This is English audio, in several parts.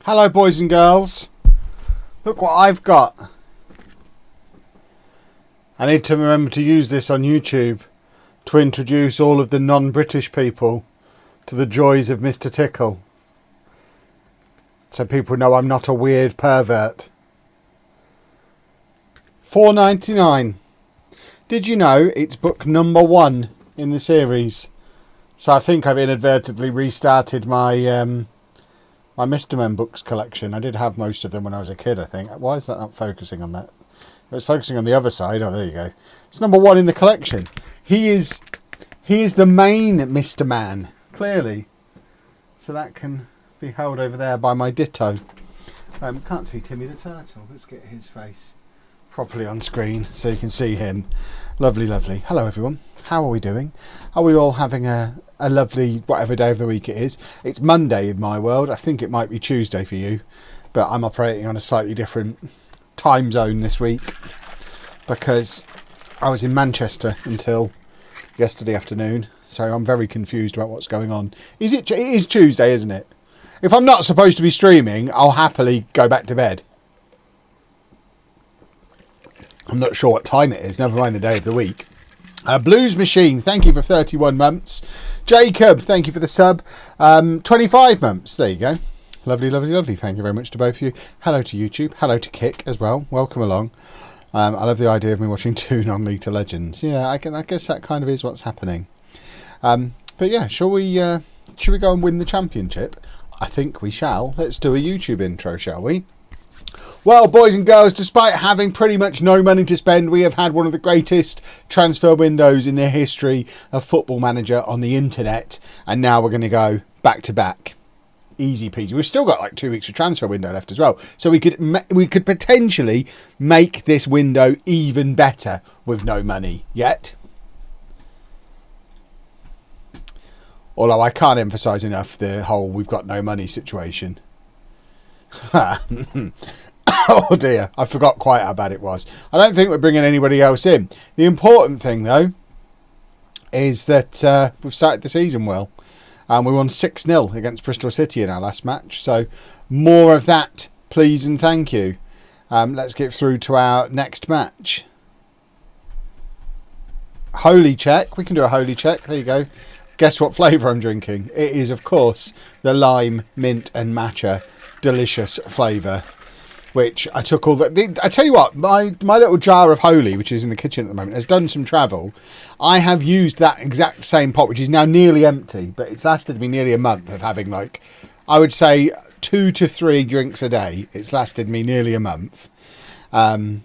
Hello boys and girls. Look what I've got. I need to remember to use this on YouTube to introduce all of the non-British people to the joys of Mr. Tickle. So people know I'm not a weird pervert. $4.99. Did you know it's book number 1 in the series? So I think I've inadvertently restarted my my Mr. Men books collection. I did have most of them when I was a kid, I think. Why is that not focusing on that? It's focusing on the other side. Oh, there you go. It's number 1 in the collection. He is the main Mr. Man, clearly. So that can be held over there by my ditto. Can't see Timmy the Turtle. Let's get his face properly on screen so you can see him. Lovely, lovely. Hello, everyone. How are we doing? Are we all having a lovely whatever day of the week it is? It's Monday in my world. I think it might be Tuesday for you, but I'm operating on a slightly different time zone this week because I was in Manchester until yesterday afternoon, so I'm very confused about what's going on. It is Tuesday, isn't it? If I'm not supposed to be streaming, I'll happily go back to bed. I'm not sure what time it is, never mind the day of the week. Blues Machine, thank you for 31 months. Jacob, thank you for the sub. 25 months, there you go. Lovely, lovely, lovely. Thank you very much to both of you. Hello to YouTube. Hello to Kick as well. Welcome along. I love the idea of me watching 2 non-League to Legends. Yeah, I guess that kind of is what's happening. But yeah, should we go and win the championship? I think we shall. Let's do a YouTube intro, shall we? Well, boys and girls, despite having pretty much no money to spend, we have had one of the greatest transfer windows in the history of Football Manager on the internet. And now we're going to go back to back. Easy peasy. We've still got like 2 weeks of transfer window left as well. So we could potentially make this window even better with no money yet. Although I can't emphasise enough the whole we've got no money situation. Oh dear, I forgot quite how bad it was. I don't think we're bringing anybody else in. The important thing though is that we've started the season well. We won 6-0 against Bristol City in our last match. So more of that, please and thank you. Let's get through to our next match. Holy check. We can do a holy check. There you go. Guess what flavour I'm drinking? It is, of course, the lime, mint and matcha delicious flavour. Which I took all that. I tell you what, my little jar of Holy, which is in the kitchen at the moment, has done some travel. I have used that exact same pot, which is now nearly empty, but it's lasted me nearly a month of having, like, I would say 2 to 3 drinks a day. It's lasted me nearly a month. But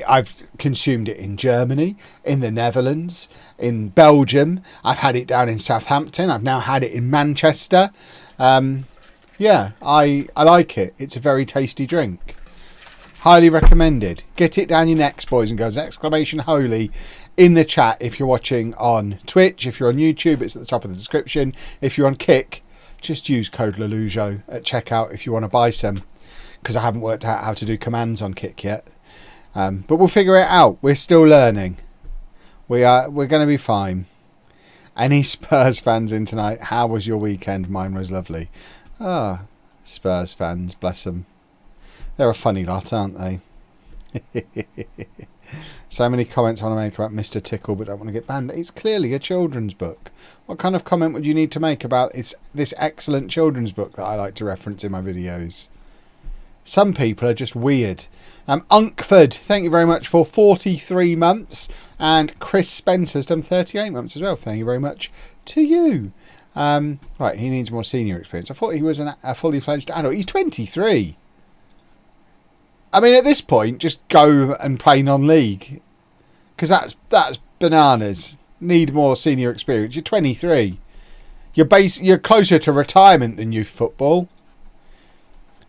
I've consumed it in Germany, in the Netherlands, in Belgium. I've had it down in Southampton. I've now had it in Manchester. Yeah, I like it. It's a very tasty drink. Highly recommended. Get it down your necks, boys and girls. Exclamation Holy in the chat if you're watching on Twitch. If you're on YouTube, it's at the top of the description. If you're on Kick, just use code LaLujo at checkout if you want to buy some. Because I haven't worked out how to do commands on Kick yet. But we'll figure it out. We're still learning. We're going to be fine. Any Spurs fans in tonight? How was your weekend? Mine was lovely. Ah, Spurs fans, bless them. They're a funny lot, aren't they? So many comments I want to make about Mr. Tickle, but don't want to get banned. It's clearly a children's book. What kind of comment would you need to make about this excellent children's book that I like to reference in my videos? Some people are just weird. Unkford, thank you very much for 43 months. And Chris Spencer's done 38 months as well. Thank you very much to you. Right, he needs more senior experience. I thought he was a fully fledged adult. He's 23. I mean, at this point, just go and play non-league. Because that's bananas. Need more senior experience. You're 23. You're closer to retirement than youth football.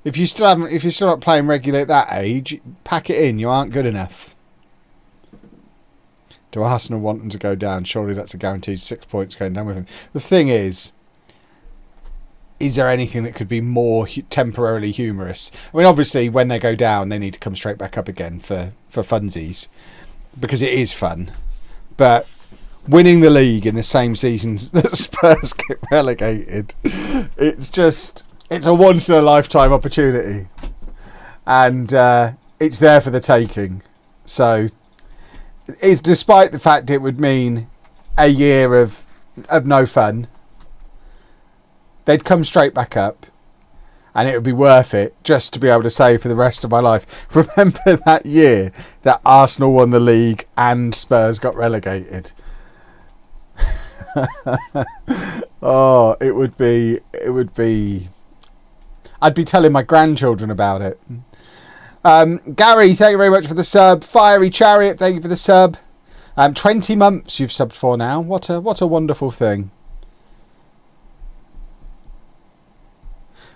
If you're still not playing regularly at that age, pack it in. You aren't good enough. Do Arsenal want them to go down? Surely that's a guaranteed 6 points going down with him. The thing is there anything that could be more temporarily humorous? I mean, obviously, when they go down, they need to come straight back up again for funsies. Because it is fun. But winning the league in the same season that Spurs get relegated, it's just It's a once in a lifetime opportunity, and it's there for the taking. So, it's despite the fact it would mean a year of no fun. They'd come straight back up, and it would be worth it just to be able to say for the rest of my life, remember that year that Arsenal won the league and Spurs got relegated. Oh, it would be. I'd be telling my grandchildren about it. Gary, thank you very much for the sub. Fiery Chariot, thank you for the sub. 20 months you've subbed for now. What a wonderful thing.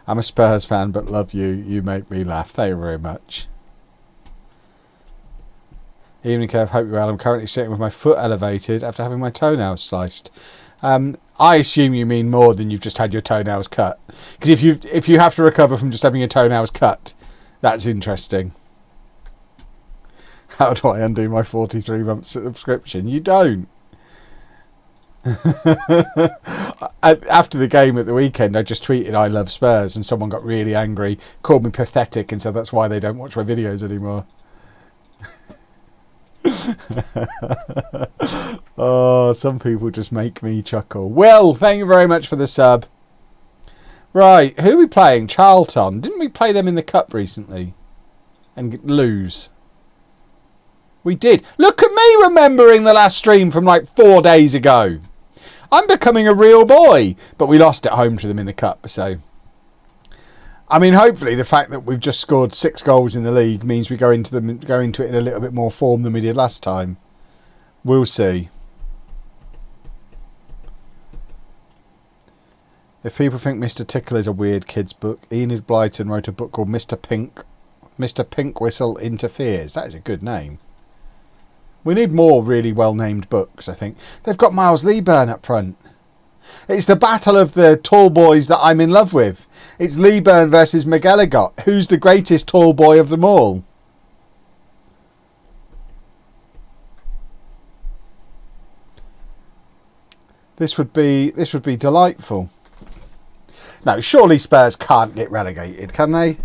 I'm a Spurs fan, but love you. You make me laugh. Thank you very much. Evening, Kev. Hope you're well. I'm currently sitting with my foot elevated after having my toenails sliced. I assume you mean more than you've just had your toenails cut. Because if you have to recover from just having your toenails cut, that's interesting. How do I undo my 43-month subscription? You don't. After the game at the weekend, I just tweeted I love Spurs, and someone got really angry, called me pathetic, and said that's why they don't watch my videos anymore. Oh, some people just make me chuckle. Will, thank you very much for the sub. Right, who are we playing? Charlton. Didn't we play them in the cup recently and lose? We did. Look at me remembering the last stream from like 4 days ago. I'm becoming a real boy. But we lost at home to them in the cup, so... I mean, hopefully the fact that we've just scored 6 goals in the league means we go into it in a little bit more form than we did last time. We'll see. If people think Mr. Tickle is a weird kid's book, Enid Blyton wrote a book called Mr. Pink Whistle Interferes. That is a good name. We need more really well-named books, I think. They've got Miles Leeburn up front. It's the battle of the tall boys that I'm in love with. It's Leeburn versus McGilligot. Who's the greatest tall boy of them all? This would be delightful. No, surely Spurs can't get relegated, can they?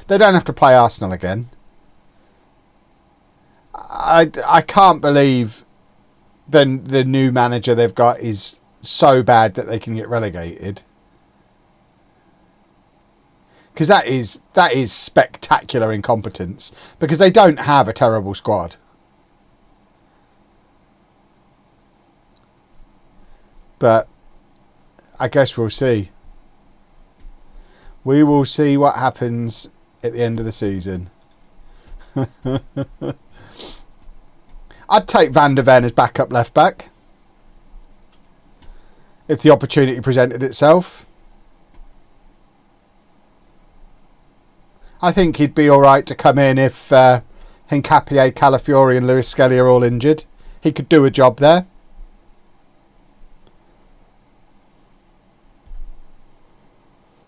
They don't have to play Arsenal again. I can't believe the new manager they've got is so bad that they can get relegated. Because that is spectacular incompetence. Because they don't have a terrible squad. But I guess we'll see. We will see what happens at the end of the season. I'd take Van der Ven as backup left back if the opportunity presented itself. I think he'd be all right to come in if Hincapié, Calafiori and Lewis Skelly are all injured. He could do a job there.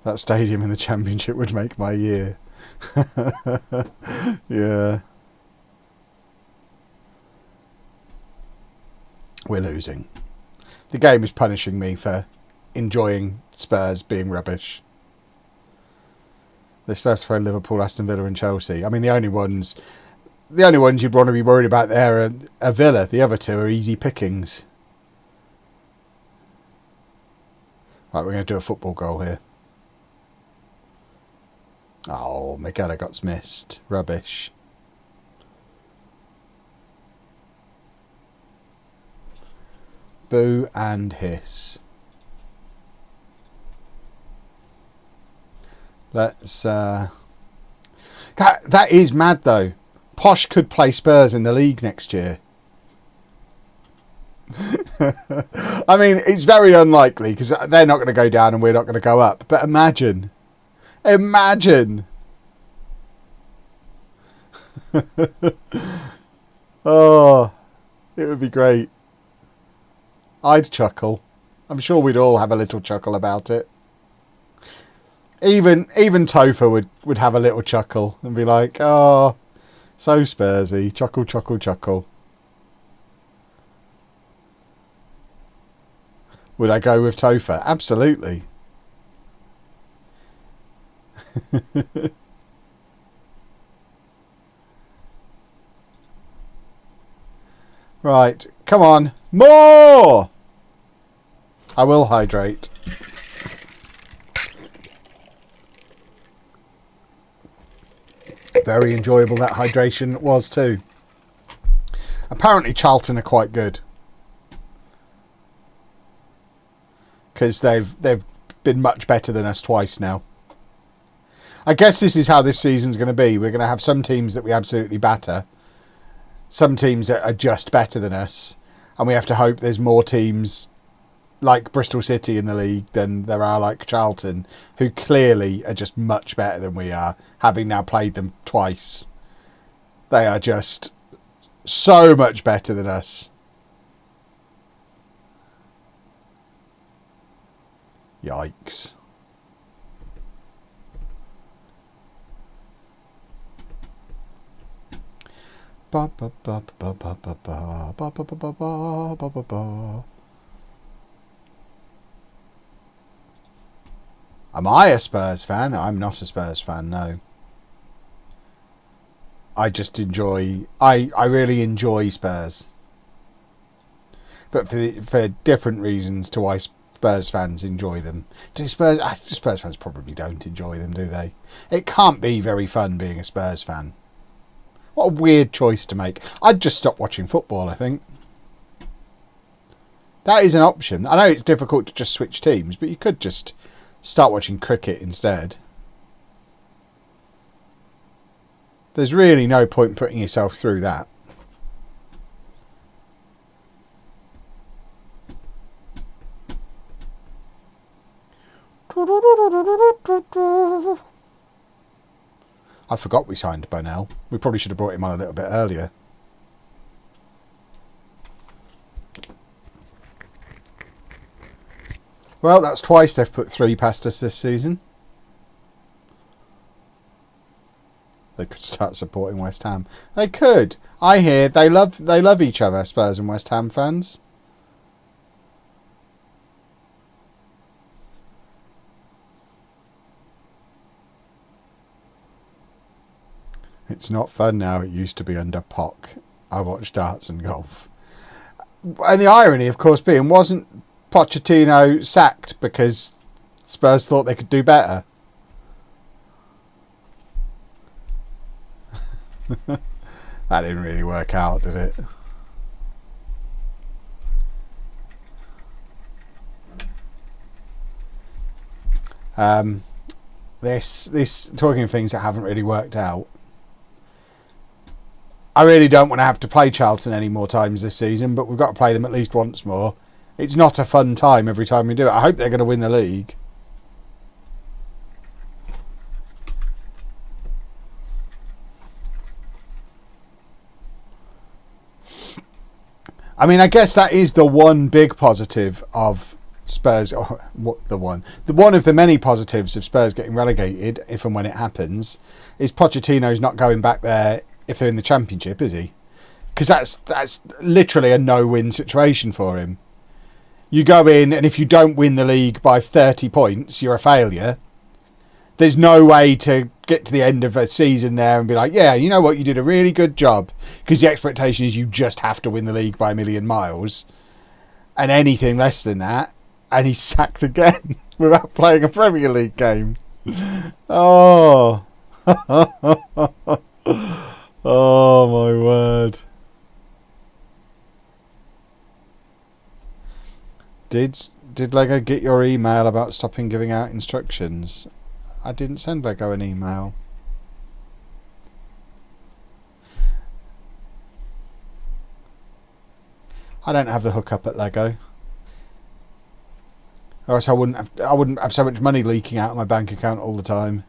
That stadium in the Championship would make my year. Yeah. We're losing. The game is punishing me for enjoying Spurs being rubbish. They still have to play Liverpool, Aston Villa and Chelsea. I mean, the only ones you'd want to be worried about there are Villa. The other two are easy pickings. Right, we're going to do a football goal here. Oh, McGilligot's missed. Rubbish. Boo and hiss. Let's... That is mad, though. Posh could play Spurs in the league next year. I mean, it's very unlikely because they're not going to go down and we're not going to go up. But imagine. Imagine. Oh, it would be great. I'd chuckle. I'm sure we'd all have a little chuckle about it. Even Topher would have a little chuckle and be like, oh, so Spursy. Chuckle, chuckle, chuckle. Would I go with Topher? Absolutely. Right, come on. More! I will hydrate. Very enjoyable that hydration was too. Apparently Charlton are quite good. Because they've been much better than us twice now. I guess this is how this season's going to be. We're going to have some teams that we absolutely batter. Some teams that are just better than us. And we have to hope there's more teams like Bristol City in the league than there are like Charlton, who clearly are just much better than we are, having now played them twice. They are just so much better than us. Yikes. Ba ba ba ba ba ba ba ba ba ba ba ba ba ba. Am I a Spurs fan? I'm not a Spurs fan, no. I just enjoy... I really enjoy Spurs. But for different reasons to why Spurs fans enjoy them. Spurs fans probably don't enjoy them, do they? It can't be very fun being a Spurs fan. What a weird choice to make. I'd just stop watching football, I think. That is an option. I know it's difficult to just switch teams, but you could just start watching cricket instead. There's really no point putting yourself through that. I forgot we signed Bonell. We probably should have brought him on a little bit earlier. Well, that's twice they've put 3 past us this season. They could start supporting West Ham. They could. I hear they love each other, Spurs and West Ham fans. It's not fun now. It used to be under Poch. I watched darts and golf. And the irony, of course, being, wasn't Pochettino sacked because Spurs thought they could do better? That didn't really work out, did it? This talking of things that haven't really worked out. I really don't want to have to play Charlton any more times this season, but we've got to play them at least once more. It's not a fun time every time we do it. I hope they're going to win the league. I mean, I guess that is the one big positive of Spurs. The one of the many positives of Spurs getting relegated, if and when it happens, is Pochettino's not going back there if they're in the Championship, is he? Because that's literally a no-win situation for him. You go in, and if you don't win the league by 30 points, you're a failure. There's no way to get to the end of a season there and be like, yeah, you know what, you did a really good job. Because the expectation is you just have to win the league by a million miles. And anything less than that, and he's sacked again without playing a Premier League game. Oh. Oh, my word. Did Lego get your email about stopping giving out instructions? I didn't send Lego an email. I don't have the hookup at Lego. Or else I wouldn't have so much money leaking out of my bank account all the time.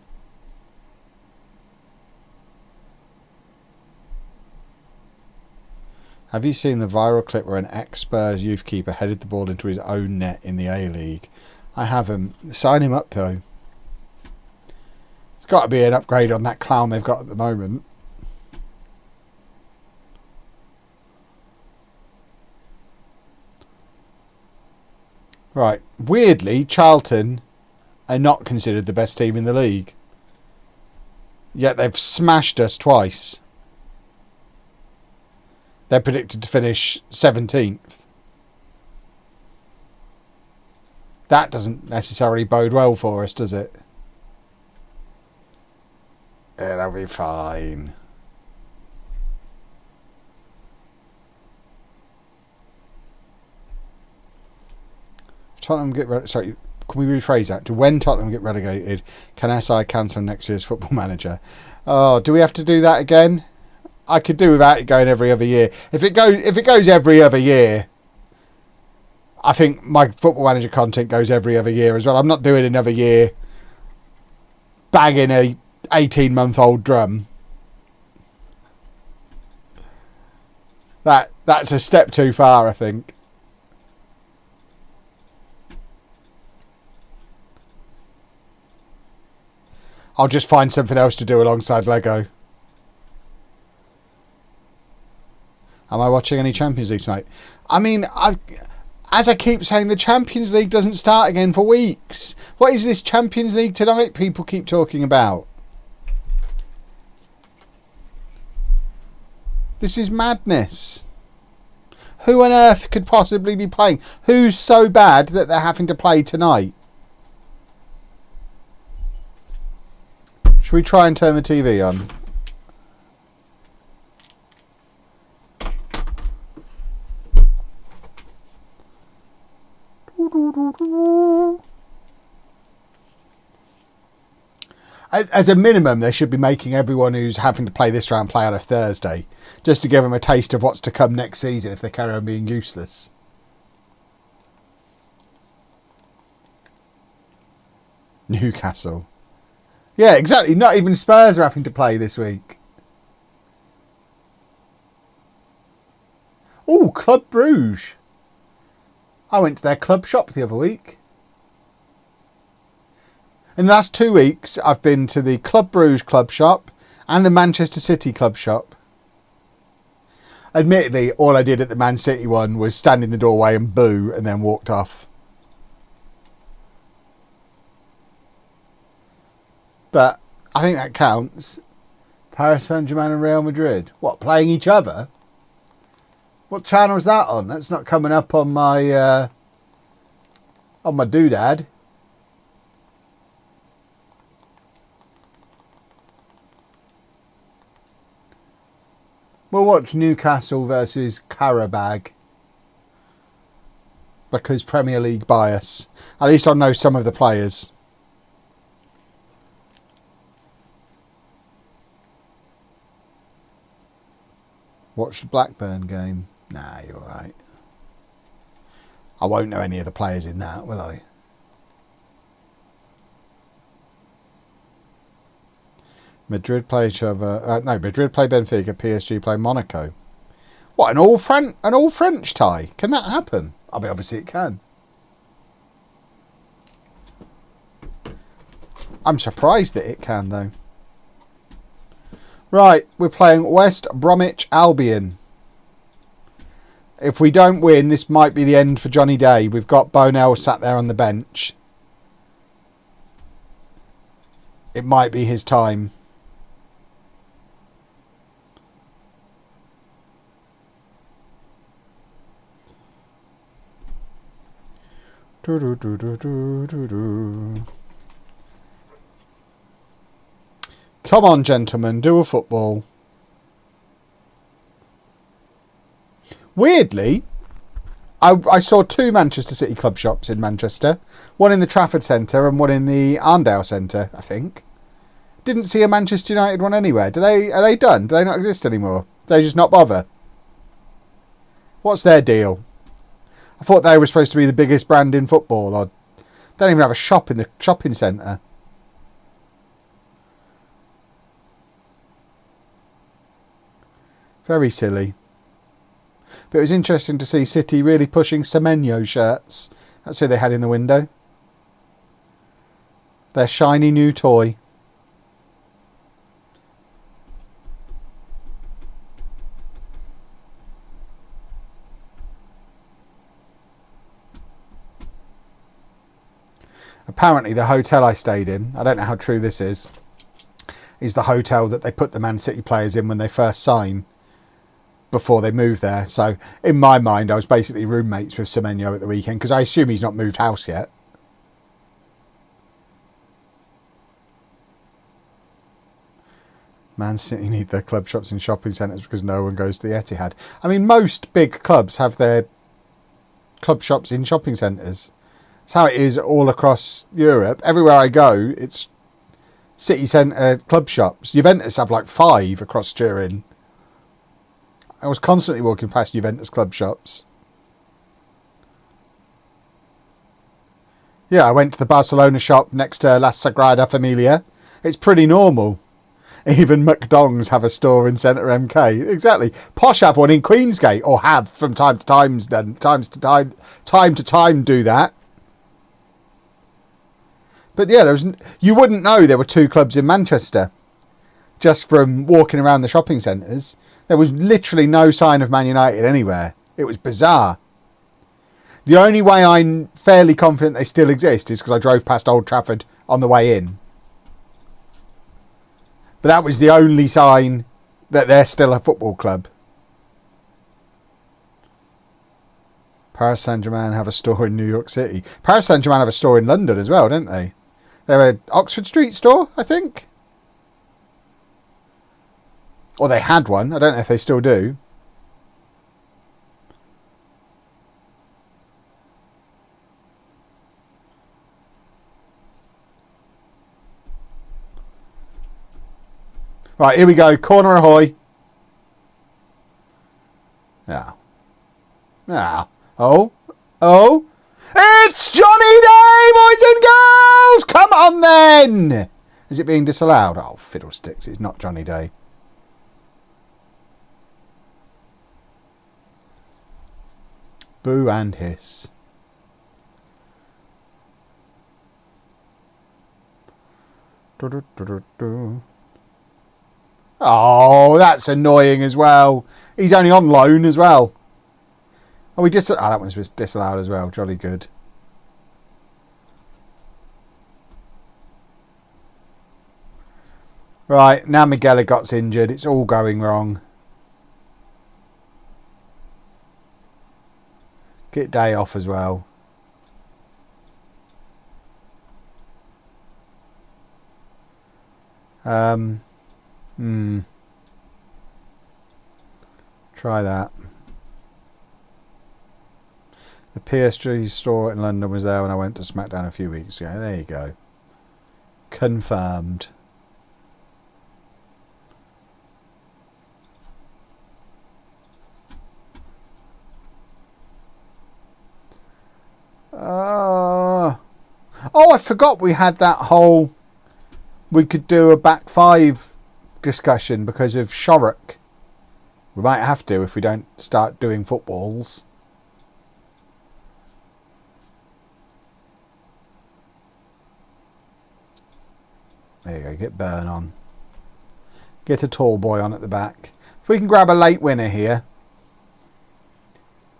Have you seen the viral clip where an ex-Spurs youth keeper headed the ball into his own net in the A-League? I haven't. Sign him up though. It's got to be an upgrade on that clown they've got at the moment. Right. Weirdly, Charlton are not considered the best team in the league. Yet they've smashed us twice. They're predicted to finish 17th. That doesn't necessarily bode well for us, does it? It'll be fine. Tottenham get sorry, can we rephrase that? To when Tottenham get relegated, can SI cancel next year's Football Manager? Oh, do we have to do that again? I could do without it going every other year. If it goes every other year, I think my Football Manager content goes every other year as well. I'm not doing another year banging a 18-month-old drum. That's a step too far, I think. I'll just find something else to do alongside Lego. Am I watching any Champions League tonight? I mean, as I keep saying, the Champions League doesn't start again for weeks. What is this Champions League tonight people keep talking about? This is madness. Who on earth could possibly be playing? Who's so bad that they're having to play tonight? Should we try and turn the TV on? As a minimum, they should be making everyone who's having to play this round play on a Thursday, just to give them a taste of what's to come next season if they carry on being useless. Newcastle. Yeah, exactly. Not even Spurs are having to play this week. Oh, Club Bruges. I went to their club shop the other week. In the last 2 weeks, I've been to the Club Bruges club shop and the Manchester City club shop. Admittedly, all I did at the Man City one was stand in the doorway and boo and then walked off. But I think that counts. Paris Saint-Germain and Real Madrid. What, playing each other? What channel is that on? That's not coming up on my doodad. We'll watch Newcastle versus Qarabag. Because Premier League bias. At least I know some of the players. Watch the Blackburn game. Nah, you're alright. I won't know any of the players in that, will I? Madrid play each other. Madrid play Benfica. PSG play Monaco. What, an all French tie? Can that happen? I mean, obviously it can. I'm surprised that it can, though. Right, we're playing West Bromwich Albion. If we don't win, this might be the end for Johnny Day. We've got Bonell sat there on the bench. It might be his time. Come on, gentlemen, do a football. Weirdly, I saw 2 Manchester City club shops in Manchester. One in the Trafford Centre and one in the Arndale Centre, I think. Didn't see a Manchester United one anywhere. Are they done? Do they not exist anymore? Do they just not bother? What's their deal? I thought they were supposed to be the biggest brand in football. They don't even have a shop in the shopping centre. Very silly. But it was interesting to see City really pushing Semenyo shirts. That's who they had in the window. Their shiny new toy. Apparently the hotel I stayed in, I don't know how true this is is the hotel that they put the Man City players in when they first sign before they move there. So in my mind, I was basically roommates with Semenyo at the weekend because I assume he's not moved house yet. Man City need their club shops in shopping centres because no one goes to the Etihad. I mean, most big clubs have their club shops in shopping centres. It's how it is all across Europe. Everywhere I go, it's city centre club shops. Juventus have like 5 across Turin. I was constantly walking past Juventus club shops. Yeah, I went to the Barcelona shop next to La Sagrada Familia. It's pretty normal. Even McDonald's have a store in Centre MK. Exactly. Posh have one in Queensgate, or have from time to time do that. But yeah, you wouldn't know there were 2 clubs in Manchester just from walking around the shopping centres. There was literally no sign of Man United anywhere. It was bizarre. The only way I'm fairly confident they still exist is because I drove past Old Trafford on the way in. But that was the only sign that they're still a football club. Paris Saint-Germain have a store in New York City. Paris Saint-Germain have a store in London as well, don't they? They have an Oxford Street store, I think. Or they had one. I don't know if they still do. Right, here we go. Corner ahoy. Yeah. Yeah. Oh. Oh. It's Johnny Day, boys and girls! Come on then! Is it being disallowed? Oh, fiddlesticks. It's not Johnny Day. Boo and hiss. Oh, that's annoying as well. He's only on loan as well. Oh, that one was disallowed as well. Jolly good. Right, now Miguel got injured. It's all going wrong. Get Day off as well. Try that. The PSG store in London was there when I went to SmackDown a few weeks ago. There you go. Confirmed. Oh, I forgot we had that whole... We could do a back 5 discussion because of Shorrock. We might have to if we don't start doing footballs. There you go, get Burn on. Get a tall boy on at the back. If we can grab a late winner here,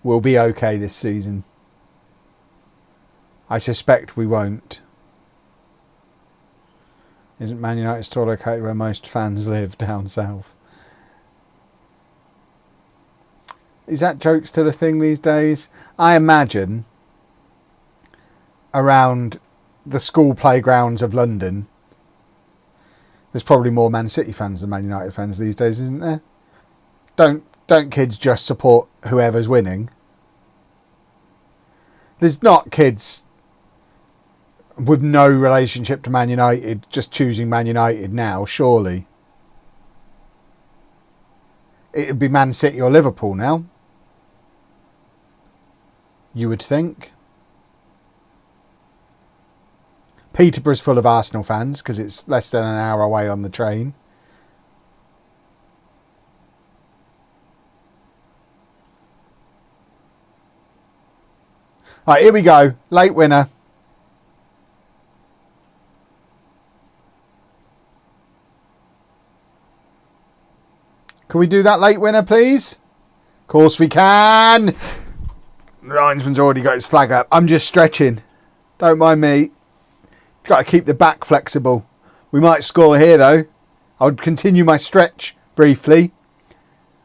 we'll be okay this season. I suspect we won't. Isn't Man United still located where most fans live, down south? Is that joke still a thing these days? I imagine around the school playgrounds of London, there's probably more Man City fans than Man United fans these days, isn't there? Don't kids just support whoever's winning? There's not kids with no relationship to Man United just choosing Man United now, surely. It'd be Man City or Liverpool now, you would think. Peterborough's full of Arsenal fans because it's less than an hour away on the train. Right, here we go. Late winner. Can we do that late winner, please? Of course we can. Linesman's already got his flag up. I'm just stretching. Don't mind me. Got to keep the back flexible. We might score here, though. I would continue my stretch briefly.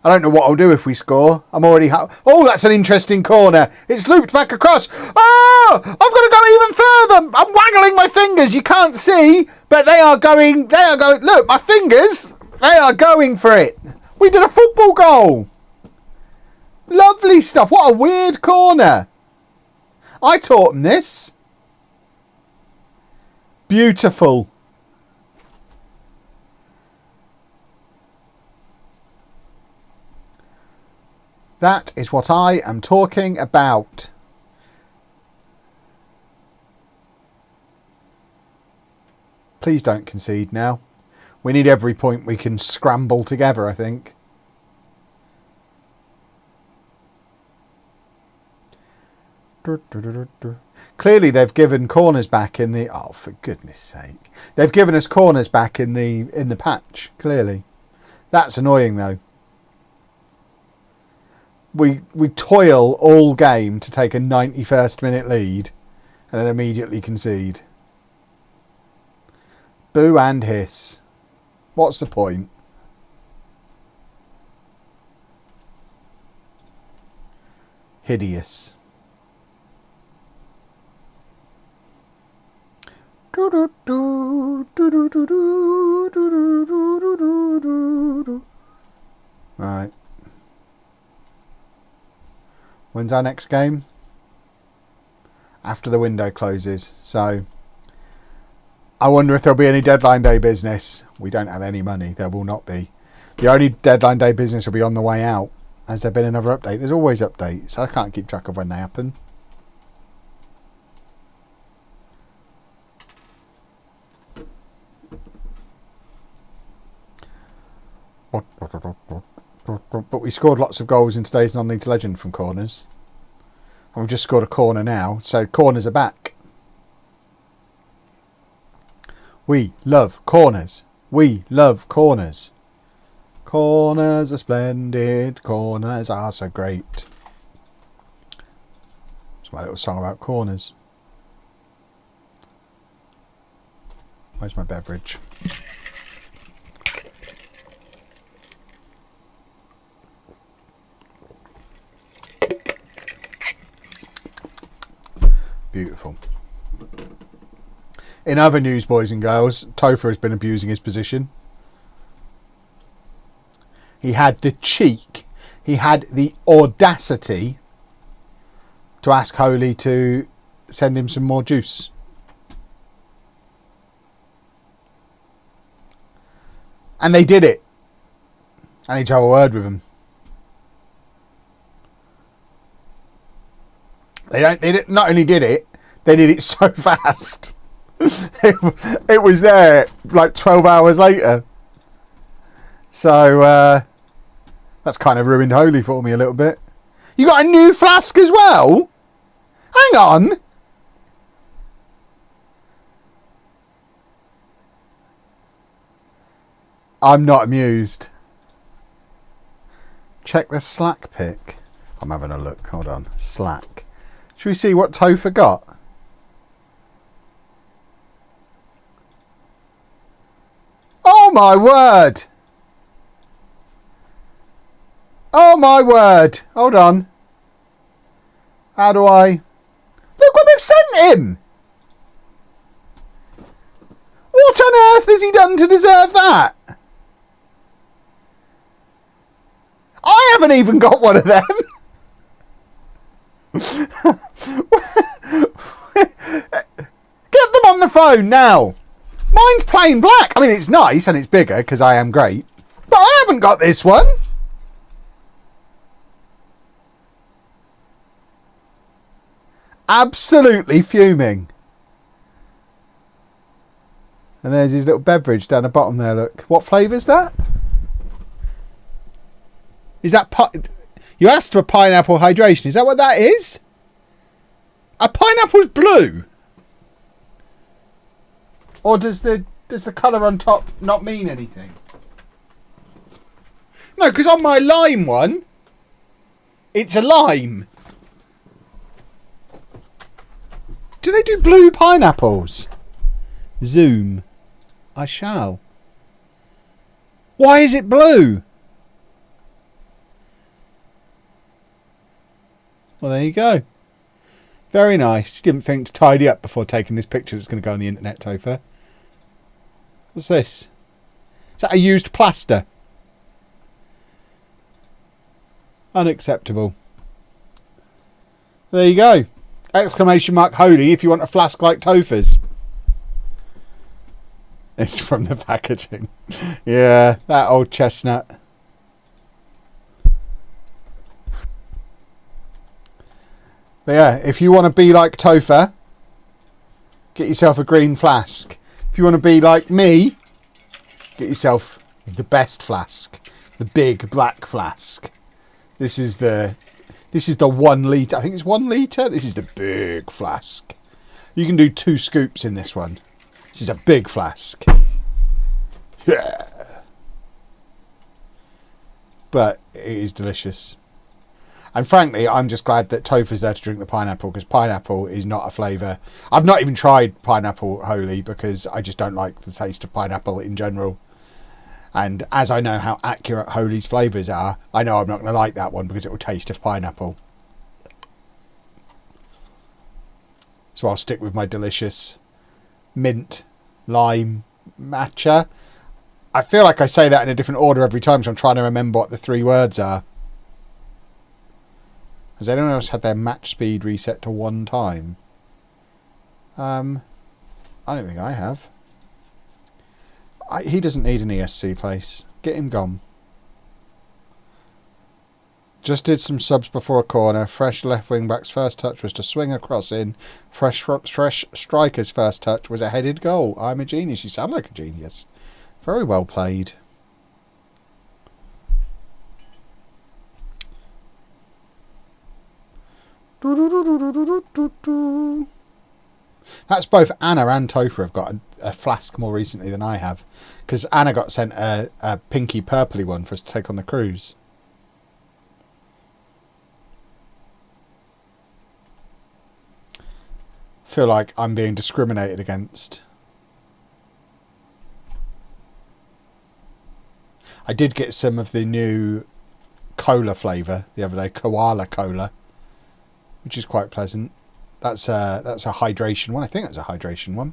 I don't know what I'll do if we score. I'm already... oh, that's an interesting corner. It's looped back across. Oh, I've got to go even further. I'm waggling my fingers. You can't see, but they are going... Look, my fingers, they are going for it. We did a football goal. Lovely stuff. What a weird corner. I taught them this. Beautiful. That is what I am talking about. Please don't concede now. We need every point we can scramble together, I think. Clearly they've given corners back in the... oh, for goodness sake. They've given us corners back in the patch, clearly. That's annoying, though. We toil all game to take a 91st minute lead and then immediately concede. Boo and hiss. What's the point? Hideous. Right. When's our next game? After the window closes. So, I wonder if there'll be any deadline day business. We don't have any money. There will not be. The only deadline day business will be on the way out. Has there been another update? There's always updates. I can't keep track of when they happen. But we scored lots of goals in today's non-league to legend from corners. And we've just scored a corner now. So corners are back. We love corners. We love corners. Corners are splendid. Corners are so great. It's my little song about corners. Where's my beverage? Beautiful. In other news, boys and girls, Topher has been abusing his position. He had the cheek, he had the audacity to ask Holy to send him some more juice. And they did it. I need to have a word with him. They not only did it, they did it so fast. It was there like 12 hours later. So that's kind of ruined Holy for me a little bit. You got a new flask as well? Hang on. I'm not amused. Check the Slack pic. I'm having a look. Hold on. Slack. Should we see what Topher got? Oh my word! Oh my word! Hold on. How do I... Look what they've sent him! What on earth has he done to deserve that? I haven't even got one of them. Get them on the phone now. Mine's plain black. I mean, it's nice and it's bigger because I am great. But I haven't got this one. Absolutely fuming. And there's his little beverage down the bottom there, look. What flavour's that? Is that... You asked for pineapple hydration. Is that what that is? A pineapple's blue. Or does the colour on top not mean anything? No, because on my lime one, it's a lime. Do they do blue pineapples? Zoom. I shall. Why is it blue? Well, there you go. Very nice. Didn't think to tidy up before taking this picture that's going to go on the internet, Topher. What's this? Is that a used plaster? Unacceptable. There you go. Exclamation mark holy if you want a flask like Topher's. It's from the packaging. Yeah, that old chestnut. But yeah, if you want to be like Topher, get yourself a green flask. If you want to be like me, get yourself the best flask. The big black flask. This is the 1 litre. I think it's 1 litre. This is the big flask. You can do 2 scoops in this one. This is a big flask. Yeah. But it is delicious. And frankly, I'm just glad that Topher's there to drink the pineapple, because pineapple is not a flavour. I've not even tried pineapple holy because I just don't like the taste of pineapple in general. And as I know how accurate Holy's flavours are, I know I'm not going to like that one because it will taste of pineapple. So I'll stick with my delicious mint lime matcha. I feel like I say that in a different order every time, so I'm trying to remember what the 3 words are. Has anyone else had their match speed reset to 1 time? I don't think I have. He doesn't need an ESC place. Get him gone. Just did some subs before a corner. Fresh left wing back's first touch was to swing a cross in. Fresh striker's first touch was a headed goal. I'm a genius. You sound like a genius. Very well played. That's both Anna and Topher have got a flask more recently than I have, because Anna got sent a pinky purpley one for us to take on the cruise. Feel like I'm being discriminated against. I did get some of the new cola flavour the other day, koala cola, which is quite pleasant. That's a hydration one. I think that's a hydration one.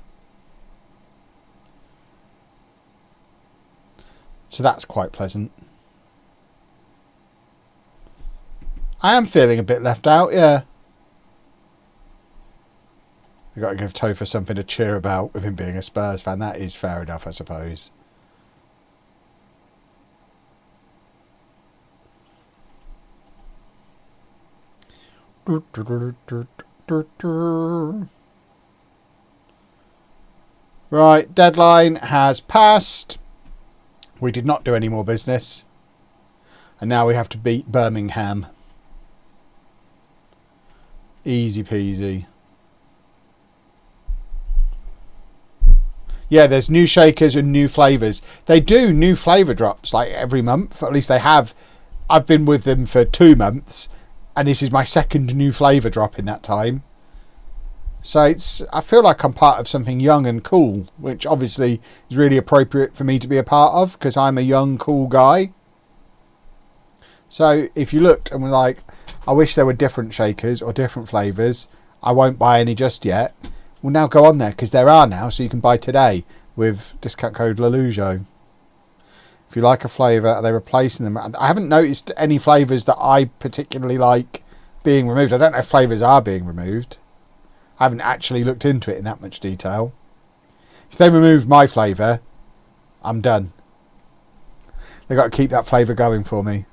So that's quite pleasant. I am feeling a bit left out, yeah. I've got to give Topher something to cheer about with him being a Spurs fan. That is fair enough, I suppose. Right, deadline has passed. We did not do any more business. And now we have to beat Birmingham. Easy peasy. Yeah, there's new shakers and new flavours. They do new flavour drops like every month. At least they have. I've been with them for 2 months. And this is my 2nd new flavour drop in that time. So I feel like I'm part of something young and cool, which obviously is really appropriate for me to be a part of, because I'm a young, cool guy. So if you looked and were like, I wish there were different shakers or different flavours, I won't buy any just yet. Well, now go on there, because there are now, so you can buy today with discount code LaLujo. If you like a flavour, are they replacing them? I haven't noticed any flavours that I particularly like being removed. I don't know if flavours are being removed. I haven't actually looked into it in that much detail. If they remove my flavour, I'm done. They've got to keep that flavour going for me.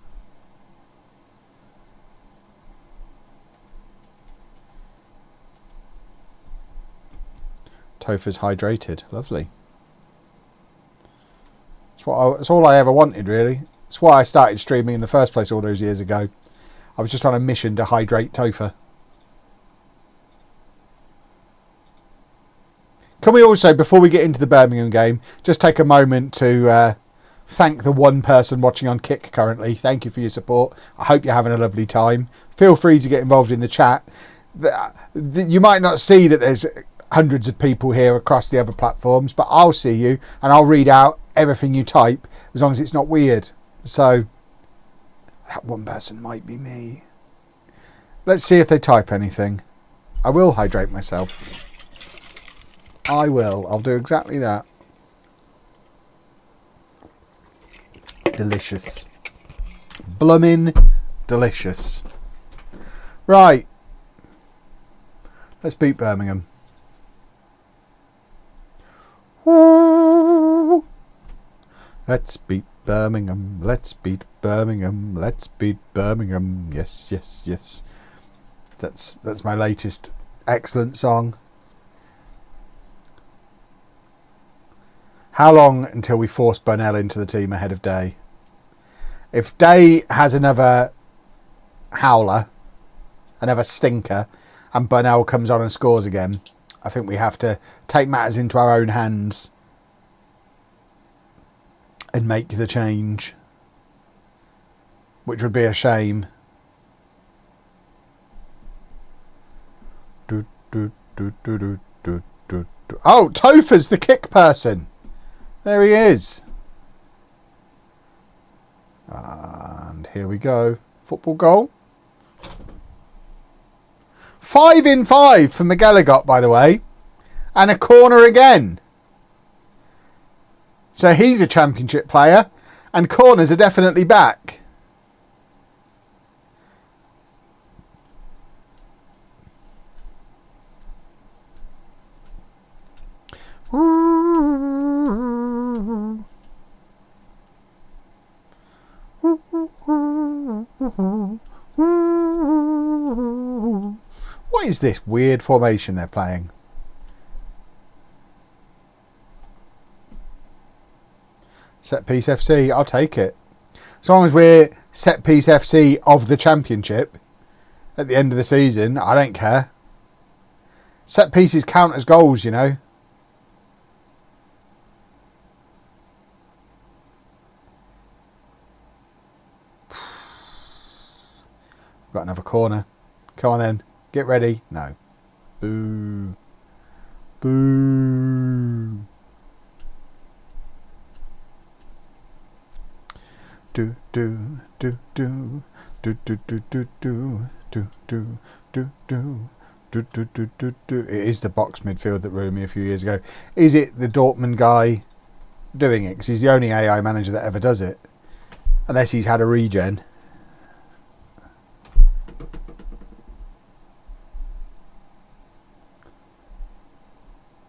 Topher's hydrated. Lovely. That's all I ever wanted, really. That's why I started streaming in the first place all those years ago. I was just on a mission to hydrate Topher. Can we also, before we get into the Birmingham game, just take a moment to thank the one person watching on Kick currently. Thank you for your support. I hope you're having a lovely time. Feel free to get involved in the chat. You might not see that there's hundreds of people here across the other platforms, but I'll see you and I'll read out everything you type, as long as it's not weird. So that one person might be me. Let's see if they type anything. I will hydrate myself. I will. I'll do exactly that. Delicious. Bloomin' delicious. Right. Let's beat Birmingham. Ooh. Let's beat Birmingham. Let's beat Birmingham. Let's beat Birmingham. Yes, yes, yes. That's my latest excellent song. How long until we force Burnell into the team ahead of Day? If Day has another howler, another stinker, and Burnell comes on and scores again, I think we have to take matters into our own hands and make the change, which would be a shame. Oh, Topher's the kick person. There he is. And here we go. Football goal. 5 in 5 for McGilligot, by the way. And a corner again. So he's a championship player. And corners are definitely back. What is this weird formation they're playing? Set piece FC, I'll take it. As long as we're set piece FC of the championship at the end of the season, I don't care. Set pieces count as goals, you know. Got another corner. Come on then. Get ready. No. Boo. Boo. Do do do do do do do do do do do do do do do do do do. It is the box midfield that ruined me a few years ago. Is it the Dortmund guy doing it? Because he's the only AI manager that ever does it, unless he's had a regen.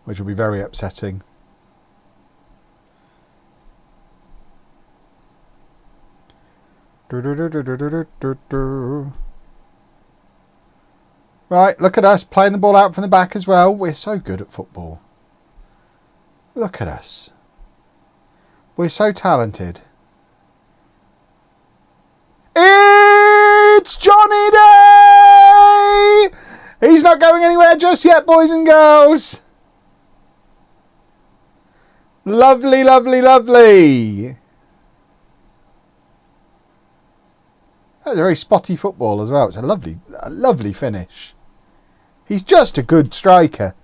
Which will be very upsetting. Right, look at us playing the ball out from the back as well. We're so good at football. Look at us. We're so talented. It's Johnny Day! He's not going anywhere just yet, boys and girls. Lovely, lovely, lovely. That's a very spotty football as well. It's a lovely finish. He's just a good striker.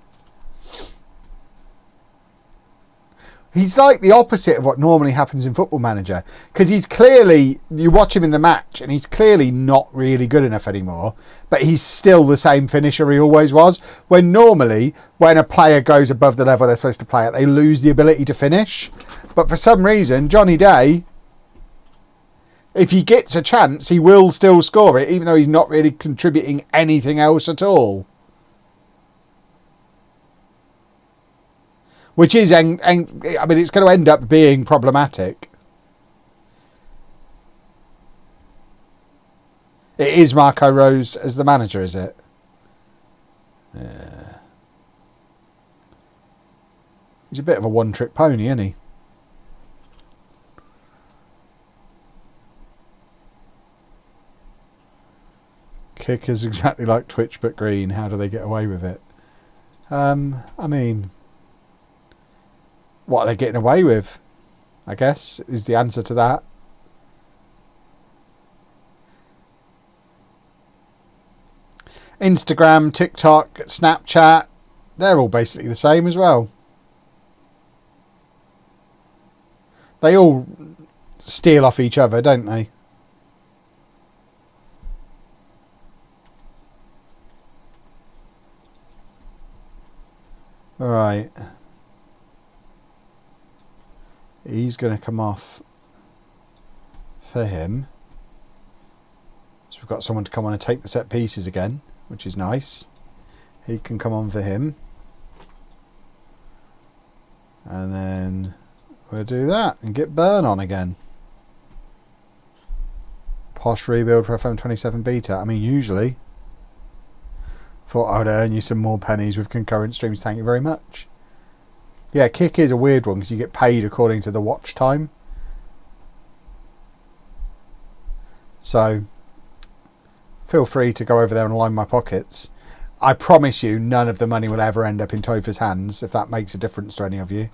He's like the opposite of what normally happens in Football Manager. Because he's clearly, you watch him in the match and he's clearly not really good enough anymore. But he's still the same finisher he always was. When normally, when a player goes above the level they're supposed to play at, they lose the ability to finish. But for some reason, Johnny Day, if he gets a chance, he will still score it, even though he's not really contributing anything else at all. Which is, I mean, it's going to end up being problematic. It is Marco Rose as the manager, is it? Yeah. He's a bit of a one-trick pony, isn't he? Kickers exactly like Twitch but green. How do they get away with it? I mean, what are they getting away with? I guess is the answer to that. Instagram, TikTok, Snapchat, they're all basically the same as well. They all steal off each other, don't they? All right. He's going to come off for him. So we've got someone to come on and take the set pieces again, which is nice. He can come on for him. And then we'll do that and get Burn on again. Posh rebuild for FM27 beta. I mean, usually. Thought I would earn you some more pennies with concurrent streams. Thank you very much. Yeah, Kick is a weird one because you get paid according to the watch time. So, feel free to go over there and line my pockets. I promise you none of the money will ever end up in Topher's hands, if that makes a difference to any of you.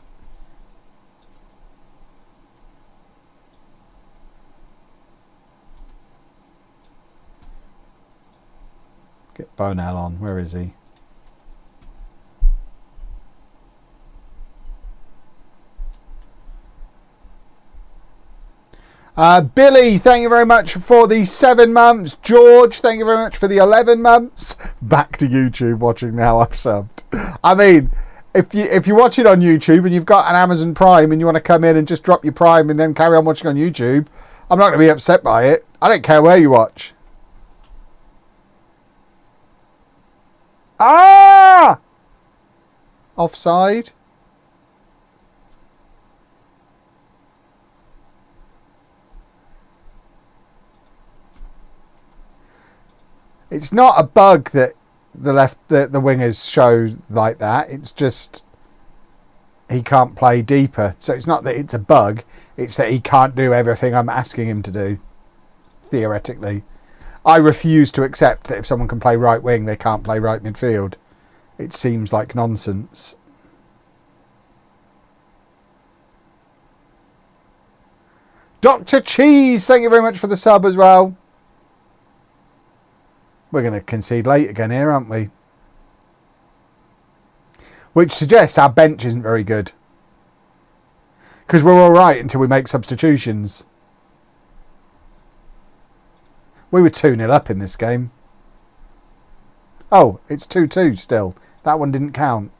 Get Bonell on. Where is he? Billy, thank you very much for the 7 months. George, thank you very much for the 11 months. Back to YouTube watching now. I've subbed. I mean, if you're watching on YouTube and you've got an Amazon Prime and you want to come in and just drop your Prime and then carry on watching on YouTube, I'm not going to be upset by it. I don't care where you watch. Ah! Offside. It's not a bug that the wingers show like that. It's just he can't play deeper. So it's not that it's a bug. It's that he can't do everything I'm asking him to do. Theoretically, I refuse to accept that if someone can play right wing, they can't play right midfield. It seems like nonsense. Dr. Cheese, thank you very much for the sub as well. We're going to concede late again here, aren't we? Which suggests our bench isn't very good. Because we're all right until we make substitutions. We were 2-0 up in this game. Oh, it's 2-2 still. That one didn't count.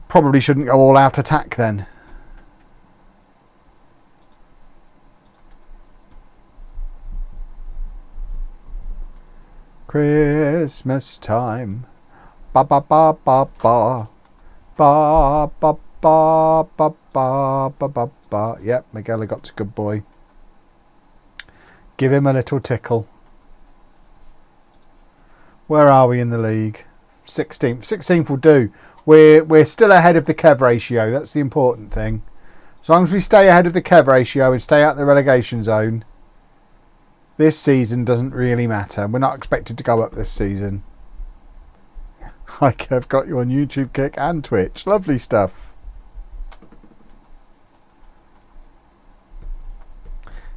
Probably shouldn't go all out attack then. Christmas time. Ba ba ba ba ba. Ba ba ba ba ba ba ba ba. Yep, Miguel got a good boy. Give him a little tickle. Where are we in the league? 16th. 16th will do. We're still ahead of the Kev ratio. That's the important thing. As long as we stay ahead of the Kev ratio and stay out of the relegation zone, this season doesn't really matter. We're not expected to go up this season. Hi Kev, got you on YouTube, Kick and Twitch. Lovely stuff.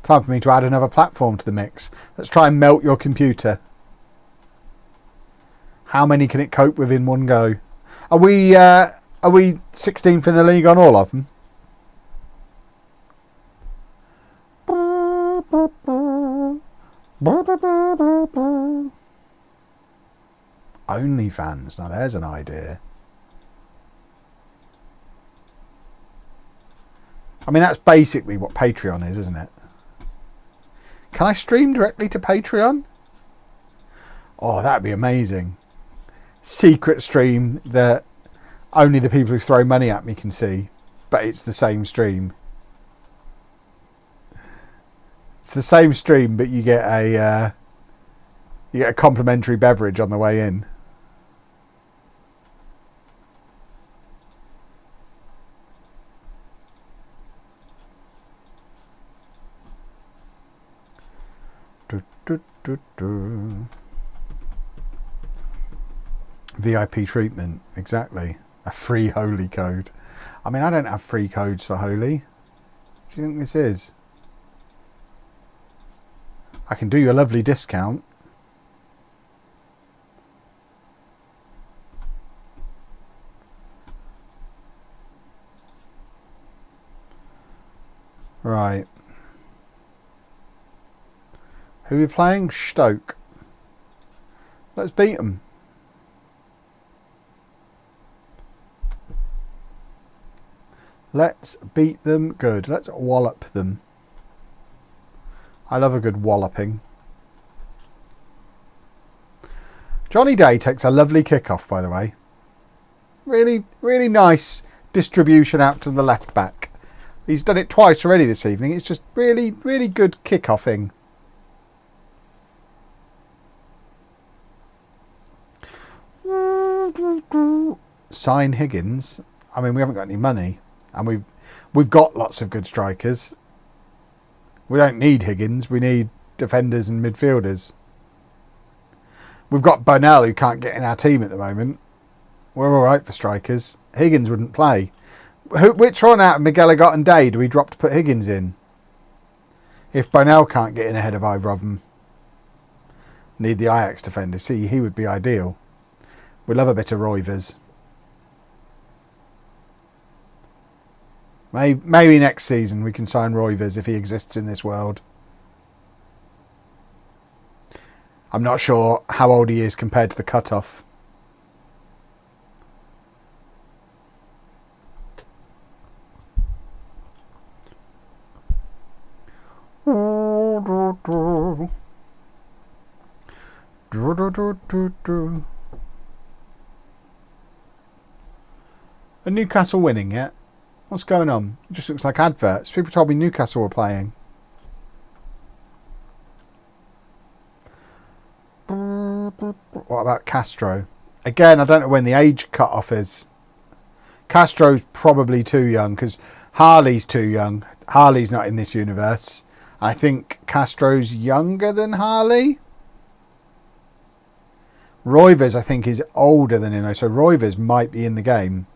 Time for me to add another platform to the mix. Let's try and melt your computer. How many can it cope with in one go? Are we 16th in the league on all of them? OnlyFans. Now there's an idea. I mean, that's basically what Patreon is, isn't it? Can I stream directly to Patreon? Oh, that'd be amazing. Secret stream that only the people who throw money at me can see, but it's the same stream. It's the same stream, but you get a complimentary beverage on the way in. VIP treatment, exactly. A free Holy code. I mean, I don't have free codes for Holy. What do you think this is? I can do you a lovely discount. Right. Who are we playing? Stoke. Let's beat them. Let's beat them good. Let's wallop them. I love a good walloping. Johnny Day takes a lovely kick-off, by the way. Really, really nice distribution out to the left back. He's done it twice already this evening. It's just really, really good kick-offing. Sign Higgins. I mean, we haven't got any money. And we've got lots of good strikers. We don't need Higgins. We need defenders and midfielders. We've got Bonell, who can't get in our team at the moment. We're all right for strikers. Higgins wouldn't play. Which one out of Miguel Agot and Day do we drop to put Higgins in? If Bonell can't get in ahead of either of them. Need the Ajax defender. See, he would be ideal. We love a bit of Roivers. Maybe next season we can sign Roivers if he exists in this world. I'm not sure how old he is compared to the cut-off. Are Newcastle winning yet? What's going on? It just looks like adverts. People told me Newcastle were playing. What about Castro? Again, I don't know when the age cut-off is. Castro's probably too young because Harley's too young. Harley's not in this universe. I think Castro's younger than Harley. Roivers, I think, is older than him, so Roivers might be in the game.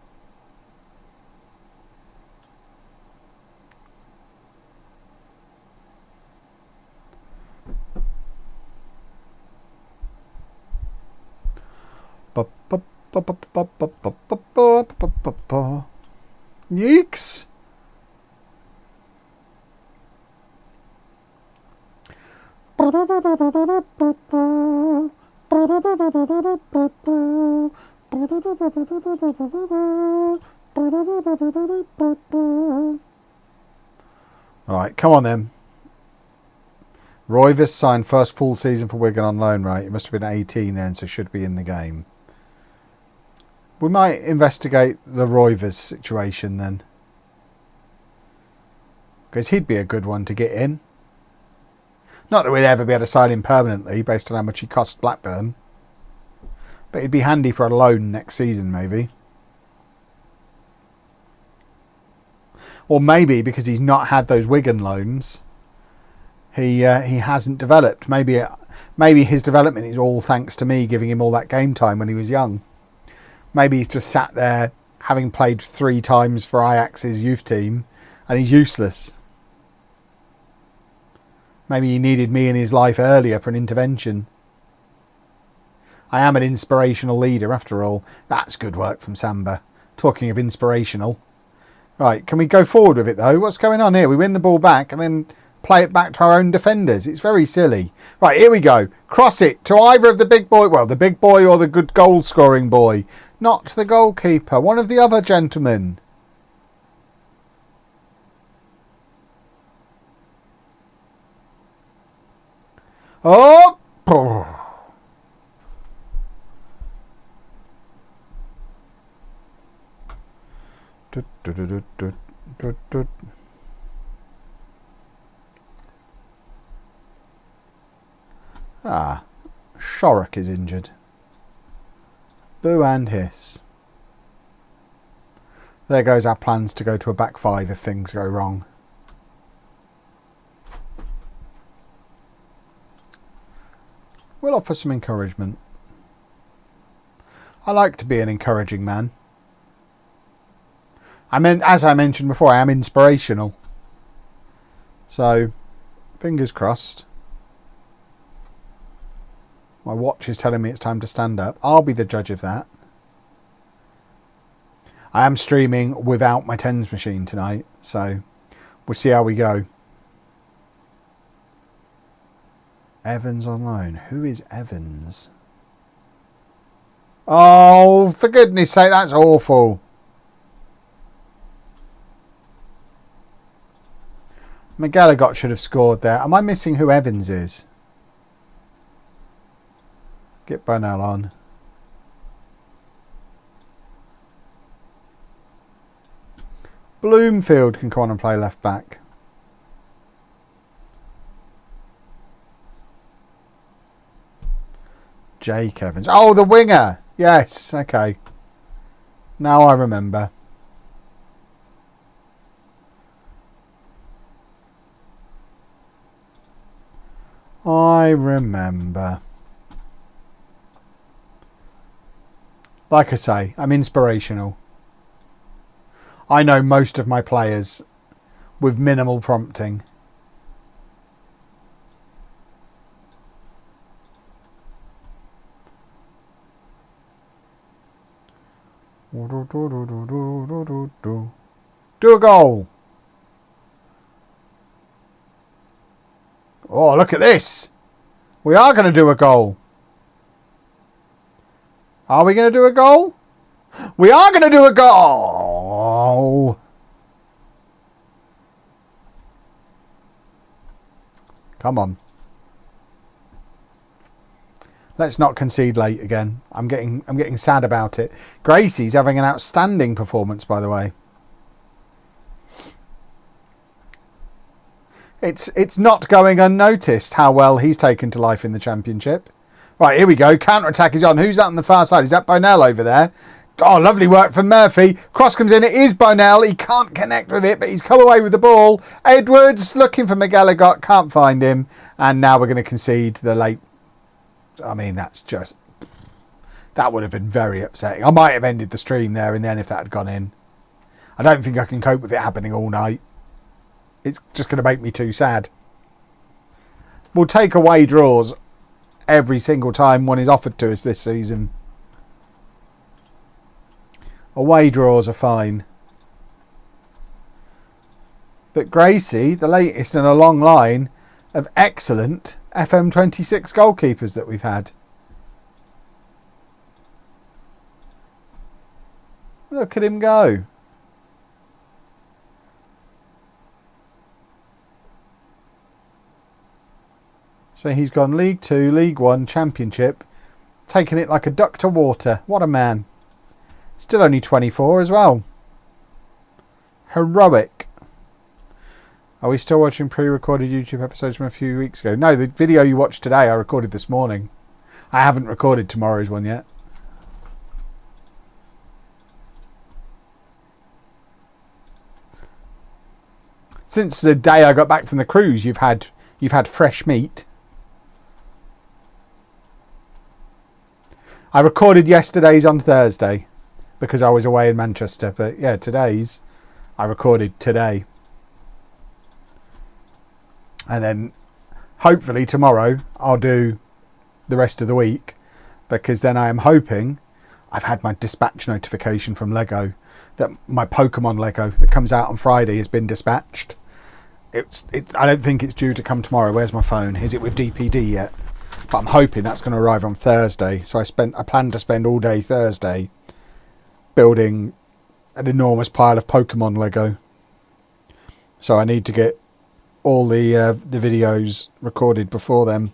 Yeeks. Right, come on then. Roivers signed first full season for Wigan on loan, right? It must have been 18 then, so should be in the game. We might investigate the Roivers situation then. Because he'd be a good one to get in. Not that we'd ever be able to sign him permanently based on how much he cost Blackburn. But he'd be handy for a loan next season maybe. Or maybe because he's not had those Wigan loans, he hasn't developed. Maybe his development is all thanks to me giving him all that game time when he was young. Maybe he's just sat there having played 3 times for Ajax's youth team and he's useless. Maybe he needed me in his life earlier for an intervention. I am an inspirational leader after all. That's good work from Samba. Talking of inspirational. Right, can we go forward with it though? What's going on here? We win the ball back and then play it back to our own defenders. It's very silly. Right, here we go. Cross it to either of the big boy. Well, the big boy or the good goal scoring boy. Not the goalkeeper. One of the other gentlemen. Oh! Ah, Shorrock is injured. Boo and hiss. There goes our plans to go to a back 5 if things go wrong. We'll offer some encouragement. I like to be an encouraging man. As I mentioned before, I am inspirational. So, fingers crossed. My watch is telling me it's time to stand up. I'll be the judge of that. I am streaming without my tens machine tonight, so We'll see how we go. Evans on loan. Who is Evans? Oh, for goodness sake, that's awful. McGallagher should have scored there. Am I missing who Evans is? Get Burnell on. Bloomfield can come on and play left back. Jake Evans. Oh, the winger. Yes, okay. Now I remember. I remember. Like I say, I'm inspirational. I know most of my players with minimal prompting. Do a goal. Oh, look at this. We are going to do a goal. Are we going to do a goal? We are going to do a goal. Come on. Let's not concede late again. I'm getting sad about it. Gracie's having an outstanding performance, by the way. It's not going unnoticed how well he's taken to life in the Championship. Right, here we go. Counter-attack is on. Who's that on the far side? Is that Bonell over there? Oh, lovely work from Murphy. Cross comes in. It is Bonell. He can't connect with it, but he's come away with the ball. Edwards looking for McGallagher. Can't find him. And now we're going to concede the late... I mean, that's just... That would have been very upsetting. I might have ended the stream there and then if that had gone in. I don't think I can cope with it happening all night. It's just going to make me too sad. We'll take away draws every single time one is offered to us this season. Away draws are fine. But Gracie, the latest in a long line of excellent FM26 goalkeepers that we've had. Look at him go. So he's gone League 2, League 1, Championship, taking it like a duck to water. What a man. Still only 24 as well. Heroic. Are we still watching pre-recorded YouTube episodes from a few weeks ago? No, the video you watched today I recorded this morning. I haven't recorded tomorrow's one yet. Since the day I got back from the cruise, you've had fresh meat. I recorded yesterday's on Thursday because I was away in Manchester. But yeah, today's I recorded today. And then hopefully tomorrow I'll do the rest of the week because then I am hoping I've had my dispatch notification from Lego that my Pokemon Lego that comes out on Friday has been dispatched. I don't think it's due to come tomorrow. Where's my phone? Is it with DPD yet? But I'm hoping that's going to arrive on Thursday. So I plan to spend all day Thursday building an enormous pile of Pokemon Lego. So I need to get all the videos recorded before then.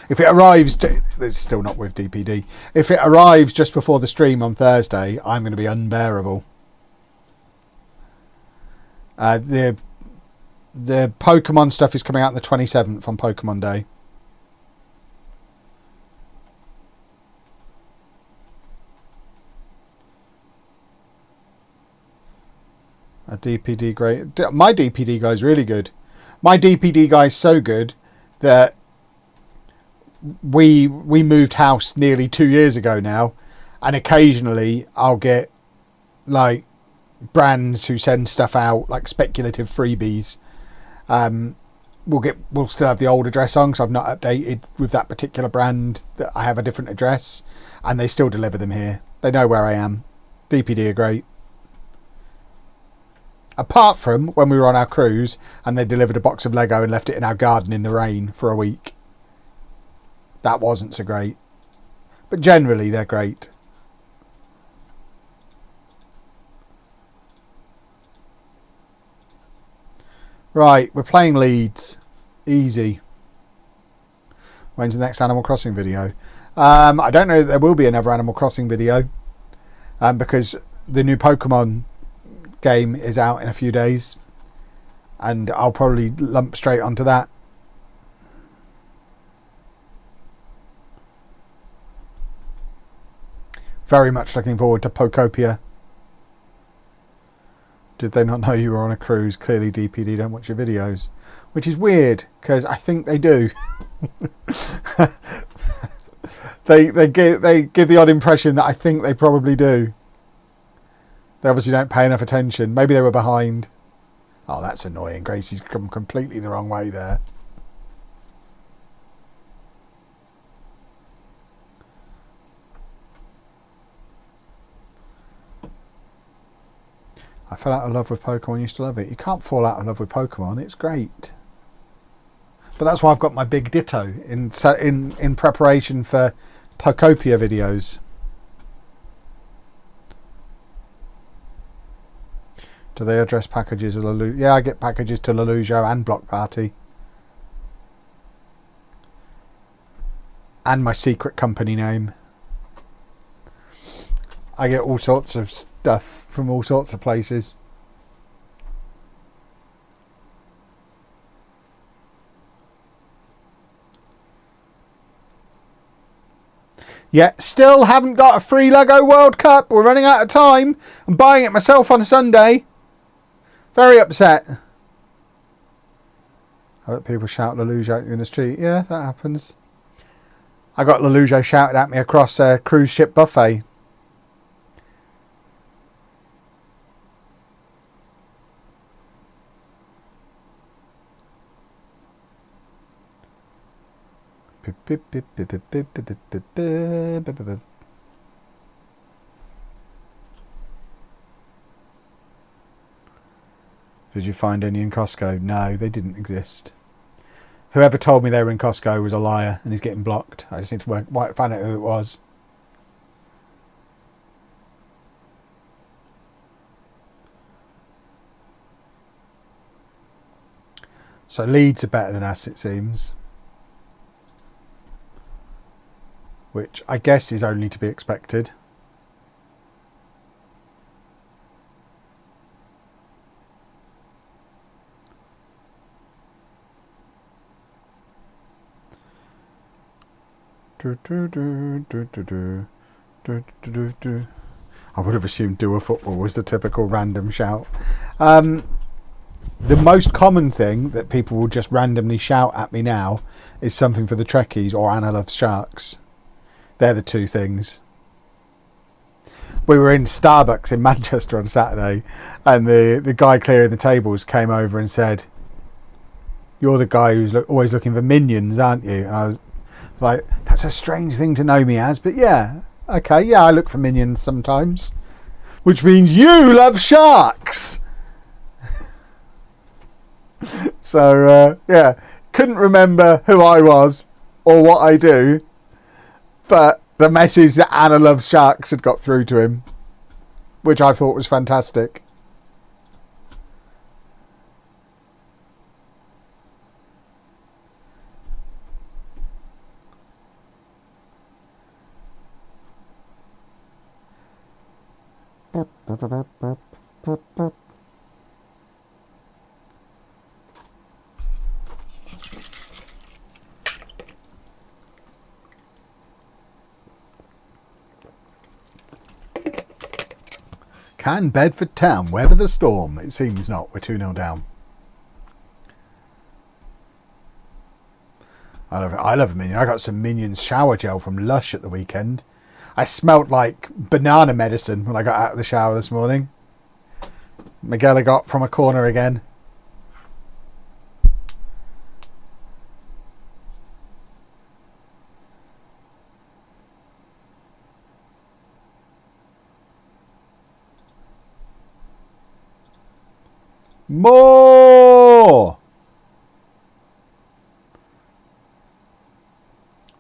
If it arrives, it's still not with DPD. If it arrives just before the stream on Thursday, I'm going to be unbearable. The Pokemon stuff is coming out on the 27th on Pokemon Day. A DPD great. My DPD guy is really good. My DPD guy is so good that we moved house nearly 2 years ago now, and occasionally I'll get like brands who send stuff out like speculative freebies. We'll still have the old address on because I've not updated with that particular brand. That I have a different address, and they still deliver them here. They know where I am. DPD are great. Apart from when we were on our cruise and they delivered a box of Lego and left it in our garden in the rain for a week. That wasn't so great. But generally, they're great. Right, we're playing Leeds. Easy. When's the next Animal Crossing video? I don't know that there will be another Animal Crossing video. Because the new Pokemon game is out in a few days. And I'll probably lump straight onto that. Very much looking forward to Pokopia. Did they not know you were on a cruise? Clearly DPD don't watch your videos. Which is weird, because I think they do. they give the odd impression that I think they probably do. They obviously don't pay enough attention. Maybe they were behind. Oh, that's annoying. Gracie's come completely the wrong way there. I fell out of love with Pokemon, used to love it. You can't fall out of love with Pokemon, it's great. But that's why I've got my big Ditto in preparation for Pokopia videos. Do they address packages of Lelujo? Yeah, I get packages to Lelujo and Block Party. And my secret company name. I get all sorts of stuff from all sorts of places. Yeah, still haven't got a free Lego World Cup. We're running out of time. I'm buying it myself on a Sunday. Very upset. I bet people shout Lelujo at you in the street. Yeah, that happens. I got Lelujo shouted at me across a cruise ship buffet. Did you find any in Costco? No, they didn't exist. Whoever told me they were in Costco was a liar and he's getting blocked. I just need to find out who it was. So Leeds are better than us, it seems. Which I guess is only to be expected. I would have assumed do a football was the typical random shout. The most common thing that people will just randomly shout at me now is something for the Trekkies or Anna Loves Sharks. They're the two things. We were in Starbucks in Manchester on Saturday and the guy clearing the tables came over and said, "You're the guy who's always looking for minions, aren't you?" And I was like, that's a strange thing to know me as, but yeah, okay, yeah, I look for minions sometimes. Which means you love sharks! So, yeah, couldn't remember who I was or what I do, but the message that Anna loves sharks had got through to him, which I thought was fantastic. Can Bedford Town weather the storm? It seems not. We're 2-0 down. I love it. I love a minion. I got some Minions shower gel from Lush at the weekend. I smelt like banana medicine when I got out of the shower this morning. Miguel got from a corner again. More!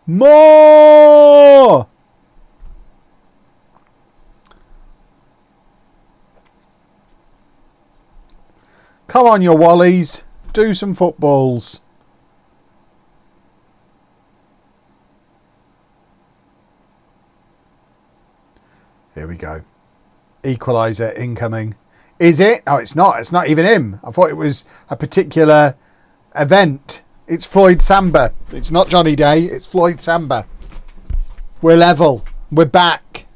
More! Come on, you wallies. Do some footballs. Here we go. Equaliser incoming. Is it? Oh, it's not. It's not even him. I thought it was a particular event. It's Floyd Samba. It's not Johnny Day. It's Floyd Samba. We're level. We're back.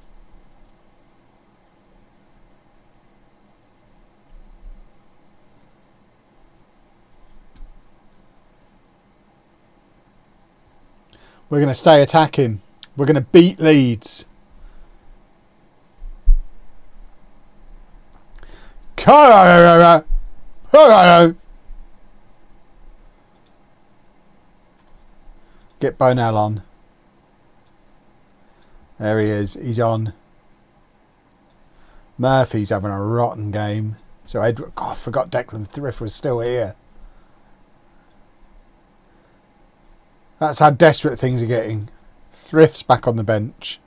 We're going to stay attacking. We're going to beat Leeds. Get Bonell on. There he is. He's on. Murphy's having a rotten game. So Edward, God, I forgot Declan Thrift was still here. That's how desperate things are getting. Thrift's back on the bench.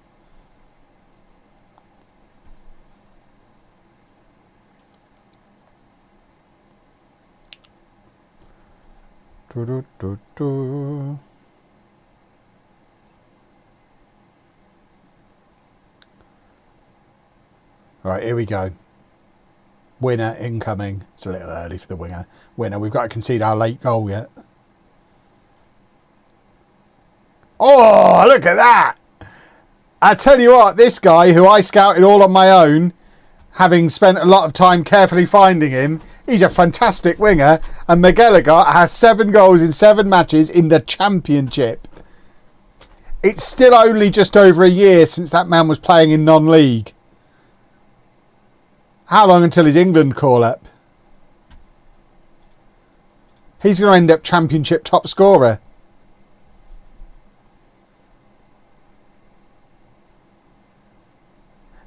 Right, here we go. Winner incoming. It's a little early for the winner. We've got to concede our late goal yet. Oh, look at that. I tell you what, this guy who I scouted all on my own, having spent a lot of time carefully finding him, he's a fantastic winger. And McGallagher has 7 goals in 7 matches in the Championship. It's still only just over a year since that man was playing in non-league. How long until his England call-up? He's going to end up Championship top scorer.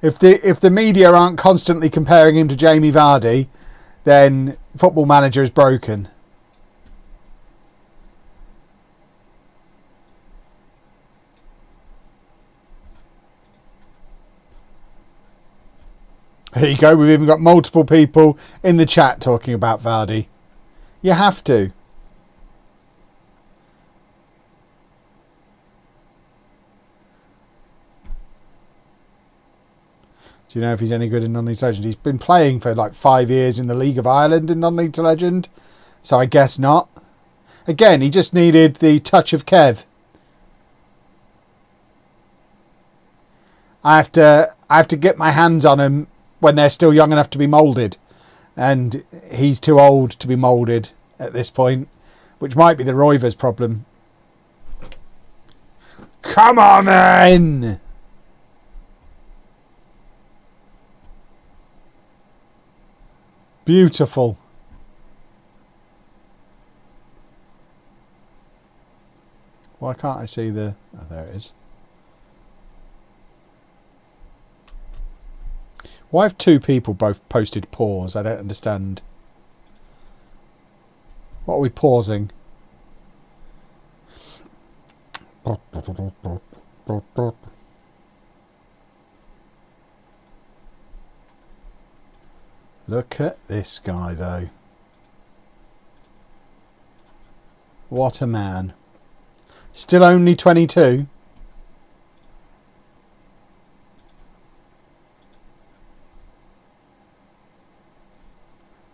If the media aren't constantly comparing him to Jamie Vardy, then Football Manager is broken. There you go. We've even got multiple people in the chat talking about Vardy. You have to. Do you know if he's any good in non-league to legend? He's been playing for like 5 years in the League of Ireland in non-league to legend. So I guess not. Again, he just needed the touch of Kev. I have to get my hands on him when they're still young enough to be moulded. And he's too old to be moulded at this point, which might be the Roivers problem. Come on in! Beautiful. Why can't I see the... Oh, there it is. Why have 2 people both posted pause? I don't understand. What are we pausing? Look at this guy, though. What a man. Still only 22.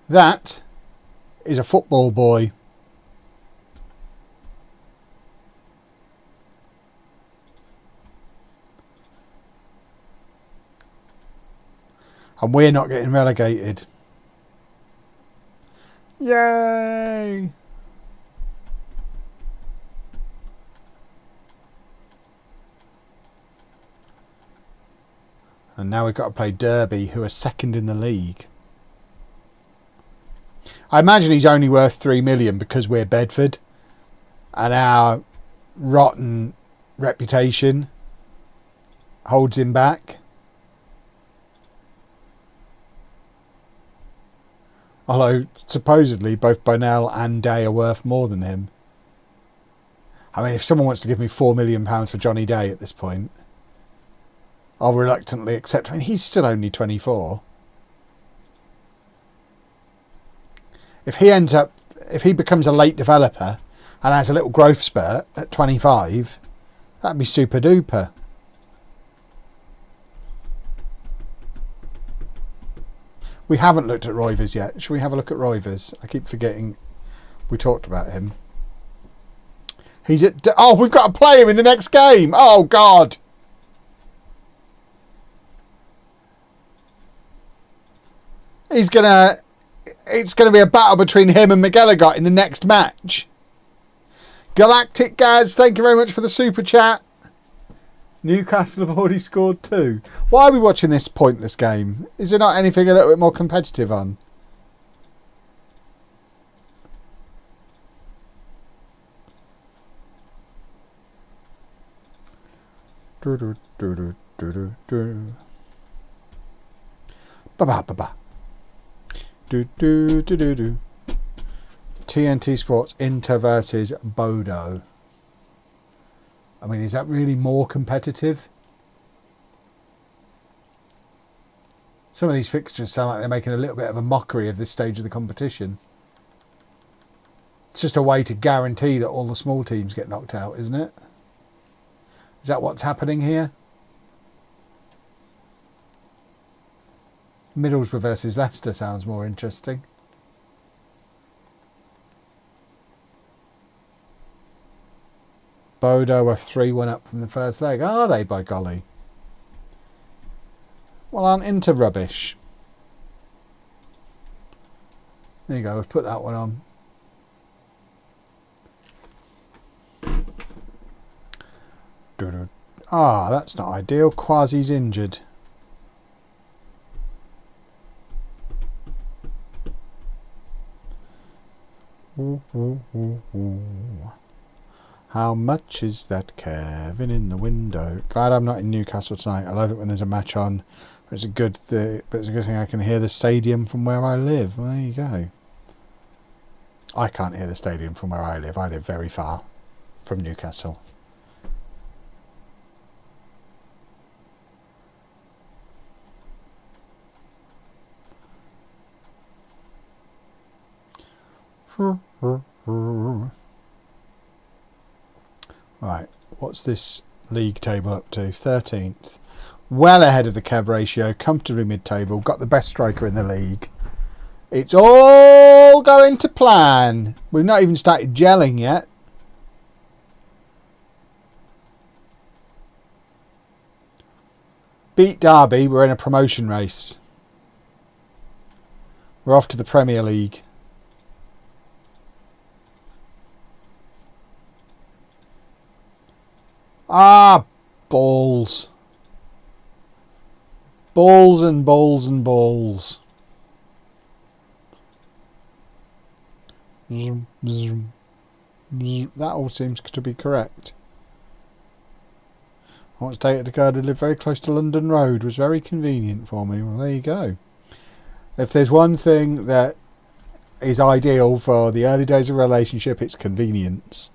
That is a football boy. And we're not getting relegated. Yay! And now we've got to play Derby, who are second in the league. I imagine he's only worth 3 million because we're Bedford. And our rotten reputation holds him back. Although, supposedly, both Bonell and Day are worth more than him. I mean, if someone wants to give me £4 million for Johnny Day at this point, I'll reluctantly accept. I mean, he's still only 24. If he becomes a late developer and has a little growth spurt at 25, that'd be super duper. We haven't looked at Roivers yet. Should we have a look at Roivers? I keep forgetting we talked about him. He's at... Oh, we've got to play him in the next game. Oh, God. It's going to be a battle between him and McGilligot in the next match. Galactic Gaz, thank you very much for the super chat. Newcastle have already scored 2. Why are we watching this pointless game? Is there not anything a little bit more competitive on? TNT Sports Inter versus Bodo. I mean, is that really more competitive? Some of these fixtures sound like they're making a little bit of a mockery of this stage of the competition. It's just a way to guarantee that all the small teams get knocked out, isn't it? Is that what's happening here? Middlesbrough versus Leicester sounds more interesting. Bodo are 3-1 up from the first leg. Are they, by golly? Well, aren't Inter rubbish? There you go, we've put that one on. Ah, that's not ideal. Quasi's injured. How much is that Kevin in the window? Glad I'm not in Newcastle tonight. I love it when there's a match on. But it's a good thing I can hear the stadium from where I live. Well, there you go. I can't hear the stadium from where I live. I live very far from Newcastle. Right, what's this league table up to? 13th. Well ahead of the Kev ratio, comfortably mid-table, got the best striker in the league. It's all going to plan. We've not even started gelling yet. Beat Derby, we're in a promotion race. We're off to the Premier League. Ah, balls. Balls and balls and balls. That all seems to be correct. I want to take it to go to live very close to London Road. Was very convenient for me. Well, there you go. If there's one thing that is ideal for the early days of a relationship, it's convenience.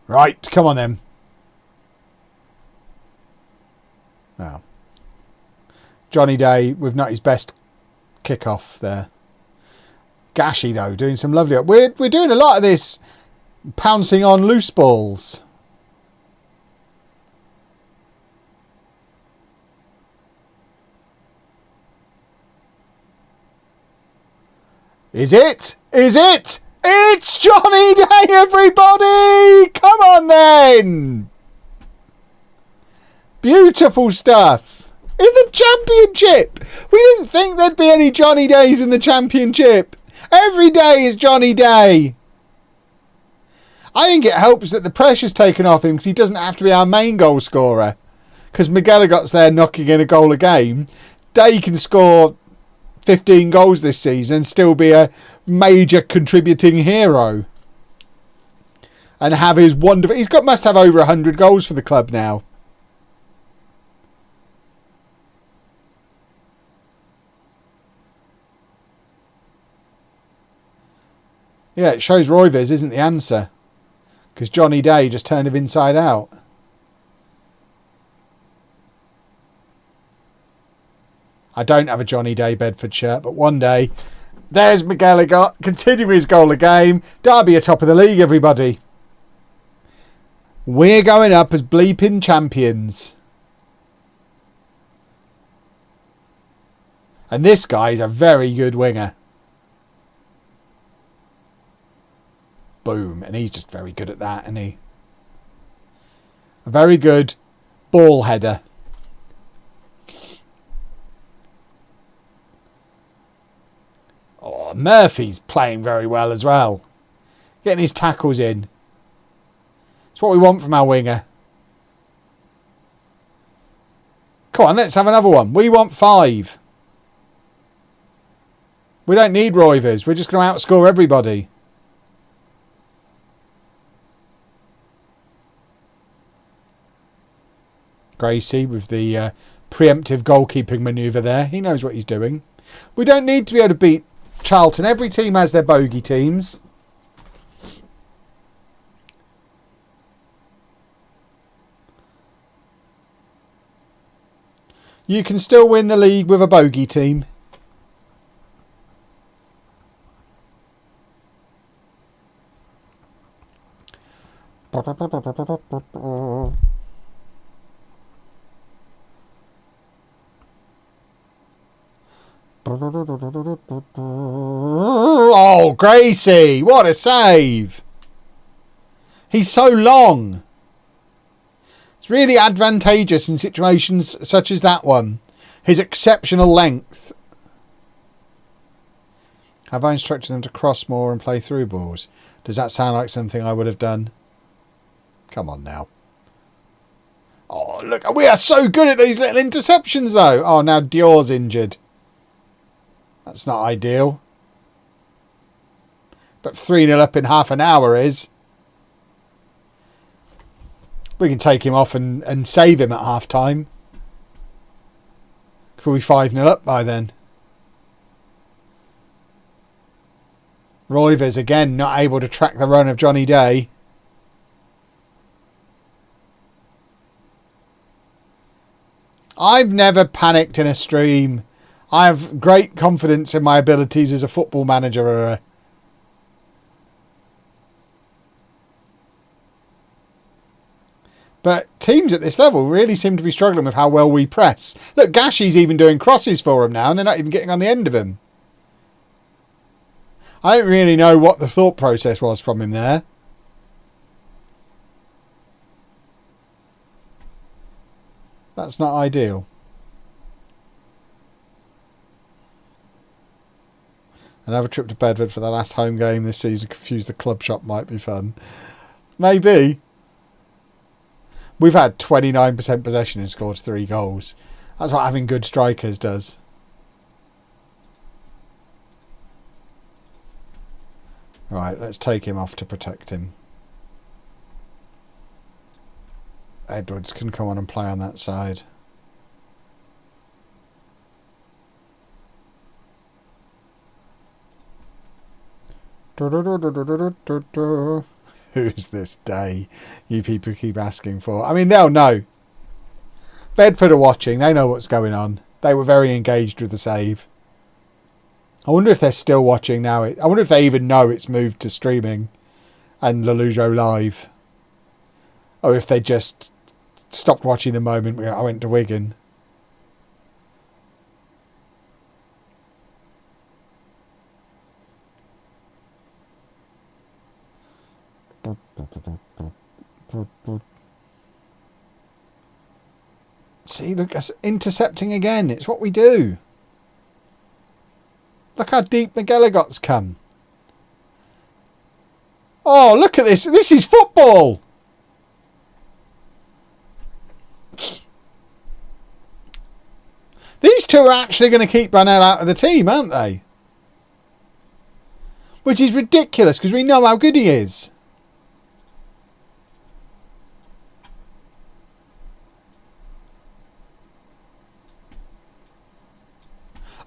Right, come on then. Well, Johnny Day with not his best kick-off there. Gashi though, doing some lovely... We're doing a lot of this pouncing on loose balls. Is it? Is it? It's Johnny Day, everybody! Come on then! Beautiful stuff. In the Championship! We didn't think there'd be any Johnny Days in the Championship. Every day is Johnny Day. I think it helps that the pressure's taken off him because he doesn't have to be our main goal scorer. Because McGilligot's there knocking in a goal a game. Day can score 15 goals this season and still be a major contributing hero. and have his wonderful... must have over 100 goals for the club now. Yeah, it shows Roivers isn't the answer. Because Johnny Day just turned him inside out. I don't have a Johnny Day Bedford shirt, but one day... There's McGilligan, continuing his goal a game. Derby are top of the league, everybody. We're going up as bleeping champions. And this guy's a very good winger. Boom. And he's just very good at that, isn't he? A very good ball header. Oh, Murphy's playing very well as well. Getting his tackles in. It's what we want from our winger. Come on, let's have another one. We want 5. We don't need Roivers. We're just going to outscore everybody. Gracie with the preemptive goalkeeping manoeuvre there. He knows what he's doing. We don't need to be able to beat Charlton. Every team has their bogey teams. You can still win the league with a bogey team. Oh, Gracie! What a save! He's so long. It's really advantageous in situations such as that one. His exceptional length. Have I instructed them to cross more and play through balls? Does that sound like something I would have done? Come on now. Oh, look. We are so good at these little interceptions, though. Oh, now Dior's injured. That's not ideal. But 3-0 up in half an hour is. We can take him off and save him at half time. Could be 5-0 up by then. Roivers again not able to track the run of Johnny Day. I've never panicked in a stream. I have great confidence in my abilities as a football manager. But teams at this level really seem to be struggling with how well we press. Look, Gashi's even doing crosses for him now and they're not even getting on the end of him. I don't really know what the thought process was from him there. That's not ideal. Another trip to Bedford for the last home game this season. Confuse the club shop might be fun. Maybe. We've had 29% possession and scored 3 goals. That's what having good strikers does. Right, let's take him off to protect him. Edwards can come on and play on that side. Who's this Day? You people keep asking for. I mean, they'll know. Bedford are watching. They know what's going on. They were very engaged with the save. I wonder if they're still watching now. I wonder if they even know it's moved to streaming and Lelujo live. Or if they just stopped watching the moment I went to Wigan. See, look, us intercepting again. It's what we do. Look how deep McGilligot's come. Oh, look at this. This is football. These two are actually going to keep Bunnell out of the team, aren't they? Which is ridiculous because we know how good he is.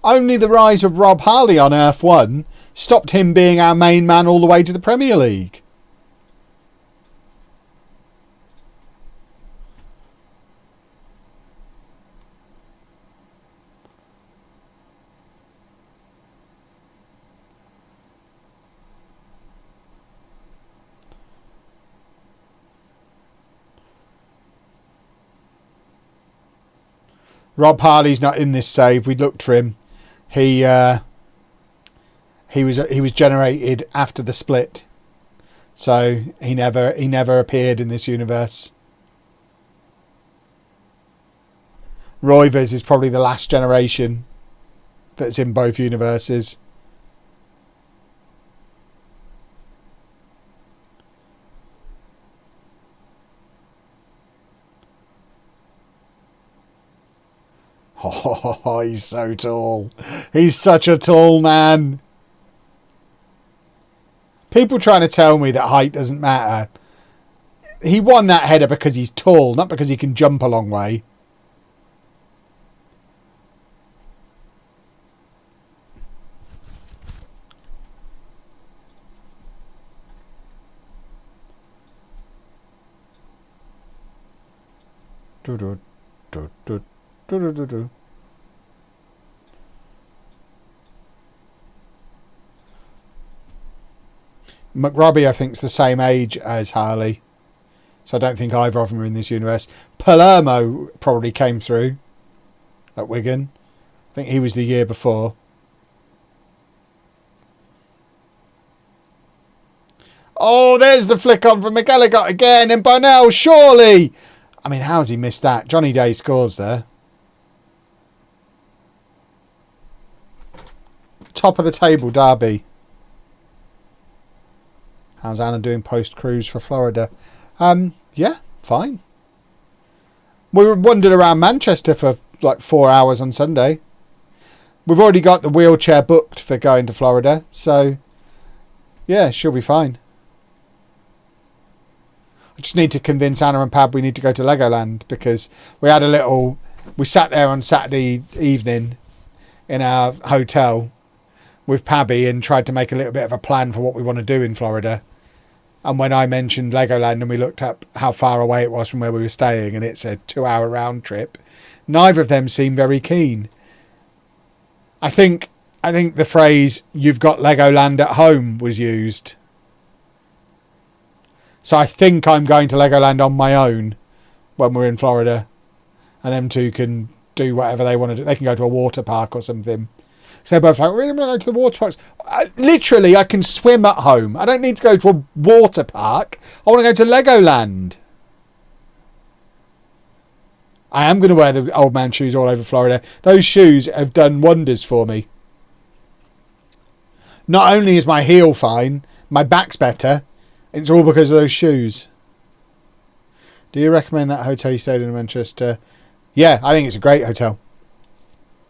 Only the rise of Rob Harley on Earth 1 stopped him being our main man all the way to the Premier League. Rob Harley's not in this save. We looked for him. He was generated after the split, so he never appeared in this universe. Roivers is probably the last generation that's in both universes. Oh, he's so tall. He's such a tall man. People trying to tell me that height doesn't matter. He won that header because he's tall, not because he can jump a long way. McRobbie, I think, is the same age as Harley, so I don't think either of them are in this universe. Palermo probably came through at Wigan. I think he was the year before. Oh, there's the flick on from McElligott again, and Bonnell, surely. I mean, how's he missed that? Johnny Day scores there. Top of the table, Derby. How's Anna doing post-cruise for Florida? Yeah, fine. We wandered around Manchester for like 4 hours on Sunday. We've already got the wheelchair booked for going to Florida, so yeah, she'll be fine. I just need to convince Anna and Pab we need to go to Legoland, because we sat there on Saturday evening in our hotel with Pabby and tried to make a little bit of a plan for what we want to do in Florida. And when I mentioned Legoland and we looked up how far away it was from where we were staying, and it's a 2-hour round trip, neither of them seemed very keen. I think the phrase "you've got Legoland at home" was used. So I think I'm going to Legoland on my own when we're in Florida, and them two can do whatever they want to do. They can go to a water park or something. So they're both like, really, I'm going to go to the water parks. Literally, I can swim at home. I don't need to go to a water park. I want to go to Legoland. I am going to wear the old man shoes all over Florida. Those shoes have done wonders for me. Not only is my heel fine, my back's better. It's all because of those shoes. Do you recommend that hotel you stayed in Manchester? Yeah, I think it's a great hotel.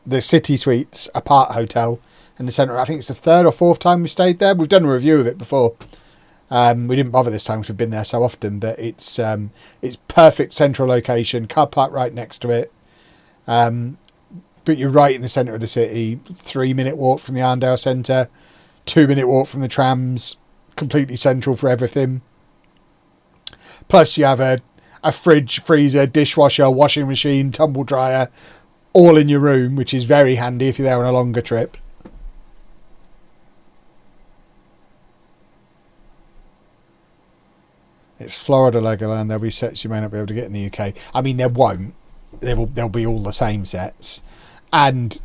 The City Suites apart hotel in the centre. I think it's the 3rd or 4th time we've stayed there. We've done a review of it before. We didn't bother this time because we've been there so often, but it's perfect central location, car park right next to it. But you're right in the centre of the city. 3-minute walk from the Arndale Centre, 2-minute walk from the trams. Completely central for everything. Plus you have a fridge, freezer, dishwasher, washing machine, tumble dryer, all in your room, which is very handy if you're there on a longer trip. It's Florida Legoland. There'll be sets you may not be able to get in the UK. I mean, there won't. There'll be all the same sets. And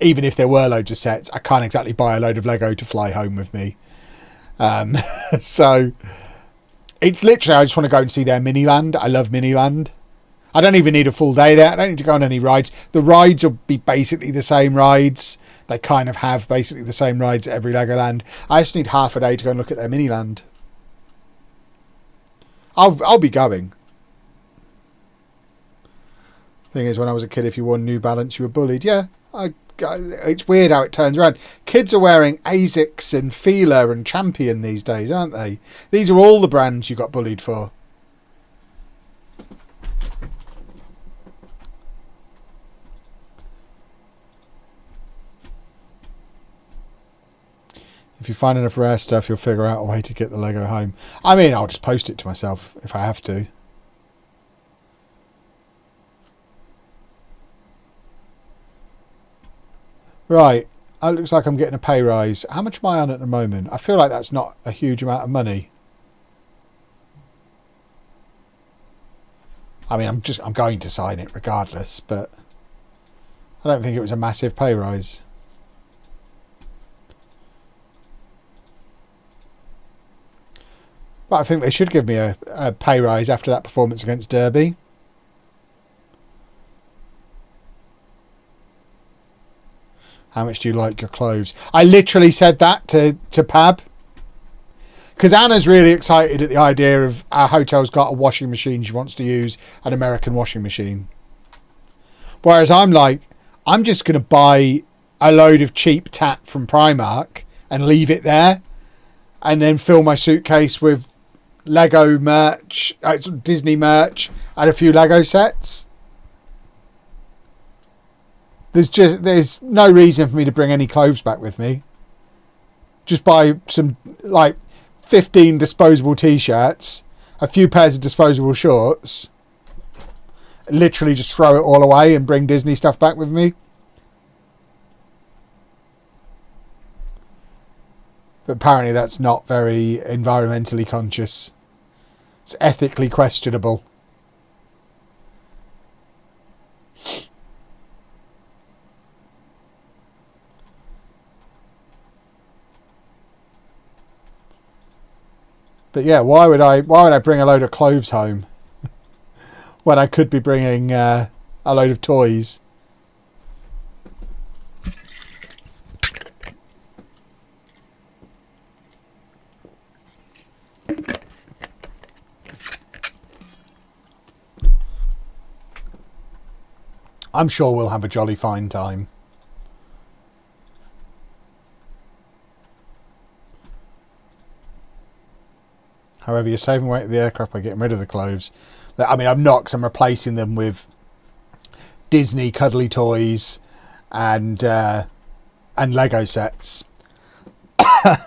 even if there were loads of sets, I can't exactly buy a load of Lego to fly home with me. So it's literally, I just want to go and see their Miniland. I love Miniland. I don't even need a full day there. I don't need to go on any rides. The rides will be basically the same rides. They kind of have basically the same rides at every Legoland. I just need half a day to go and look at their Miniland. I'll be going. Thing is, when I was a kid, if you wore New Balance, you were bullied. Yeah, it's weird how it turns around. Kids are wearing Asics and Fila and Champion these days, aren't they? These are all the brands you got bullied for. If you find enough rare stuff, you'll figure out a way to get the Lego home. I mean, I'll just post it to myself if I have to. Right. It looks like I'm getting a pay rise. How much am I on at the moment? I feel like that's not a huge amount of money. I mean, I'm going to sign it regardless, but I don't think it was a massive pay rise. But I think they should give me a pay rise after that performance against Derby. How much do you like your clothes? I literally said that to Pab. Because Anna's really excited at the idea of our hotel's got a washing machine. She wants to use an American washing machine. Whereas I'm like, I'm just going to buy a load of cheap tat from Primark and leave it there. And then fill my suitcase with Lego merch, Disney merch, and a few Lego sets. There's no reason for me to bring any clothes back with me. Just buy some, like, 15 disposable t-shirts, a few pairs of disposable shorts, literally just throw it all away and bring Disney stuff back with me. But apparently that's not very environmentally conscious. It's ethically questionable. But yeah, why would I bring a load of clothes home when I could be bringing a load of toys? I'm sure we'll have a jolly fine time. However, you're saving weight of the aircraft by getting rid of the clothes. I mean, I'm not, because I'm replacing them with Disney cuddly toys and Lego sets. But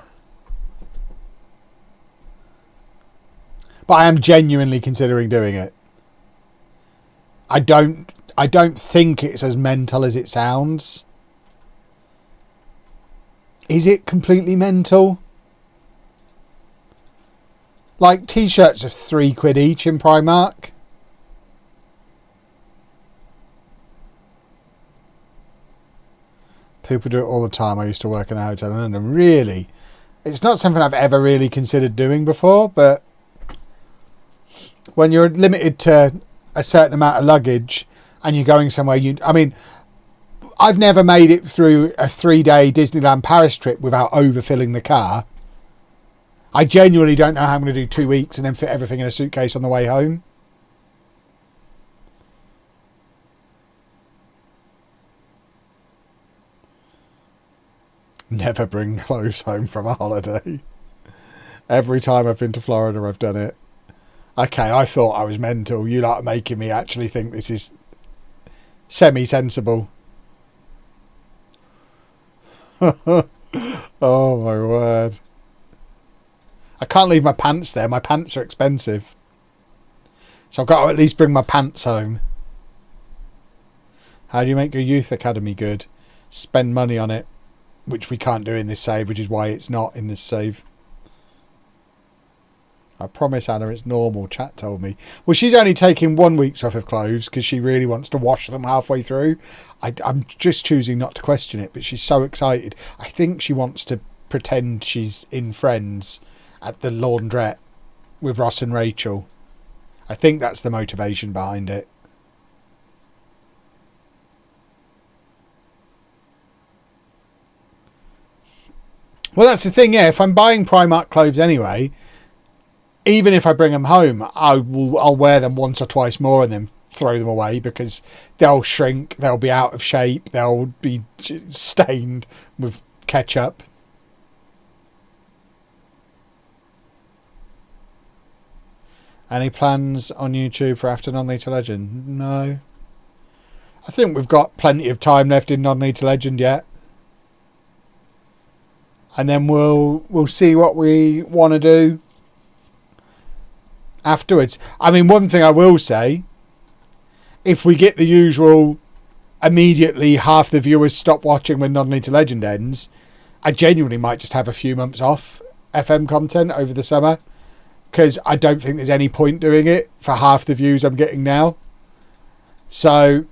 I am genuinely considering doing it. I don't think it's as mental as it sounds. Is it completely mental? Like, t-shirts are £3 each in Primark. People do it all the time. I used to work in a hotel in London. Really? It's not something I've ever really considered doing before, but when you're limited to a certain amount of luggage and you're going somewhere, I mean, I've never made it through a 3-day Disneyland Paris trip without overfilling the car. I genuinely don't know how I'm going to do 2 weeks and then fit everything in a suitcase on the way home. Never bring clothes home from a holiday. Every time I've been to Florida, I've done it. Okay, I thought I was mental. You lot are making me actually think this is semi-sensible. Oh my word. I can't leave my pants there. My pants are expensive. So I've got to at least bring my pants home. How do you make your youth academy good? Spend money on it, which we can't do in this save, which is why it's not in this save. I promise, Anna, it's normal. Chat told me. Well, she's only taking 1 week's worth of clothes because she really wants to wash them halfway through. I'm just choosing not to question it, but she's so excited. I think she wants to pretend she's in Friends at the laundrette with Ross and Rachel. I think that's the motivation behind it. Well, that's the thing, yeah. If I'm buying Primark clothes anyway, even if I bring them home, I'll wear them once or twice more and then throw them away because they'll shrink, they'll be out of shape, they'll be stained with ketchup. Any plans on YouTube for after Non-League to Legend? No. I think we've got plenty of time left in Non-League to Legend yet. and then we'll see what we want to do afterwards. I mean, one thing I will say, if we get the usual immediately half the viewers stop watching when Non-League to Legend ends, I genuinely might just have a few months off FM content over the summer, because I don't think there's any point doing it for half the views I'm getting now. So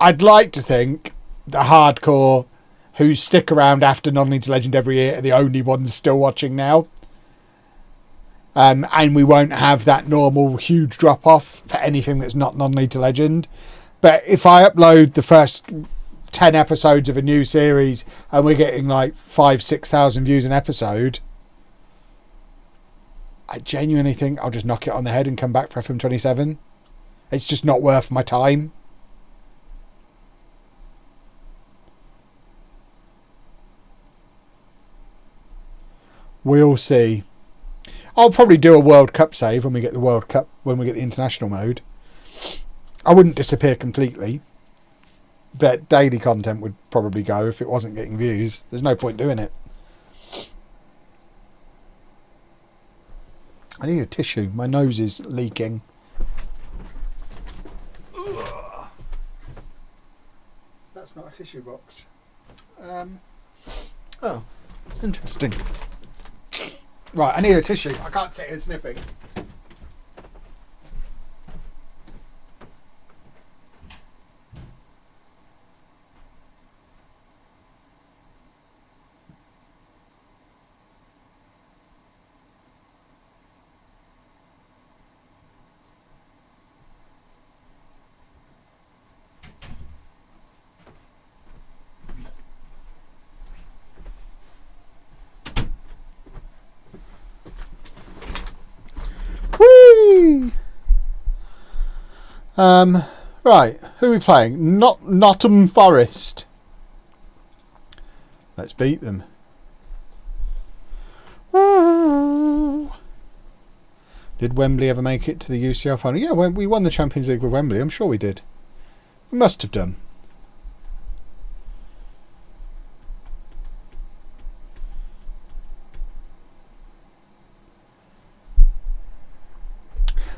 I'd like to think the hardcore who stick around after Non-League to Legend every year are the only ones still watching now. And we won't have that normal huge drop off for anything that's not Non-League to Legend. But if I upload the first 10 episodes of a new series and we're getting like 5,000-6,000 views an episode, I genuinely think I'll just knock it on the head and come back for FM27. It's just not worth my time. We'll see. I'll probably do a World Cup save when we get the World Cup, when we get the international mode. I wouldn't disappear completely, but daily content would probably go if it wasn't getting views. There's no point doing it. I need a tissue. My nose is leaking. That's not a tissue box. Oh, interesting. Right, I need a tissue. I can't sit here sniffing. Right, who are we playing? Nottingham Forest. Let's beat them. Did Wembley ever make it to the UCL final? Yeah, we won the Champions League with Wembley. I'm sure we did. We must have done.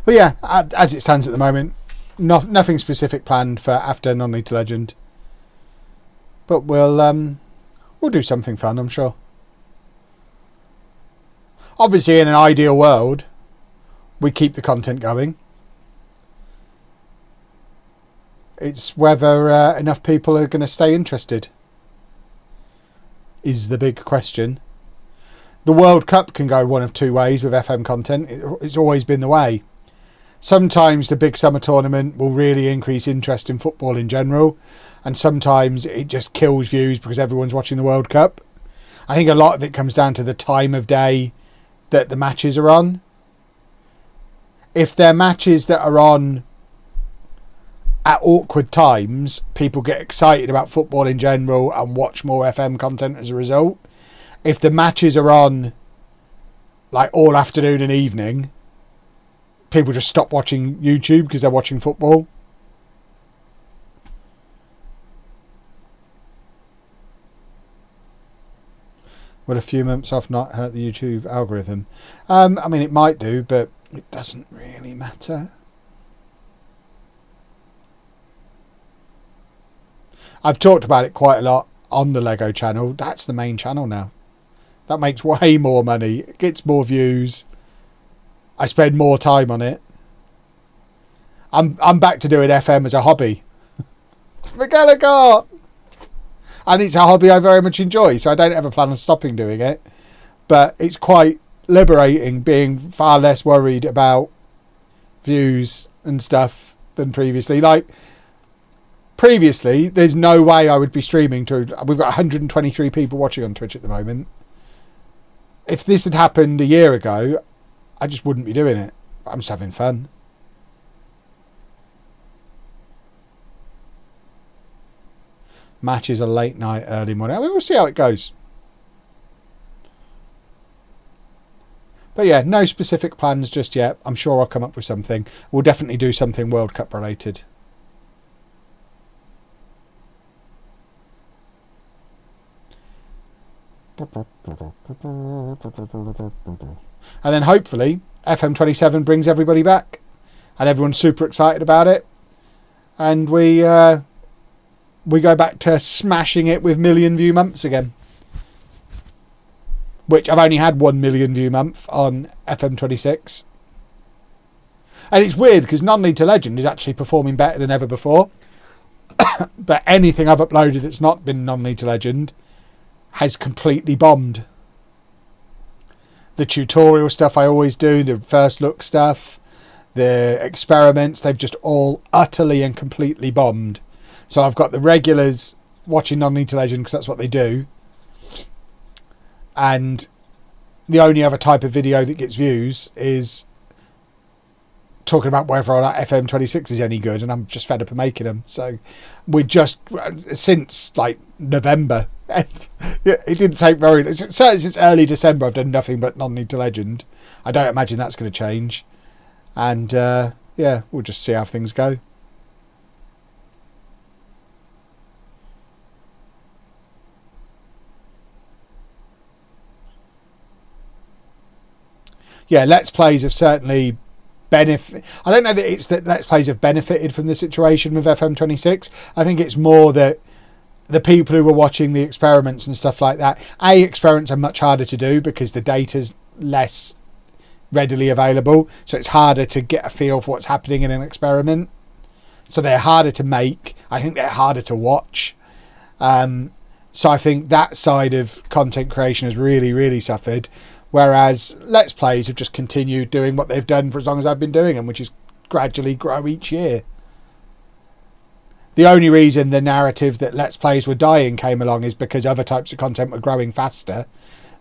But yeah, as it stands at the moment, nothing specific planned for after Non-League to Legend. But we'll do something fun, I'm sure. Obviously, in an ideal world, we keep the content going. It's whether enough people are going to stay interested is the big question. The World Cup can go one of two ways with FM content. It's always been the way. Sometimes the big summer tournament will really increase interest in football in general, and sometimes it just kills views because everyone's watching the World Cup. I think a lot of it comes down to the time of day that the matches are on. If they're matches that are on at awkward times, people get excited about football in general and watch more FM content as a result. If the matches are on like all afternoon and evening, people just stop watching YouTube because they're watching football. Will a few months off not hurt the YouTube algorithm? I mean, it might do, but it doesn't really matter. I've talked about it quite a lot on the Lego channel. That's the main channel now. That makes way more money. It gets more views. I spend more time on it. I'm back to doing FM as a hobby. McGallagher! And it's a hobby I very much enjoy, so I don't ever plan on stopping doing it. But it's quite liberating being far less worried about views and stuff than previously. Like, previously, there's no way I would be streaming to... We've got 123 people watching on Twitch at the moment. If this had happened a year ago, I just wouldn't be doing it. I'm just having fun. Matches are late night, early morning. I mean, we'll see how it goes. But yeah, no specific plans just yet. I'm sure I'll come up with something. We'll definitely do something World Cup related. And then hopefully FM27 brings everybody back and everyone's super excited about it, and we go back to smashing it with million view months again, which I've only had 1 million view month on FM26. And it's weird because Non-League to Legend is actually performing better than ever before. But anything I've uploaded that's not been Non-League to Legend has completely bombed. The tutorial stuff I always do, the first look stuff, the experiments, they've just all utterly and completely bombed. So I've got the regulars watching Non-League to Legend because that's what they do. And the only other type of video that gets views is talking about whether or not FM26 is any good, and I'm just fed up of making them. So we're just, since like November, and it didn't take very, certainly since early December I've done nothing but Non-League to Legend. I don't imagine that's going to change, and yeah, we'll just see how things go. Yeah, Let's Plays have certainly benefit. I don't know that it's that Let's Plays have benefited from the situation with FM26. I think it's more that the people who were watching the experiments and stuff like that, experiments are much harder to do because the data's less readily available, so it's harder to get a feel for what's happening in an experiment. So they're harder to make. I think they're harder to watch. So I think that side of content creation has really, really suffered. Whereas Let's Plays have just continued doing what they've done for as long as I've been doing them, which is gradually grow each year. The only reason the narrative that Let's Plays were dying came along is because other types of content were growing faster.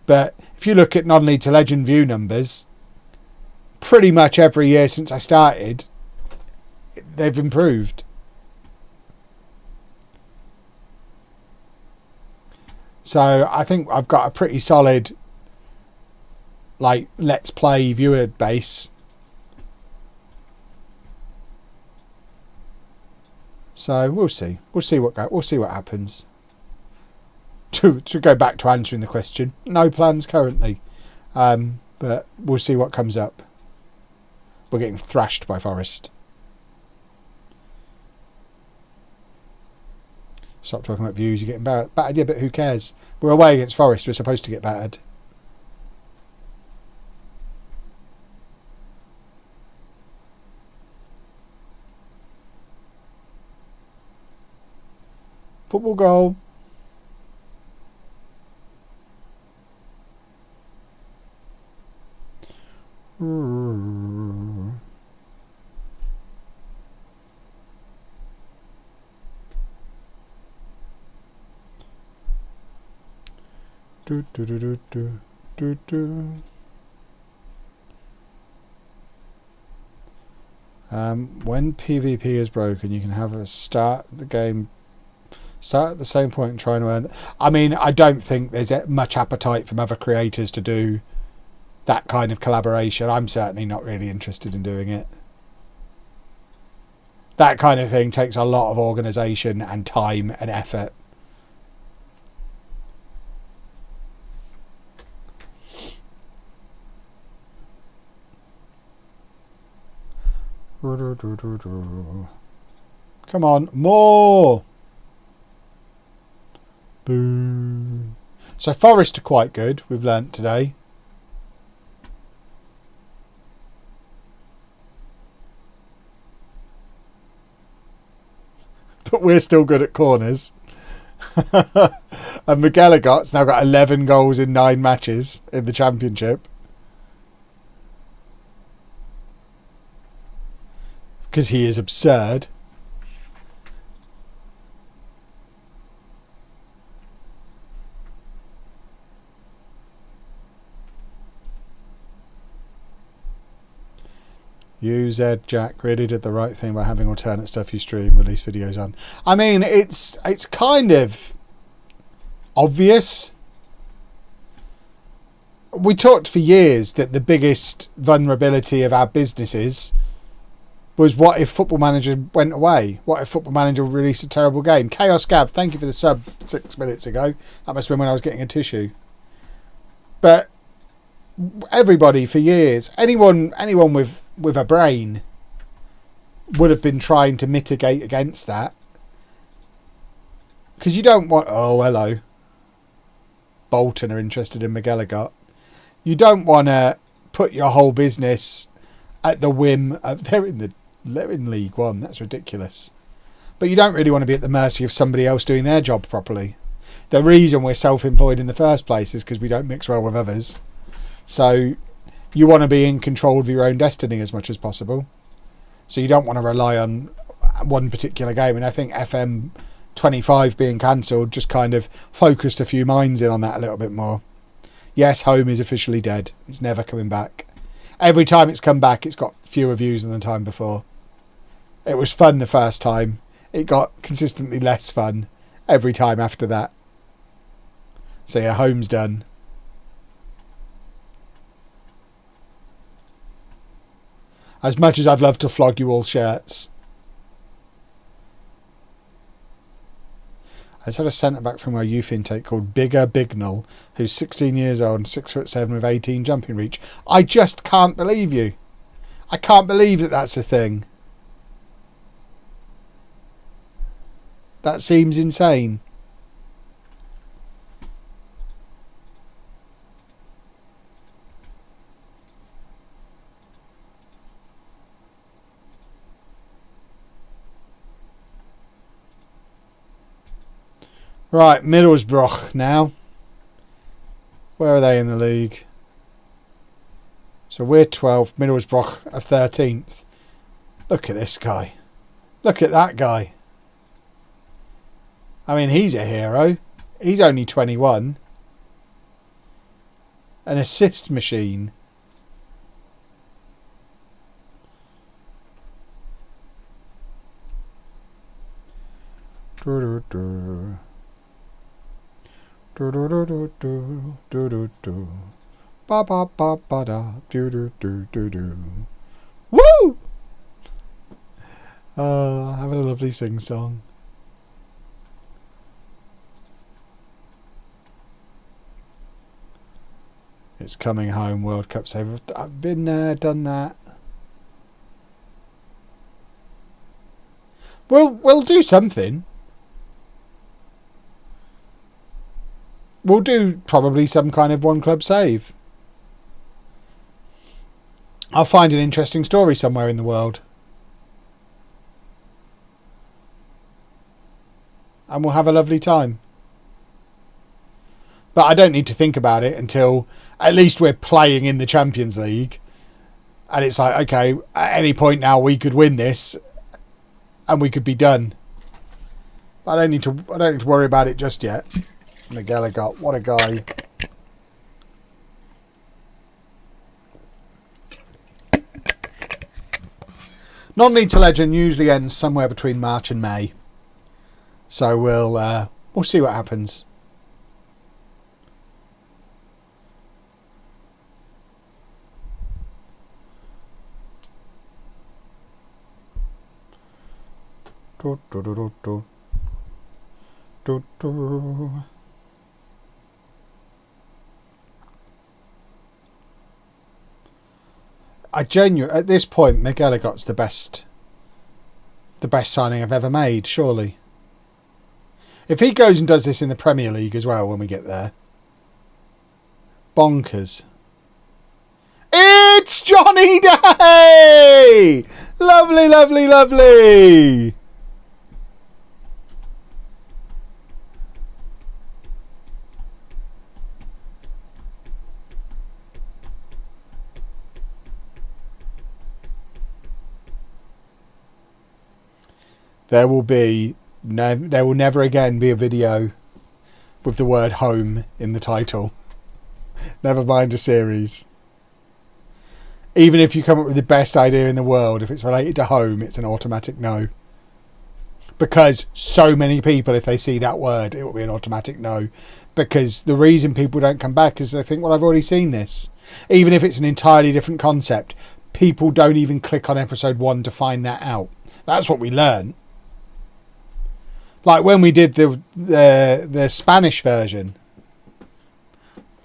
But if you look at Non-League to Legend view numbers, pretty much every year since I started, they've improved. So I think I've got a pretty solid like Let's Play viewer base. So we'll see. We'll see what happens. To go back to answering the question, no plans currently, but we'll see what comes up. We're getting thrashed by Forest. Stop talking about views. You're getting battered. Yeah, but who cares? We're away against Forest. We're supposed to get battered. Football goal. When PvP is broken, you can have a start at the same point and try and earn. I mean, I don't think there's much appetite from other creators to do that kind of collaboration. I'm certainly not really interested in doing it. That kind of thing takes a lot of organisation and time and effort. Come on, more! Boo. So Forest are quite good, we've learnt today. But we're still good at corners. And McGilligot's now got 11 goals in 9 matches in the Championship. Because he is absurd. You, Zed, Jack, really did the right thing by having alternate stuff you stream, release videos on. I mean, it's kind of obvious. We talked for years that the biggest vulnerability of our businesses was what if Football Manager went away? What if Football Manager released a terrible game? Chaos Gab, thank you for the sub 6 minutes ago. That must have been when I was getting a tissue. But everybody for years, anyone with a brain would have been trying to mitigate against that. Because you don't want... Oh, hello. Bolton are interested in McGilligot. You don't want to put your whole business at the whim of... They're in League One. That's ridiculous. But you don't really want to be at the mercy of somebody else doing their job properly. The reason we're self-employed in the first place is because we don't mix well with others. So you want to be in control of your own destiny as much as possible. So you don't want to rely on one particular game. And I think FM 25 being cancelled just kind of focused a few minds in on that a little bit more. Yes, home is officially dead. It's never coming back. Every time it's come back, it's got fewer views than the time before. It was fun the first time. It got consistently less fun every time after that. So yeah, home's done. As much as I'd love to flog you all shirts. I just had a centre-back from our youth intake called Bigger Bignell, who's 16 years old and 6'7" with 18 jumping reach. I just can't believe you. I can't believe that that's a thing. That seems insane. Right, Middlesbrough now. Where are they in the league? So we're 12th, Middlesbrough are 13th. Look at this guy. Look at that guy. I mean, he's a hero. He's only 21. An assist machine. Ba ba ba ba da do do do do do. Woo! Having a lovely sing song. It's coming home. World Cup save. I've been there, done that. We'll do something. We'll do probably some kind of one club save. I'll find an interesting story somewhere in the world. And we'll have a lovely time. But I don't need to think about it until at least we're playing in the Champions League. And it's like, okay, at any point now we could win this and we could be done. But I don't need to worry about it just yet. McGilligot, what a guy. Non-League to Legend usually ends somewhere between March and May. So we'll see what happens. At this point, McGilligot's the best signing I've ever made, surely. If he goes and does this in the Premier League as well when we get there, bonkers. It's Johnny Day! Lovely, lovely, lovely. There will never again be a video with the word home in the title. Never mind a series. Even if you come up with the best idea in the world, if it's related to home, it's an automatic no. Because so many people, if they see that word, it will be an automatic no. Because the reason people don't come back is they think, well, I've already seen this. Even if it's an entirely different concept, people don't even click on episode 1 to find that out. That's what we learn. Like when we did the Spanish version,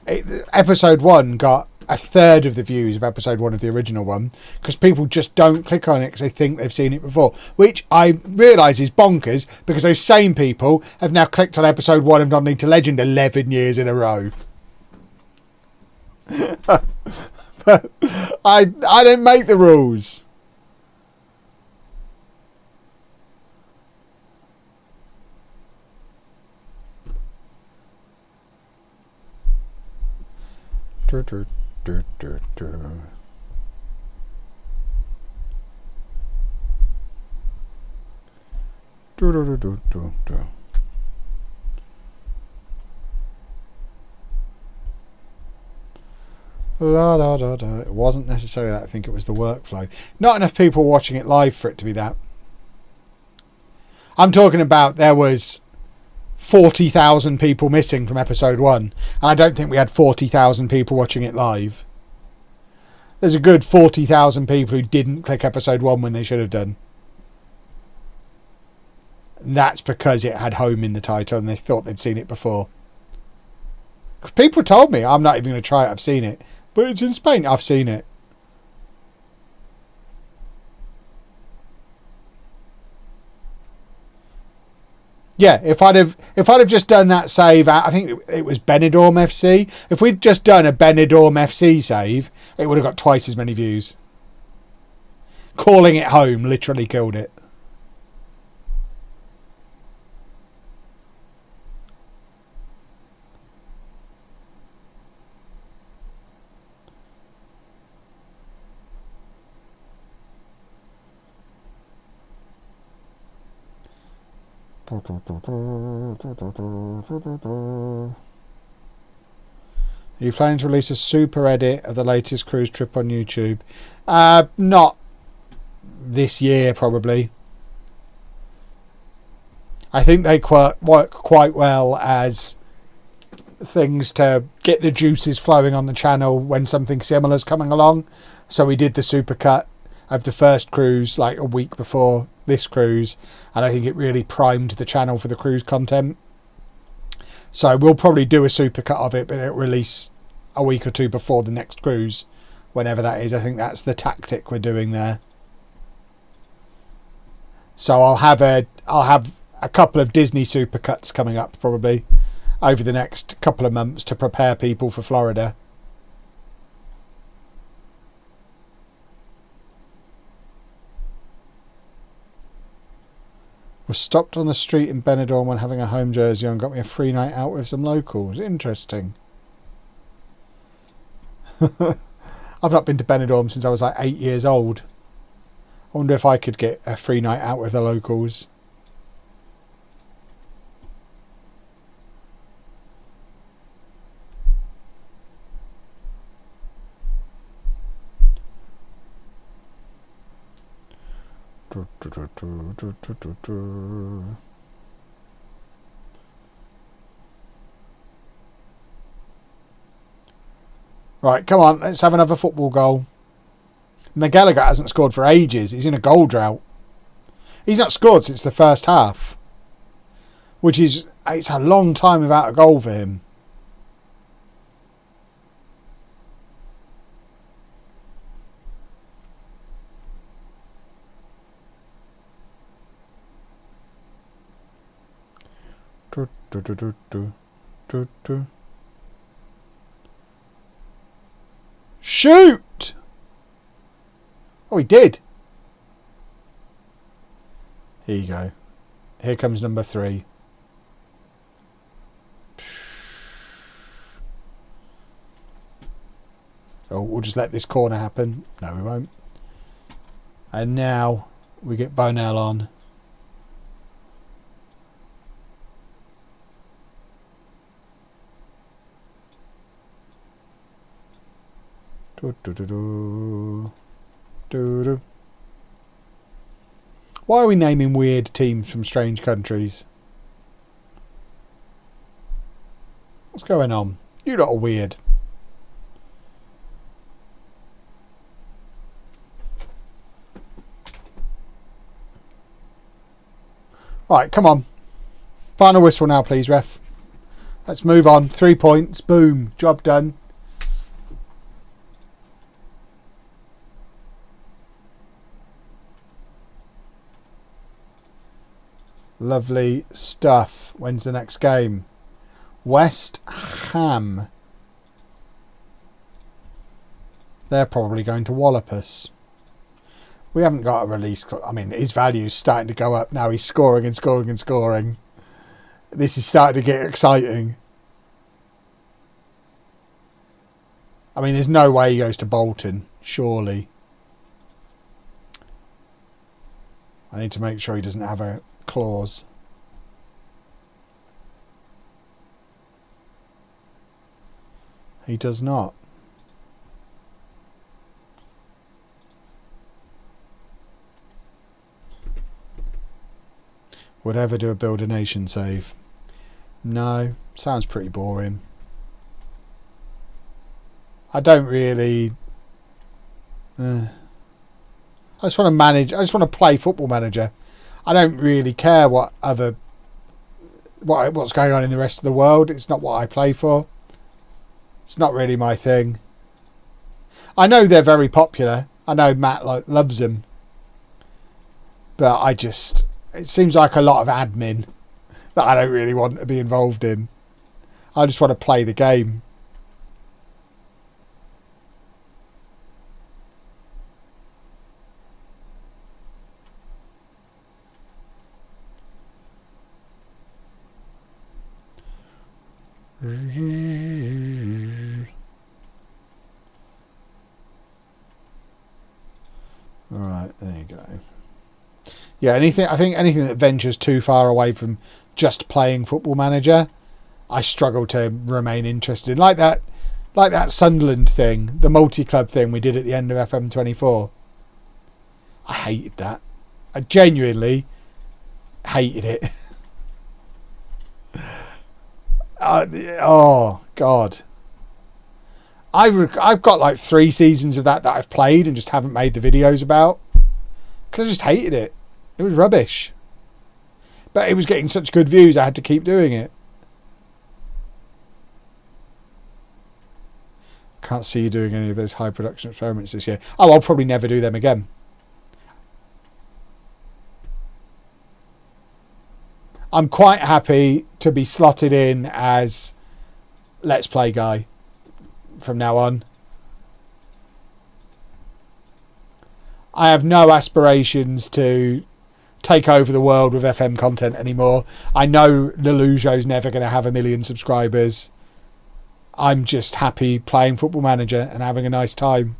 Episode 1 got a third of the views of episode 1 of the original one, because people just don't click on it because they think they've seen it before, which I realise is bonkers, because those same people have now clicked on episode 1 of Nottingham to Legend 11 years in a row. But I don't make the rules. La, da, da, da. It wasn't necessarily that. I think it was the workflow. Not enough people watching it live for it to be that. I'm talking about there was 40,000 people missing from episode 1, and I don't think we had 40,000 people watching it live. There's a good 40,000 people who didn't click episode 1 when they should have done. And that's because it had home in the title and they thought they'd seen it before. People told me, I'm not even going to try it, I've seen it. But it's in Spain, I've seen it. Yeah, if I'd have just done that save, I think it was Benidorm FC. If we'd just done a Benidorm FC save, it would have got twice as many views. Calling it home literally killed it. Are you planning to release a super edit of the latest cruise trip on YouTube? Not this year, probably. I think they work quite well as things to get the juices flowing on the channel when something similar is coming along. So we did the supercut of the first cruise like a week before this cruise, and I think it really primed the channel for the cruise content. So we'll probably do a supercut of it, but it'll release a week or two before the next cruise, whenever that is. I think that's the tactic we're doing there. So I'll have a couple of Disney supercuts coming up probably over the next couple of months to prepare people for Florida. Was stopped on the street in Benidorm when having a home jersey on, got me a free night out with some locals. Interesting. I've not been to Benidorm since I was like 8 years old. I wonder if I could get a free night out with the locals. Right, come on, let's have another football goal. McGallagher hasn't scored for ages. He's in a goal drought. He's not scored since the first half, which is, it's a long time without a goal for him. Shoot! Oh, he did. Here you go. Here comes number 3. Oh, we'll just let this corner happen. No, we won't. And now we get Bonell on. Why are we naming weird teams from strange countries? What's going on? You lot are weird. Right, come on. Final whistle now, please, ref. Let's move on. 3 points. Boom. Job done. Lovely stuff. When's the next game? West Ham. They're probably going to wallop us. We haven't got a release. I mean, his value's starting to go up now. He's scoring and scoring and scoring. This is starting to get exciting. I mean, there's no way he goes to Bolton, surely. I need to make sure he doesn't have a clause. He does not. Would ever do a build a nation save? No, sounds pretty boring. I don't really. I just want to manage. I just want to play Football Manager. I don't really care what's going on in the rest of the world. It's not what I play for. It's not really my thing. I know they're very popular. I know Matt loves them, but it seems like a lot of admin that I don't really want to be involved in. I just want to play the game. Right, there you go. Yeah, I think anything that ventures too far away from just playing Football Manager, I struggle to remain interested in. Like that Sunderland thing, the multi-club thing we did at the end of FM24. I hated that. I genuinely hated it. Oh God. I've got like 3 seasons of that I've played and just haven't made the videos about because I just hated it. It was rubbish, but it was getting such good views I had to keep doing it. Can't see you doing any of those high production experiments this year. Oh, I'll probably never do them again. I'm quite happy to be slotted in as Let's Play guy from now on. I have no aspirations to take over the world with FM content anymore. I know Lelujo's never going to have 1 million subscribers. I'm just happy playing Football Manager and having a nice time.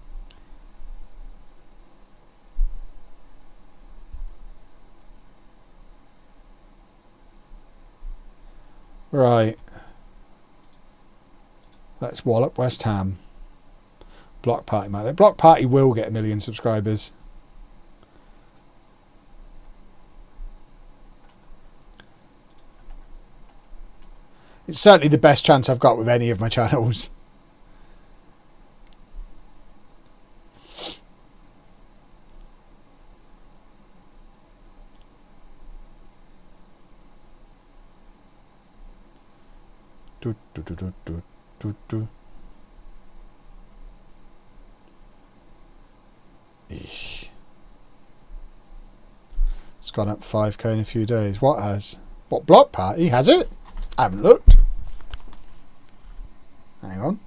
Right. Let's wallop West Ham. Block Party, mate. Block Party will get 1 million subscribers. It's certainly the best chance I've got with any of my channels. Eesh. It's gone up 5k in a few days. What has? What Block Party? Has it? I haven't looked. Hang on.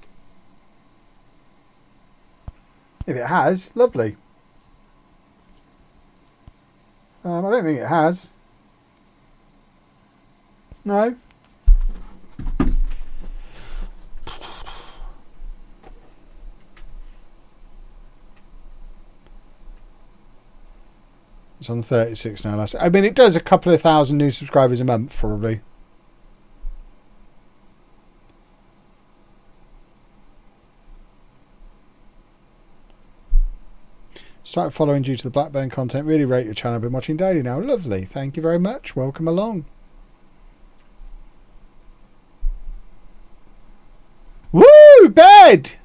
If it has, lovely. I don't think it has. No. It's on 36 now. I mean, it does a couple of thousand new subscribers a month, probably. Started following due to the Blackburn content. Really rate your channel. Been watching daily now. Lovely. Thank you very much. Welcome along. Woo! Bed!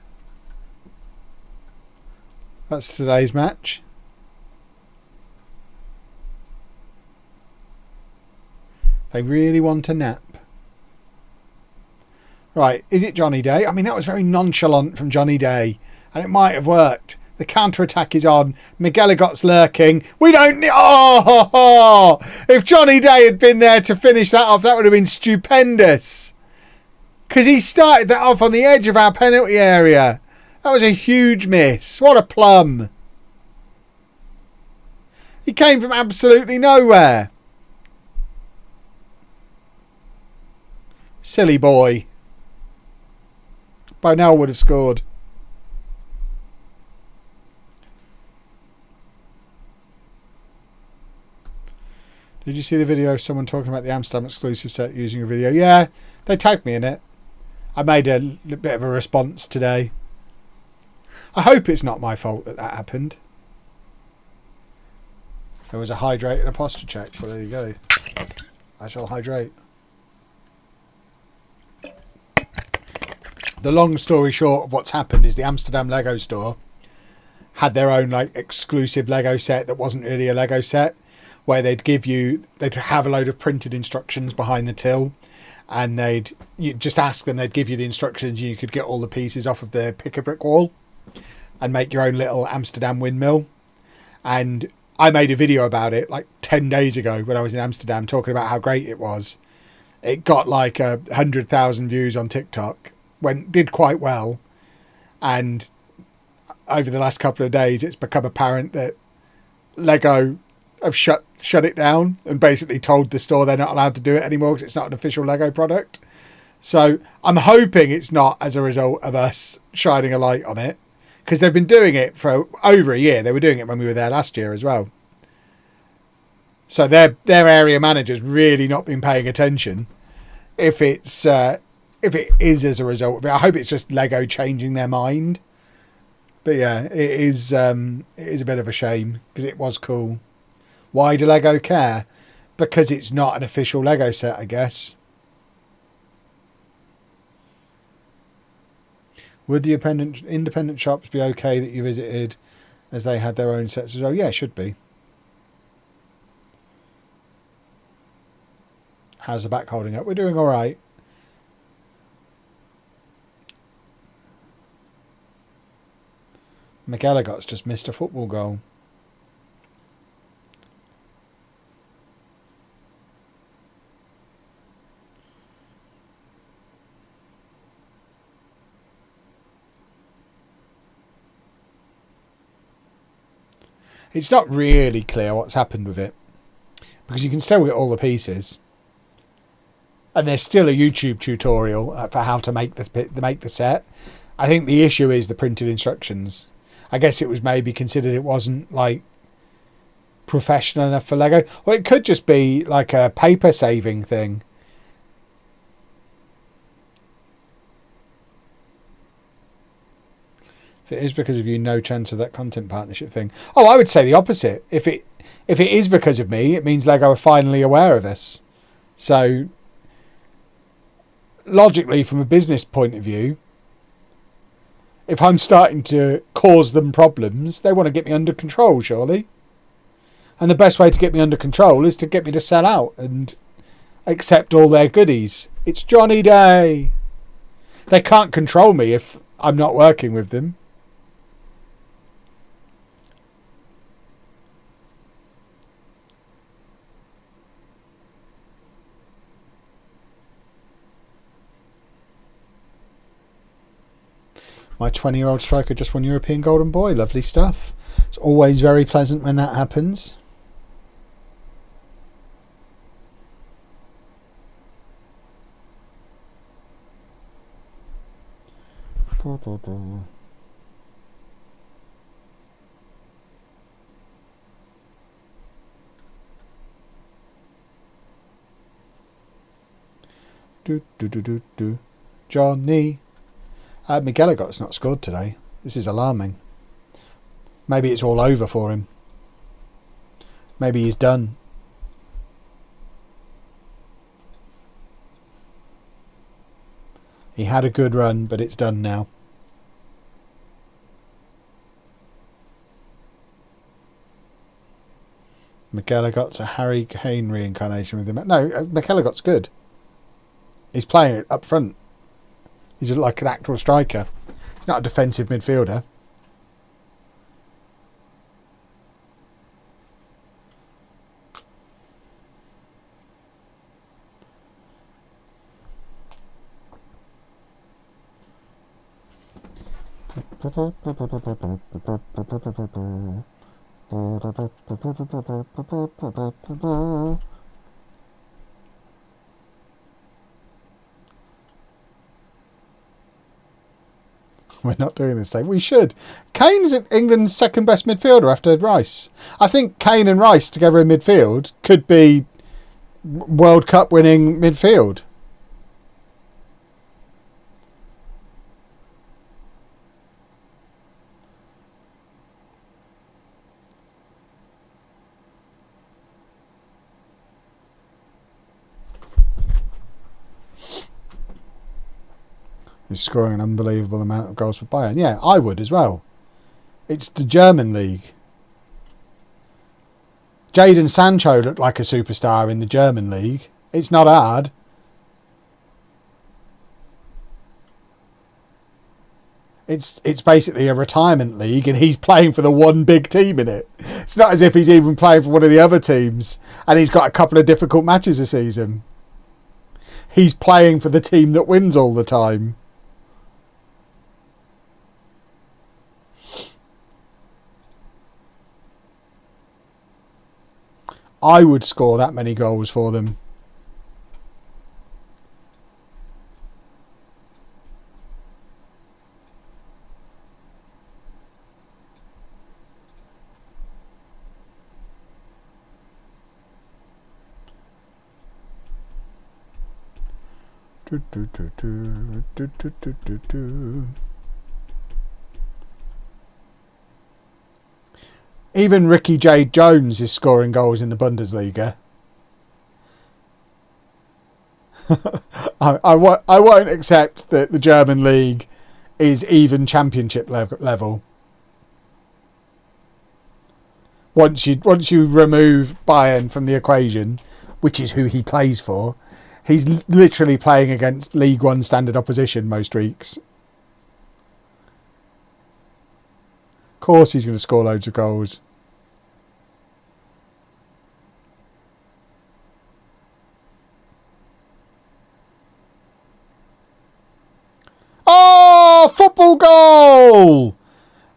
That's today's match. They really want a nap. Right, is it Johnny Day? I mean, that was very nonchalant from Johnny Day, and it might have worked. The counter-attack is on. McGilligot's lurking. We don't need... Oh! If Johnny Day had been there to finish that off, that would have been stupendous. Because he started that off on the edge of our penalty area. That was a huge miss. What a plum. He came from absolutely nowhere. Silly boy. Bonell would have scored. Did you see the video of someone talking about the Amsterdam exclusive set using a video? Yeah, they tagged me in it. I made a bit of a response today. I hope it's not my fault that happened. There was a hydrate and a posture check. Well, there you go. I shall hydrate. The long story short of what's happened is the Amsterdam Lego store had their own exclusive Lego set that wasn't really a Lego set, where they'd have a load of printed instructions behind the till, and you just ask them, they'd give you the instructions, and you could get all the pieces off of the pick-a-brick wall and make your own little Amsterdam windmill. And I made a video about it 10 days ago when I was in Amsterdam, talking about how great it was. It got 100,000 views on TikTok, did quite well, and over the last couple of days it's become apparent that Lego have shut it down and basically told the store they're not allowed to do it anymore because it's not an official Lego product. So I'm hoping it's not as a result of us shining a light on it, because they've been doing it for over a year. They were doing it when we were there last year as well. So their area manager's really not been paying attention. If it is as a result of it, I hope it's just Lego changing their mind. But yeah, it is a bit of a shame because it was cool. Why do Lego care? Because it's not an official Lego set, I guess. Would the independent shops be okay that you visited, as they had their own sets as well? Yeah, it should be. How's the back holding up? We're doing all right. McGilligot's just missed a football goal. It's not really clear what's happened with it, because you can still get all the pieces, and there's still a YouTube tutorial for how to make the set. I think the issue is the printed instructions. I guess it was maybe considered it wasn't professional enough for Lego, or it could just be a paper saving thing. If it is because of you, no chance of that content partnership thing. Oh, I would say the opposite. If it is because of me, it means Lego are finally aware of this. So logically, from a business point of view, if I'm starting to cause them problems, they want to get me under control, surely. And the best way to get me under control is to get me to sell out and accept all their goodies. It's Johnny Day. They can't control me if I'm not working with them. My 20-year-old striker just won European Golden Boy. Lovely stuff. It's always very pleasant when that happens. Johnny. McGilligot's not scored today. This is alarming. Maybe it's all over for him. Maybe he's done. He had a good run, but it's done now. McGilligot's a Harry Kane reincarnation with him. No, McGilligot's good. He's playing it up front. He's like an actual striker. He's not a defensive midfielder. We're not doing this thing. We should. Kane's England's second best midfielder after Rice. I think Kane and Rice together in midfield could be World Cup winning midfield. He's scoring an unbelievable amount of goals for Bayern. Yeah, I would as well. It's the German league. Jadon Sancho looked like a superstar in the German league. It's not hard. It's basically a retirement league and he's playing for the one big team in it. It's not as if he's even playing for one of the other teams and he's got a couple of difficult matches a season. He's playing for the team that wins all the time. I would score that many goals for them. Even Ricky J. Jones is scoring goals in the Bundesliga. I won't accept that the German league is even championship level. Once you remove Bayern from the equation, which is who he plays for, he's literally playing against League One standard opposition most weeks. Of course he's going to score loads of goals. Oh, football goal!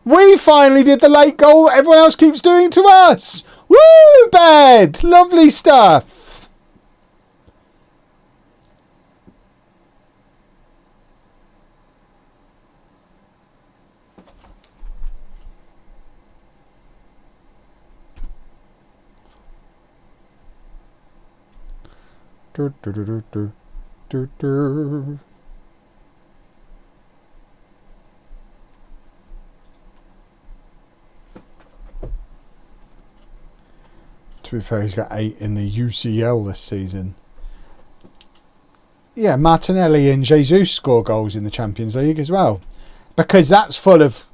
We finally did the late goal that everyone else keeps doing to us. Woo, bed! Lovely stuff. Do, do, do, do, do, do, do. To be fair, he's got 8 in the UCL this season. Yeah, Martinelli and Jesus score goals in the Champions League as well. Because that's full of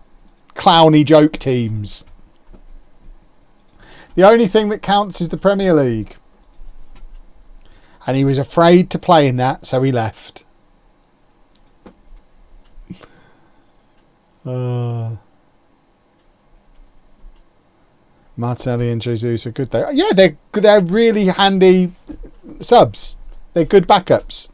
clowny joke teams. The only thing that counts is the Premier League. And he was afraid to play in that, so he left. Martinelli and Jesus are good though. Yeah, they're really handy subs. They're good backups.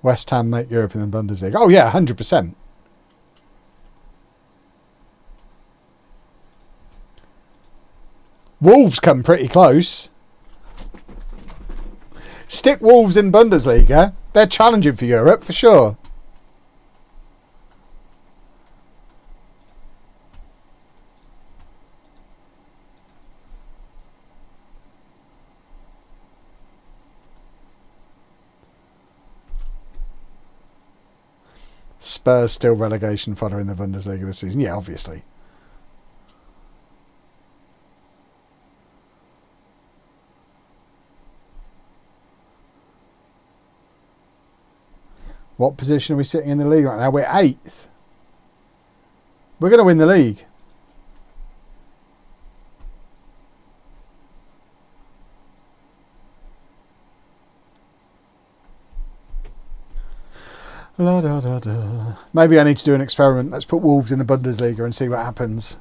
West Ham make Europe in the Bundesliga. Oh yeah, 100%. Wolves come pretty close. Stick Wolves in Bundesliga. They're challenging for Europe for sure. Spurs still relegation fodder in the Bundesliga this season. Yeah, obviously. What position are we sitting in the league right now? We're 8th. We're going to win the league. La, da, da, da. Maybe I need to do an experiment. Let's put Wolves in the Bundesliga and see what happens.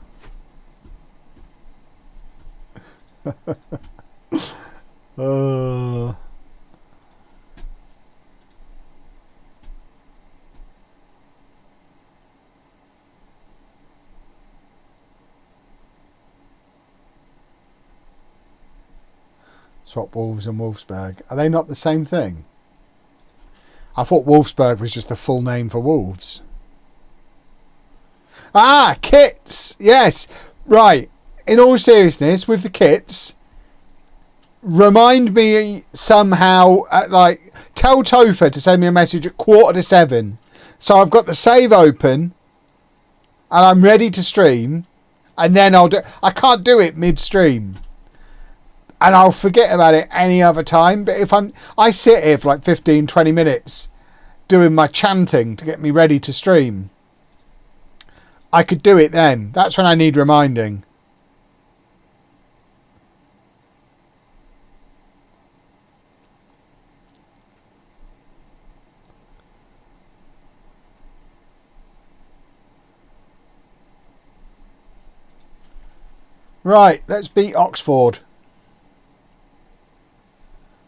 Swap Wolves and Wolfsburg. Are they not the same thing? I thought Wolfsburg was just the full name for Wolves. Ah, kits! Yes! Right. In all seriousness, with the kits, remind me somehow, tell Topher to send me a message at 7:15. So I've got the save open, and I'm ready to stream, and then I can't do it mid-stream. And I'll forget about it any other time. But if I sit here for like 15, 20 minutes doing my chanting to get me ready to stream, I could do it then. That's when I need reminding. Right, let's beat Oxford.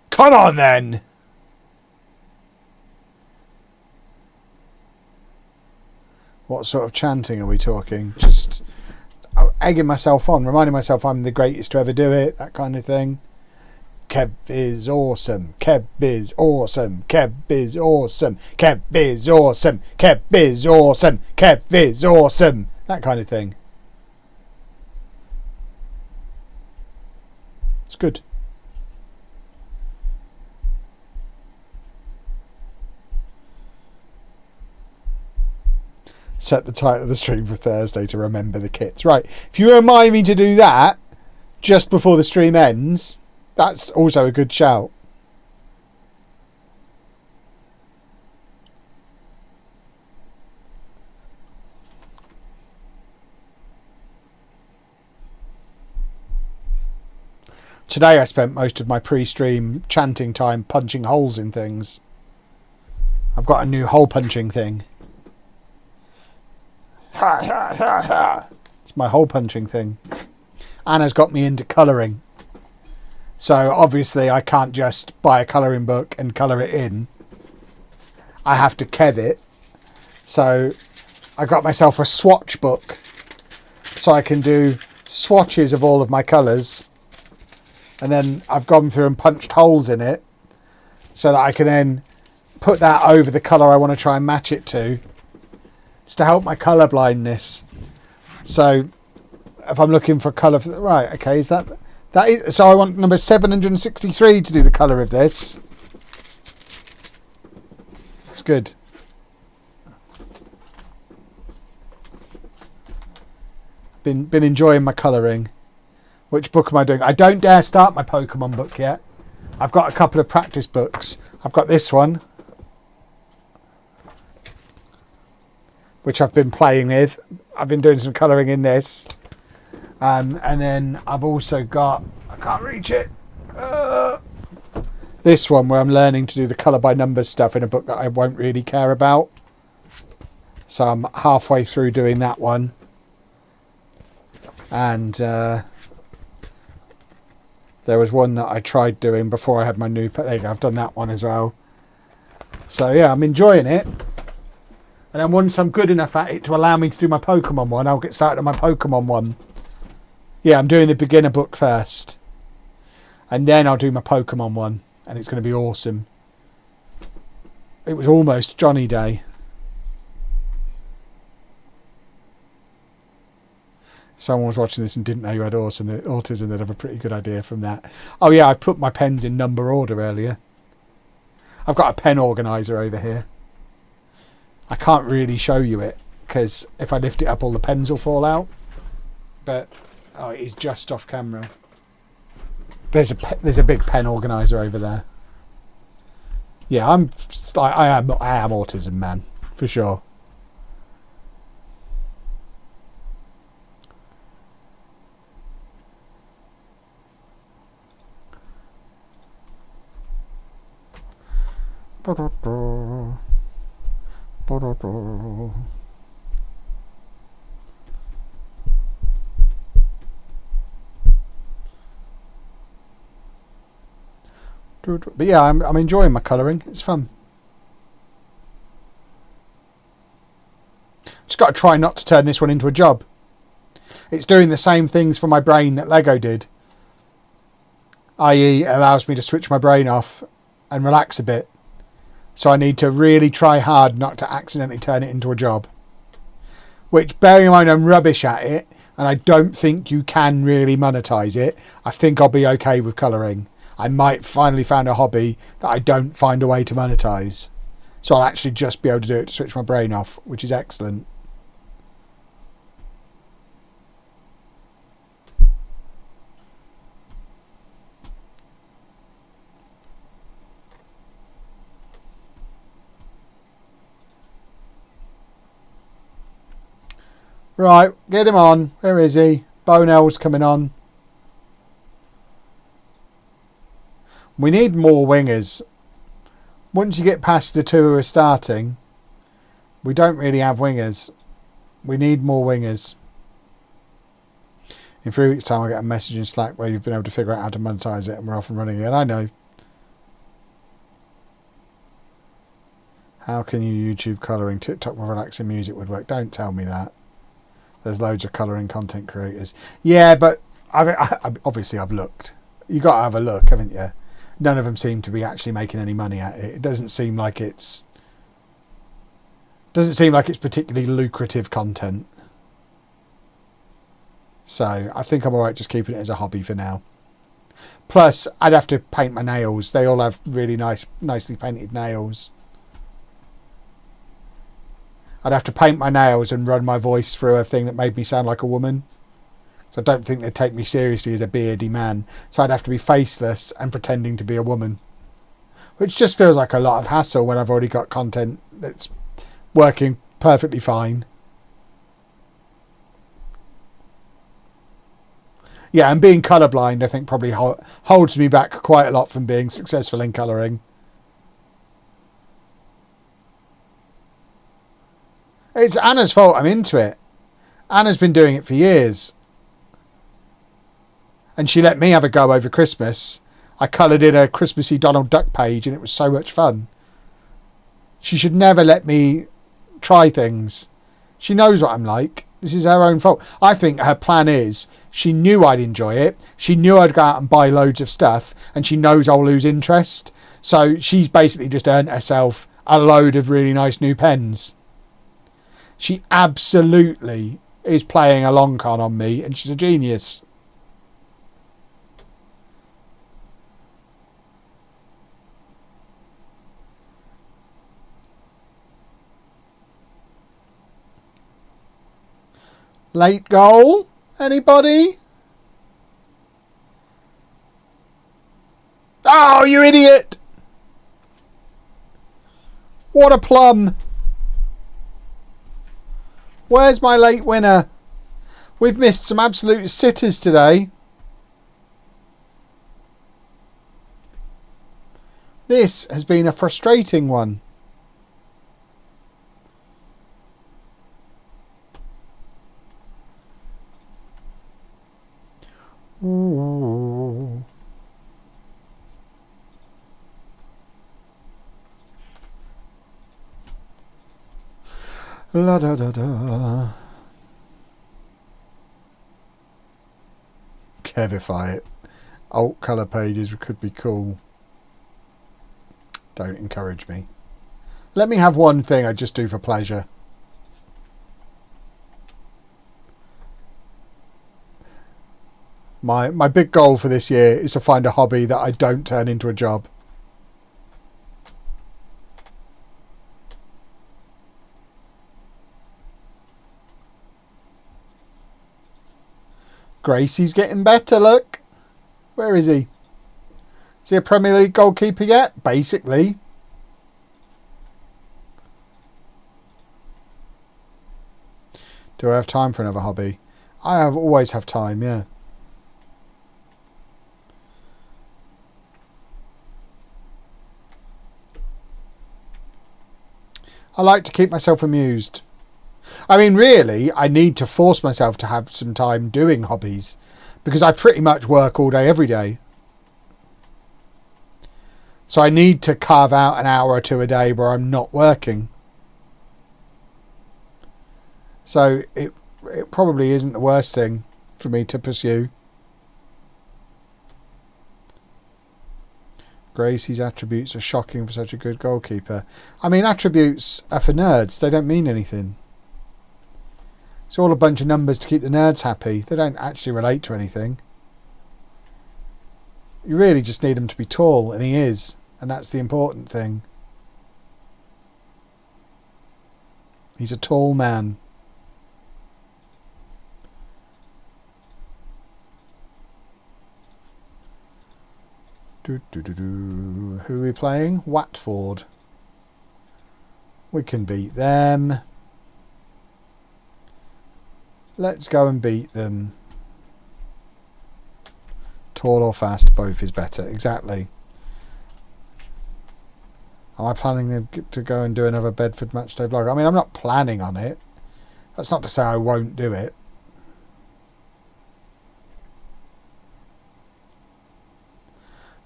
Come on then. What sort of chanting are we talking? Just egging myself on, reminding myself I'm the greatest to ever do it, that kind of thing. Kev is awesome. Kev is awesome. Kev is awesome. Kev is awesome. Kev is awesome. Kev is awesome. That kind of thing. It's good. Set the title of the stream for Thursday to remember the kits. Right, if you remind me to do that just before the stream ends, that's also a good shout. Today I spent most of my pre-stream chanting time punching holes in things. I've got a new hole punching thing. Ha ha ha ha. It's my hole punching thing. Anna's got me into colouring. So obviously I can't just buy a colouring book and colour it in. I have to kev it. So I got myself a swatch book. So I can do swatches of all of my colours. And then I've gone through and punched holes in it. So that I can then put that over the colour I want to try and match it to. It's to help my colour blindness. So if I'm looking for a colour for right, okay, is that is so I want number 763 to do the colour of this. It's good. Been enjoying my colouring. Which book am I doing? I don't dare start my Pokemon book yet. I've got a couple of practice books. I've got this one, which I've been playing with. I've been doing some colouring in this. And then I've also got, I can't reach it, this one where I'm learning to do the colour by numbers stuff in a book that I won't really care about. So I'm halfway through doing that one. And there was one that I tried doing before I had my new, there you go, I've done that one as well. So yeah, I'm enjoying it. And then once I'm good enough at it to allow me to do my Pokemon one, I'll get started on my Pokemon one. Yeah, I'm doing the beginner book first. And then I'll do my Pokemon one. And it's going to be awesome. It was almost Johnny Day. Someone was watching this and didn't know you had autism. They'd have a pretty good idea from that. Oh yeah, I put my pens in number order earlier. I've got a pen organiser over here. I can't really show you it because if I lift it up all the pens will fall out. But oh, it is just off camera. There's a big pen organiser over there. Yeah, I am autism man for sure. But yeah, I'm enjoying my colouring. It's fun. Just got to try not to turn this one into a job. It's doing the same things for my brain that Lego did. I.e. it allows me to switch my brain off and relax a bit. So I need to really try hard not to accidentally turn it into a job. Which, bearing in mind I'm rubbish at it, and I don't think you can really monetize it, I think I'll be okay with colouring. I might finally find a hobby that I don't find a way to monetize. So I'll actually just be able to do it to switch my brain off, which is excellent. Right, get him on. Where is he? Bonell's coming on. We need more wingers. Once you get past the two who are starting, we don't really have wingers. We need more wingers. In 3 weeks' time, I'll get a message in Slack where you've been able to figure out how to monetize it and we're off and running again. I know. How can you YouTube colouring? TikTok with relaxing music would work. Don't tell me that. There's loads of colouring content creators. Yeah, but obviously I've looked. You've got to have a look, haven't you? None of them seem to be actually making any money at it. It doesn't seem like it's particularly lucrative content. So I think I'm alright just keeping it as a hobby for now. Plus, I'd have to paint my nails. They all have really nicely painted nails. I'd have to paint my nails and run my voice through a thing that made me sound like a woman. So I don't think they'd take me seriously as a beardy man. So I'd have to be faceless and pretending to be a woman. Which just feels like a lot of hassle when I've already got content that's working perfectly fine. Yeah, and being colourblind I think probably holds me back quite a lot from being successful in colouring. It's Anna's fault I'm into it. Anna's been doing it for years. And she let me have a go over Christmas. I coloured in a Christmassy Donald Duck page and it was so much fun. She should never let me try things. She knows what I'm like. This is her own fault. I think her plan is she knew I'd enjoy it. She knew I'd go out and buy loads of stuff. And she knows I'll lose interest. So she's basically just earned herself a load of really nice new pens. She absolutely is playing a long con on me and she's a genius. Late goal? Anybody? Oh, you idiot! What a plum! Where's my late winner? We've missed some absolute sitters today. This has been a frustrating one. Ooh. La da da da. Kevify it. Alt colour pages could be cool. Don't encourage me. Let me have one thing I just do for pleasure. My big goal for this year is to find a hobby that I don't turn into a job. Gracie's getting better, look. Where is he? Is he a Premier League goalkeeper yet? Basically. Do I have time for another hobby? Always have time, yeah. I like to keep myself amused. I mean, really, I need to force myself to have some time doing hobbies because I pretty much work all day, every day. So I need to carve out an hour or two a day where I'm not working. So it probably isn't the worst thing for me to pursue. Gracie's attributes are shocking for such a good goalkeeper. I mean, attributes are for nerds. They don't mean anything. It's all a bunch of numbers to keep the nerds happy. They don't actually relate to anything. You really just need him to be tall, and he is. And that's the important thing. He's a tall man. Who are we playing? Watford. We can beat them. Let's go and beat them. Tall or fast, both is better. Exactly. Am I planning to go and do another Bedford matchday vlog? I mean, I'm not planning on it. That's not to say I won't do it.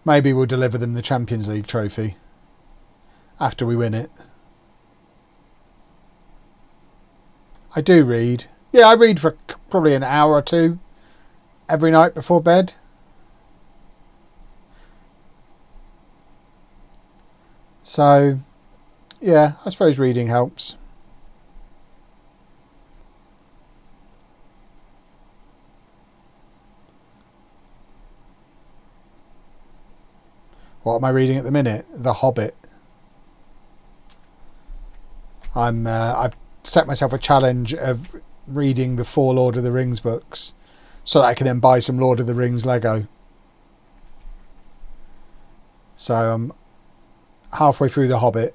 Maybe we'll deliver them the Champions League trophy after we win it. I do read. Yeah, I read for probably an hour or two every night before bed. So, yeah, I suppose reading helps. What am I reading at the minute? The Hobbit. I've set myself a challenge of reading the 4 Lord of the Rings books so that I can then buy some Lord of the Rings Lego. So I'm halfway through The Hobbit.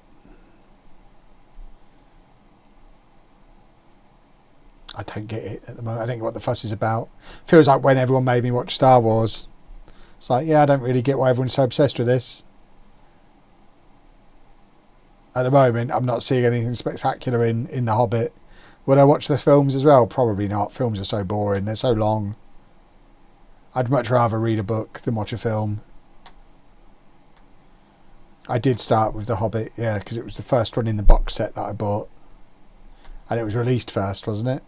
I don't get it at the moment. I don't get what the fuss is about. Feels like when everyone made me watch Star Wars. It's like, yeah, I don't really get why everyone's so obsessed with this. At the moment, I'm not seeing anything spectacular in The Hobbit. Would I watch the films as well? Probably not. Films are so boring. They're so long. I'd much rather read a book than watch a film. I did start with The Hobbit, yeah, because it was the first one in the box set that I bought. And it was released first, wasn't it?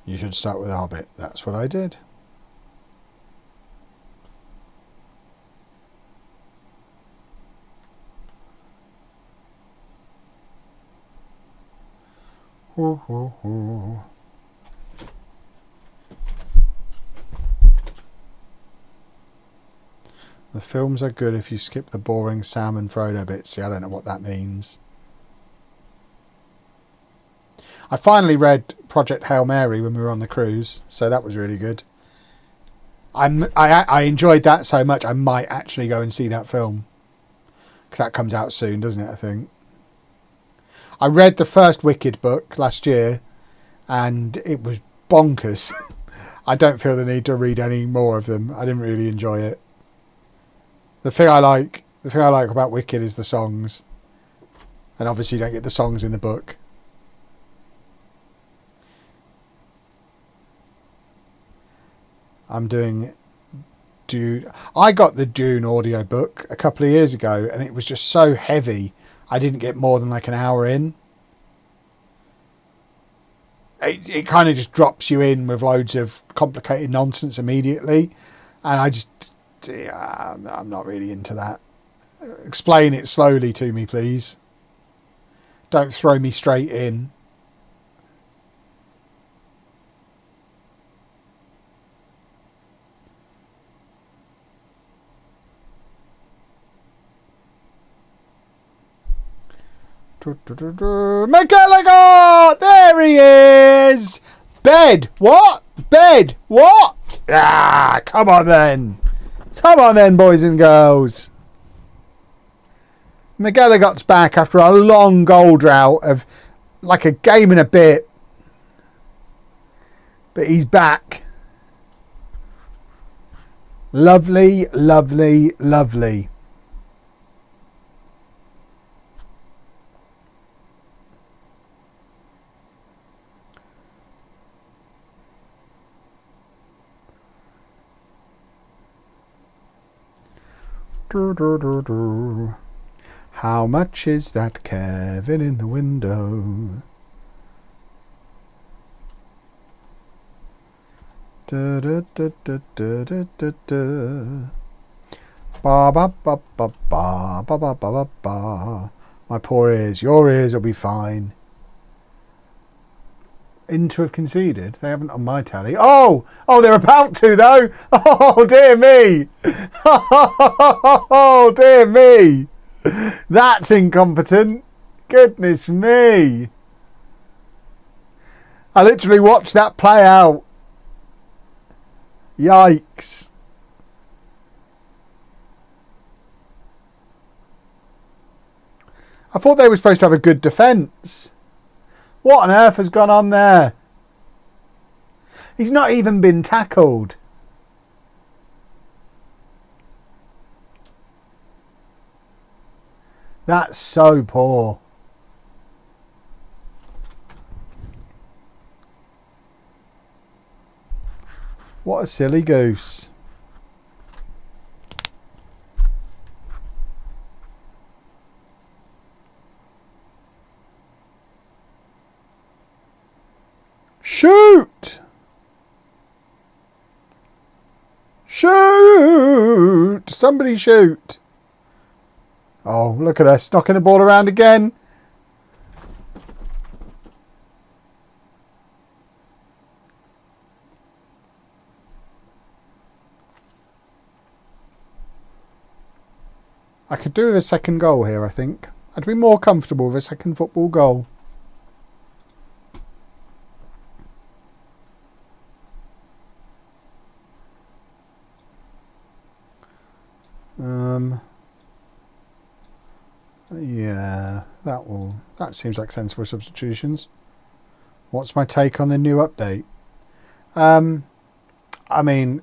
You should start with The Hobbit. That's what I did. Ooh, ooh, ooh. The films are good if you skip the boring Sam and Frodo bits. See, I don't know what that means. I finally read Project Hail Mary when we were on the cruise, so that was really good. I enjoyed that so much, I might actually go and see that film. Because that comes out soon, doesn't it, I think? I read the first Wicked book last year, and it was bonkers. I don't feel the need to read any more of them. I didn't really enjoy it. The thing I like about Wicked is the songs. And obviously you don't get the songs in the book. I'm doing Dune. I got the Dune audiobook a couple of years ago and it was just so heavy I didn't get more than like an hour in. It kind of just drops you in with loads of complicated nonsense immediately. And I just... I'm not really into that. Explain it slowly to me, please. Don't throw me straight in. McGallagher! There he is! Bed! What? Bed! What? Ah, come on then. Come on then, boys and girls. McGilligot's back after a long goal drought of like a game and a bit. But he's back. Lovely, lovely, lovely. How much is that Kevin in the window? Da, da, da, da, da, da, da, da. Ba, ba, ba, ba, ba, ba, ba, ba, ba. My poor ears. Your ears will be fine. Inter have conceded. They haven't on my tally. Oh, they're about to though. Oh dear me. Oh dear me. That's incompetent. Goodness me. I literally watched that play out. Yikes. I thought they were supposed to have a good defence. What on earth has gone on there? He's not even been tackled. That's so poor. What a silly goose. Shoot! Shoot! Somebody shoot. Oh, look at us knocking the ball around again. I could do with a second goal here, I think. I'd be more comfortable with a second football goal. Yeah, that seems like sensible substitutions. What's my take on the new update? I mean,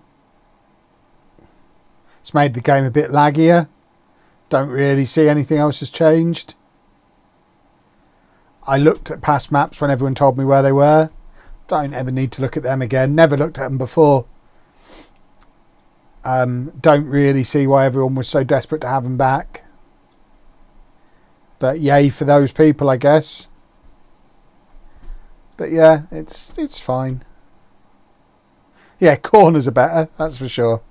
it's made the game a bit laggier. Don't really see anything else has changed. I looked at past maps when everyone told me where they were. Don't ever need to look at them again. Never looked at them before. Don't really see why everyone was so desperate to have them back. But yay for those people, I guess. But yeah, it's fine. Yeah, corners are better, that's for sure.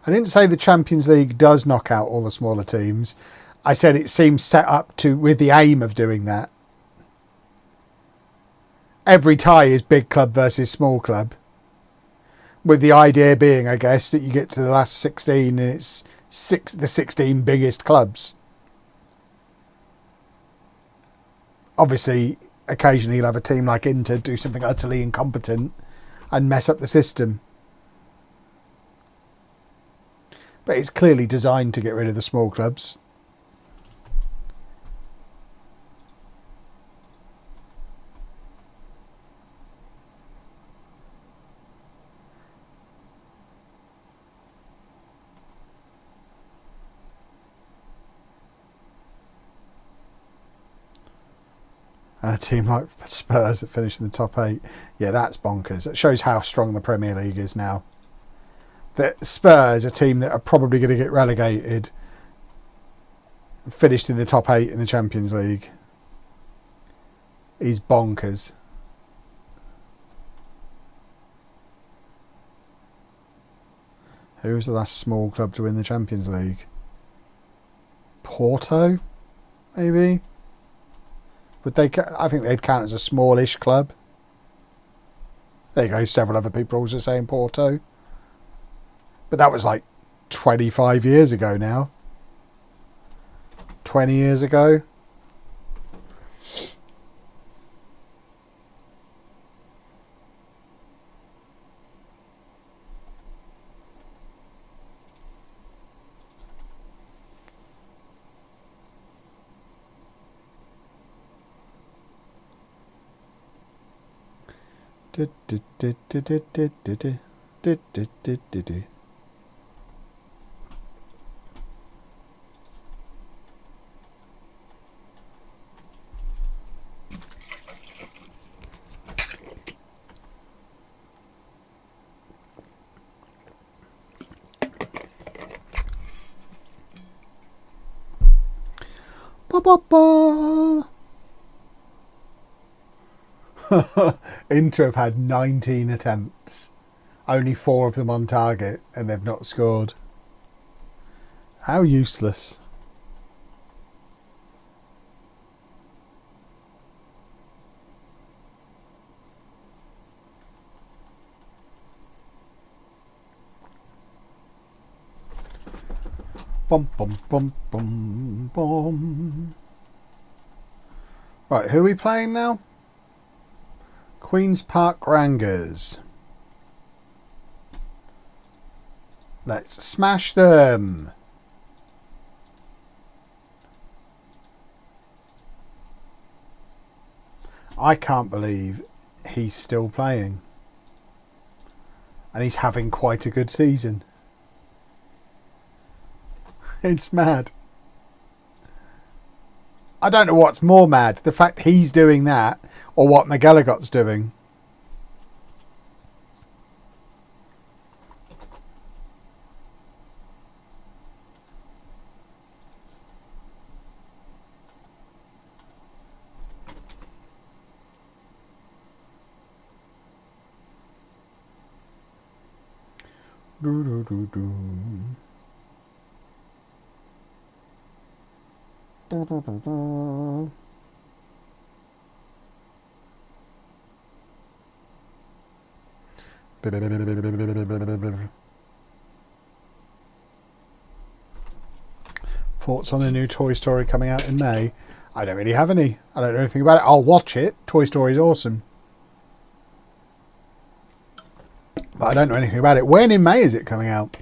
I didn't say the Champions League does knock out all the smaller teams. I said it seems set up with the aim of doing that. Every tie is big club versus small club. With the idea being, I guess, that you get to the last 16 and it's the 16 biggest clubs. Obviously, occasionally you'll have a team like Inter do something utterly incompetent and mess up the system. But it's clearly designed to get rid of the small clubs. And a team like Spurs that finish in the top 8. Yeah, that's bonkers. It shows how strong the Premier League is now. That Spurs, a team that are probably going to get relegated, finished in the top 8 in the Champions League, is bonkers. Who was the last small club to win the Champions League? Porto, maybe? Would they? I think they'd count as a smallish club. There you go. Several other people also saying Porto. But that was like 25 years ago now. 20 years ago. Inter have had 19 attempts, only 4 of them on target, and they've not scored. How useless. Bum, bum, bum, bum, bum. Right, who are we playing now? Queen's Park Rangers. Let's smash them. I can't believe he's still playing. And he's having quite a good season. It's mad. I don't know what's more mad, the fact he's doing that or what McGilligot's doing. Do, do, do, do. Thoughts on the new Toy Story coming out in May? I don't really have any. I don't know anything about it. I'll watch it. Toy Story is awesome. But I don't know anything about it. When in May is it coming out?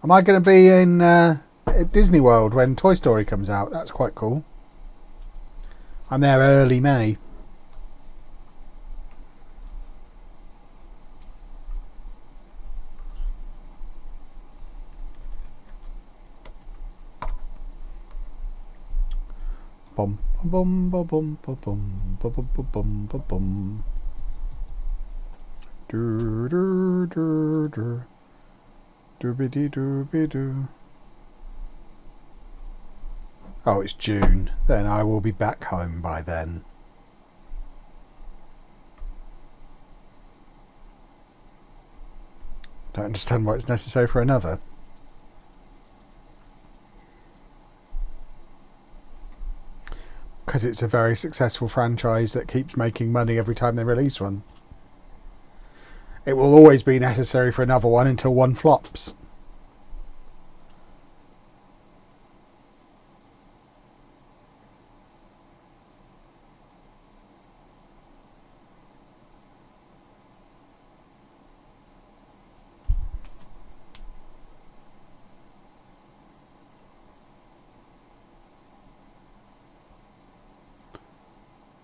Am I going to be in at Disney World when Toy Story comes out? That's quite cool. I'm there early May. Bum bum bum bum bum bum bum bum bum bum. Do do do do. Doobity doobie doo. Oh, it's June. Then I will be back home by then. Don't understand why it's necessary for another. Because it's a very successful franchise that keeps making money every time they release one. It will always be necessary for another one until one flops.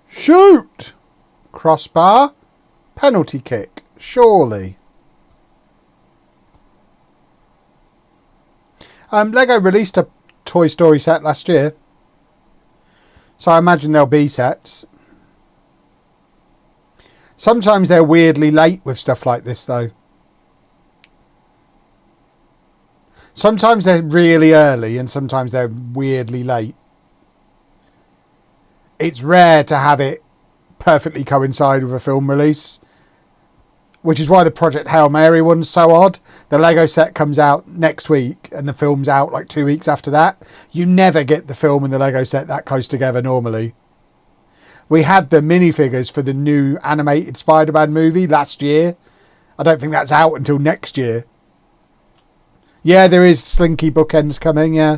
Shoot! Crossbar. Penalty kick. Surely. Lego released a Toy Story set last year. So I imagine there'll be sets. Sometimes they're weirdly late with stuff like this though. Sometimes they're really early and sometimes they're weirdly late. It's rare to have it perfectly coincide with a film release. Which is why the Project Hail Mary one's so odd. The Lego set comes out next week and the film's out like 2 weeks after that. You never get the film and the Lego set that close together normally. We had the minifigures for the new animated Spider-Man movie last year. I don't think that's out until next year. Yeah, there is Slinky bookends coming, yeah.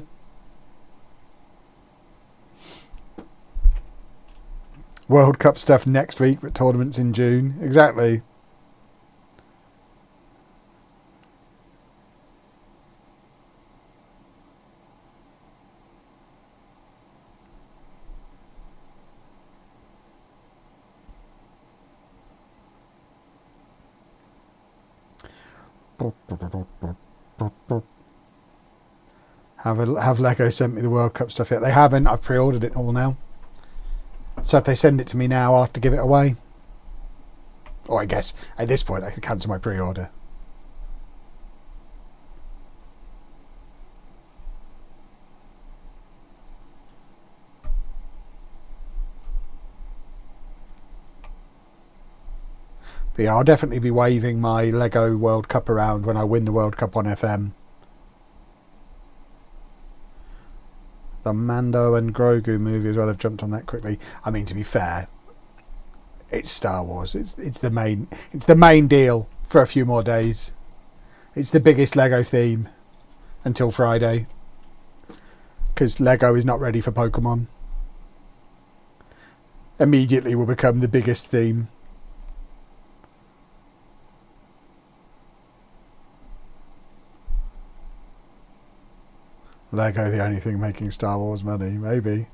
World Cup stuff next week, but tournaments in June. Exactly. Have Lego sent me the World Cup stuff yet? They haven't. I've pre-ordered it all now. So if they send it to me now, I'll have to give it away. Or I guess at this point I could cancel my pre-order. But yeah, I'll definitely be waving my Lego World Cup around when I win the World Cup on FM. The Mando and Grogu movie as well. They've jumped on that quickly. I mean, to be fair, it's Star Wars. It's the main deal for a few more days. It's the biggest Lego theme until Friday, because Lego is not ready for Pokemon. Immediately will become the biggest theme. Lego, the only thing making Star Wars money, maybe.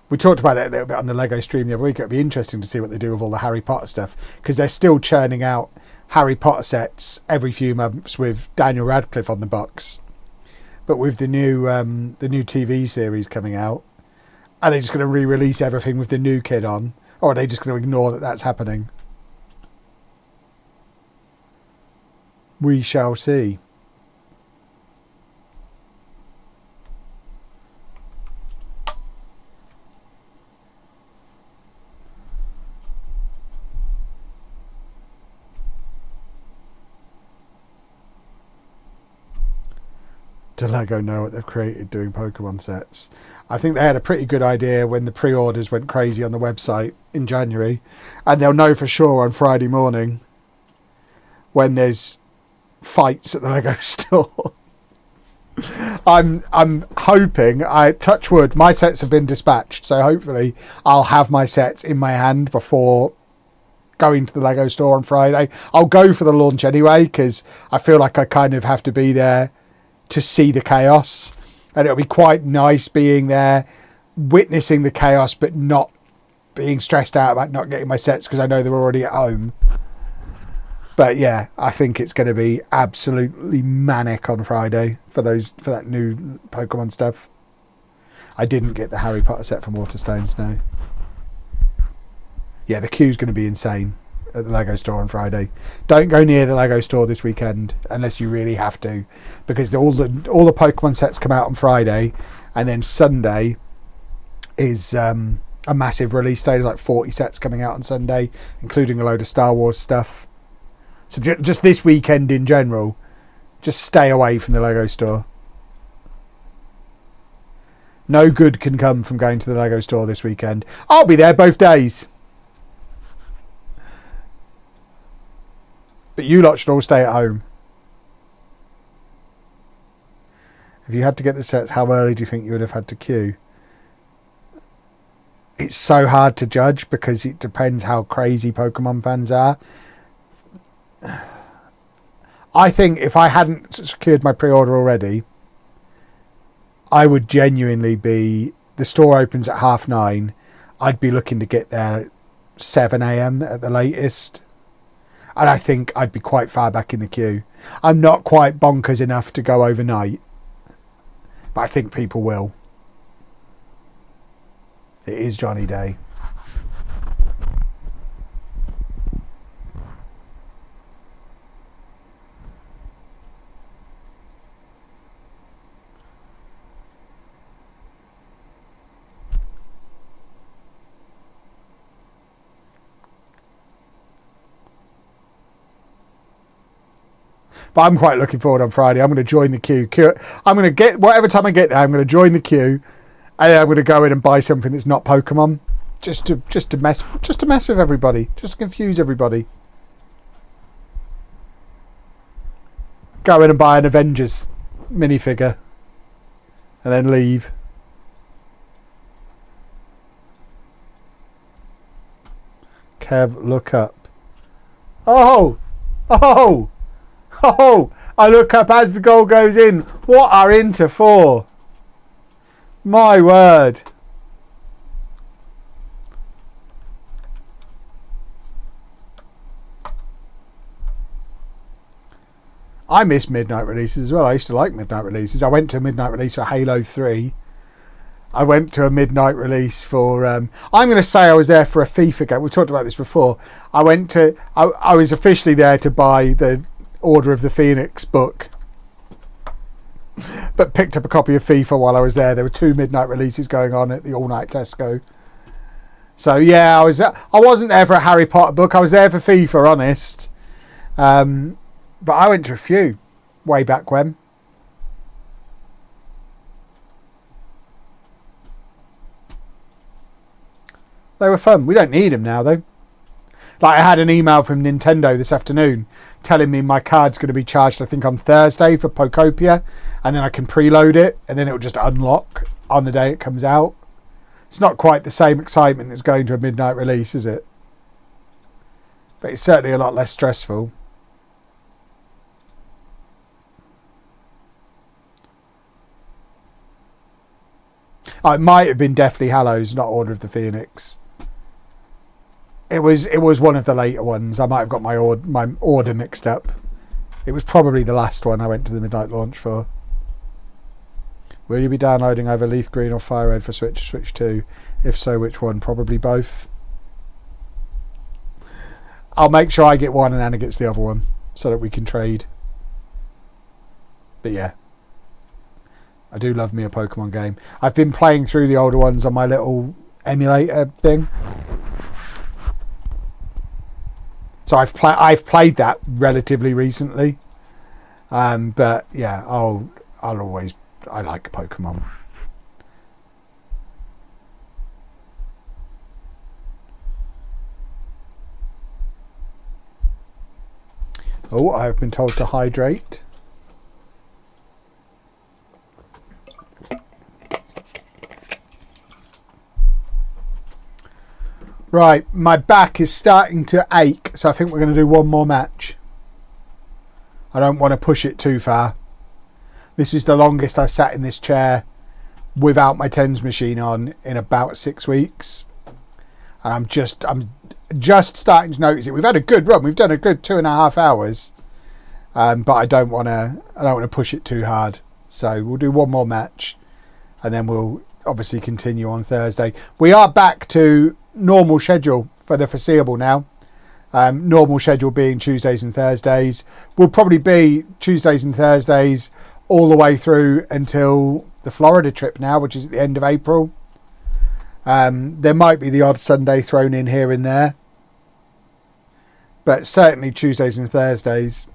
We talked about it a little bit on the Lego stream the other week. It'll be interesting to see what they do with all the Harry Potter stuff, because they're still churning out Harry Potter sets every few months with Daniel Radcliffe on the box. But with the new TV series coming out, are they just going to re-release everything with the new kid on, or are they just going to ignore that that's happening? We shall see. Do Lego know what they've created doing Pokemon sets? I think they had a pretty good idea when the pre-orders went crazy on the website in January, and they'll know for sure on Friday morning when there's fights at the Lego store. I'm hoping, touch wood, my sets have been dispatched, so hopefully I'll have my sets in my hand before going to the Lego store on Friday. I'll go for the launch anyway, because I feel like I kind of have to be there to see the chaos, and it'll be quite nice being there, witnessing the chaos, but not being stressed out about not getting my sets because I know they're already at home. But yeah, I think it's going to be absolutely manic on Friday for that new Pokemon stuff. I didn't get the Harry Potter set from Waterstones, no. Yeah, the queue's going to be insane at the Lego store on Friday. Don't go near the Lego store this weekend unless you really have to, because all the Pokemon sets come out on Friday, and then Sunday is a massive release day. There's like 40 sets coming out on Sunday, including a load of Star Wars stuff. So just this weekend in general, just stay away from the Lego store. No good can come from going to the Lego store this weekend. I'll be there both days. But you lot should all stay at home. If you had to get the sets, how early do you think you would have had to queue? It's so hard to judge because it depends how crazy Pokemon fans are. I think if I hadn't secured my pre-order already, I would genuinely be... The store opens at 9:30. I'd be looking to get there at 7 a.m. at the latest. And I think I'd be quite far back in the queue. I'm not quite bonkers enough to go overnight, but I think people will. It is Johnny Day. But I'm quite looking forward on Friday. I'm going to join the queue. I'm going to get, whatever time I get there, I'm going to join the queue, and then I'm going to go in and buy something that's not Pokemon, just to mess with everybody, just to confuse everybody. go in and buy an Avengers minifigure and then leave. Kev, look up. Oh! I look up as the goal goes in. What are Inter for? My word. I miss midnight releases as well. I used to like midnight releases. I went to a midnight release for Halo 3. I went to a midnight release for... I'm going to say I was there for a FIFA game. We've talked about this before. I was officially there to buy the Order of the Phoenix book. But picked up a copy of FIFA while I was there. There were 2 midnight releases going on at the all-night Tesco. So, yeah, I wasn't there for a Harry Potter book. I was there for FIFA, honest. But I went to a few way back when. They were fun. We don't need them now, though. Like, I had an email from Nintendo this afternoon telling me my card's going to be charged, I think, on Thursday for Pokopia. And then I can preload it. And then it will just unlock on the day it comes out. It's not quite the same excitement as going to a midnight release, is it? But it's certainly a lot less stressful. Oh, it might have been Deathly Hallows, not Order of the Phoenix. It was one of the later ones. I might have got my order mixed up. It was probably the last one I went to the midnight launch for. Will you be downloading either Leaf Green or Fire Red for Switch 2? If so, which one? Probably both. I'll make sure I get one and Anna gets the other one so that we can trade. But yeah. I do love me a Pokemon game. I've been playing through the older ones on my little emulator thing. So I've played that relatively recently. But yeah, I like Pokemon. Oh, I have been told to hydrate. Right, my back is starting to ache, so I think we're going to do one more match. I don't want to push it too far. This is the longest I've sat in this chair without my TENS machine on in about 6 weeks. And I'm just starting to notice it. We've had a good run. We've done a good 2.5 hours. But I don't want to push it too hard. So we'll do one more match. And then we'll obviously continue on Thursday. We are back to normal schedule for the foreseeable now. Normal schedule being Tuesdays and Thursdays. Will probably be Tuesdays and Thursdays all the way through until the Florida trip now, which is at the end of April. There might be the odd Sunday thrown in here and there, but certainly Tuesdays and Thursdays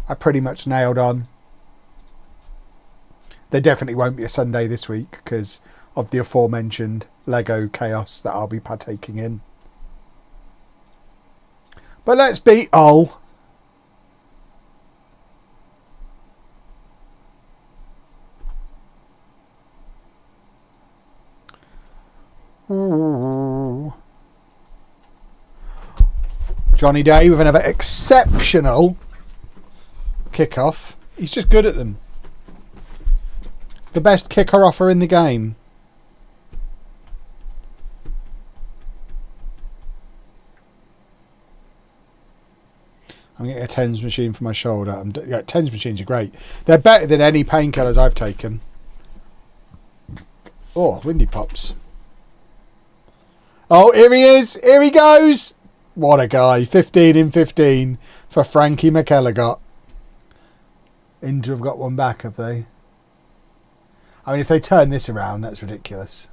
are pretty much nailed on. There definitely won't be a Sunday this week because of the aforementioned Lego chaos that I'll be partaking in. But let's beat Hull. Ooh. Johnny Day with another exceptional kickoff. He's just good at them. The best kicker offer in the game. I'm getting a TENS machine for my shoulder. Yeah, TENS machines are great. They're better than any painkillers I've taken. Oh, windy pops. Oh, here he is. Here he goes. What a guy. 15 in 15 for Frankie McElligott. Inter have got one back, have they? I mean, if they turn this around, that's ridiculous.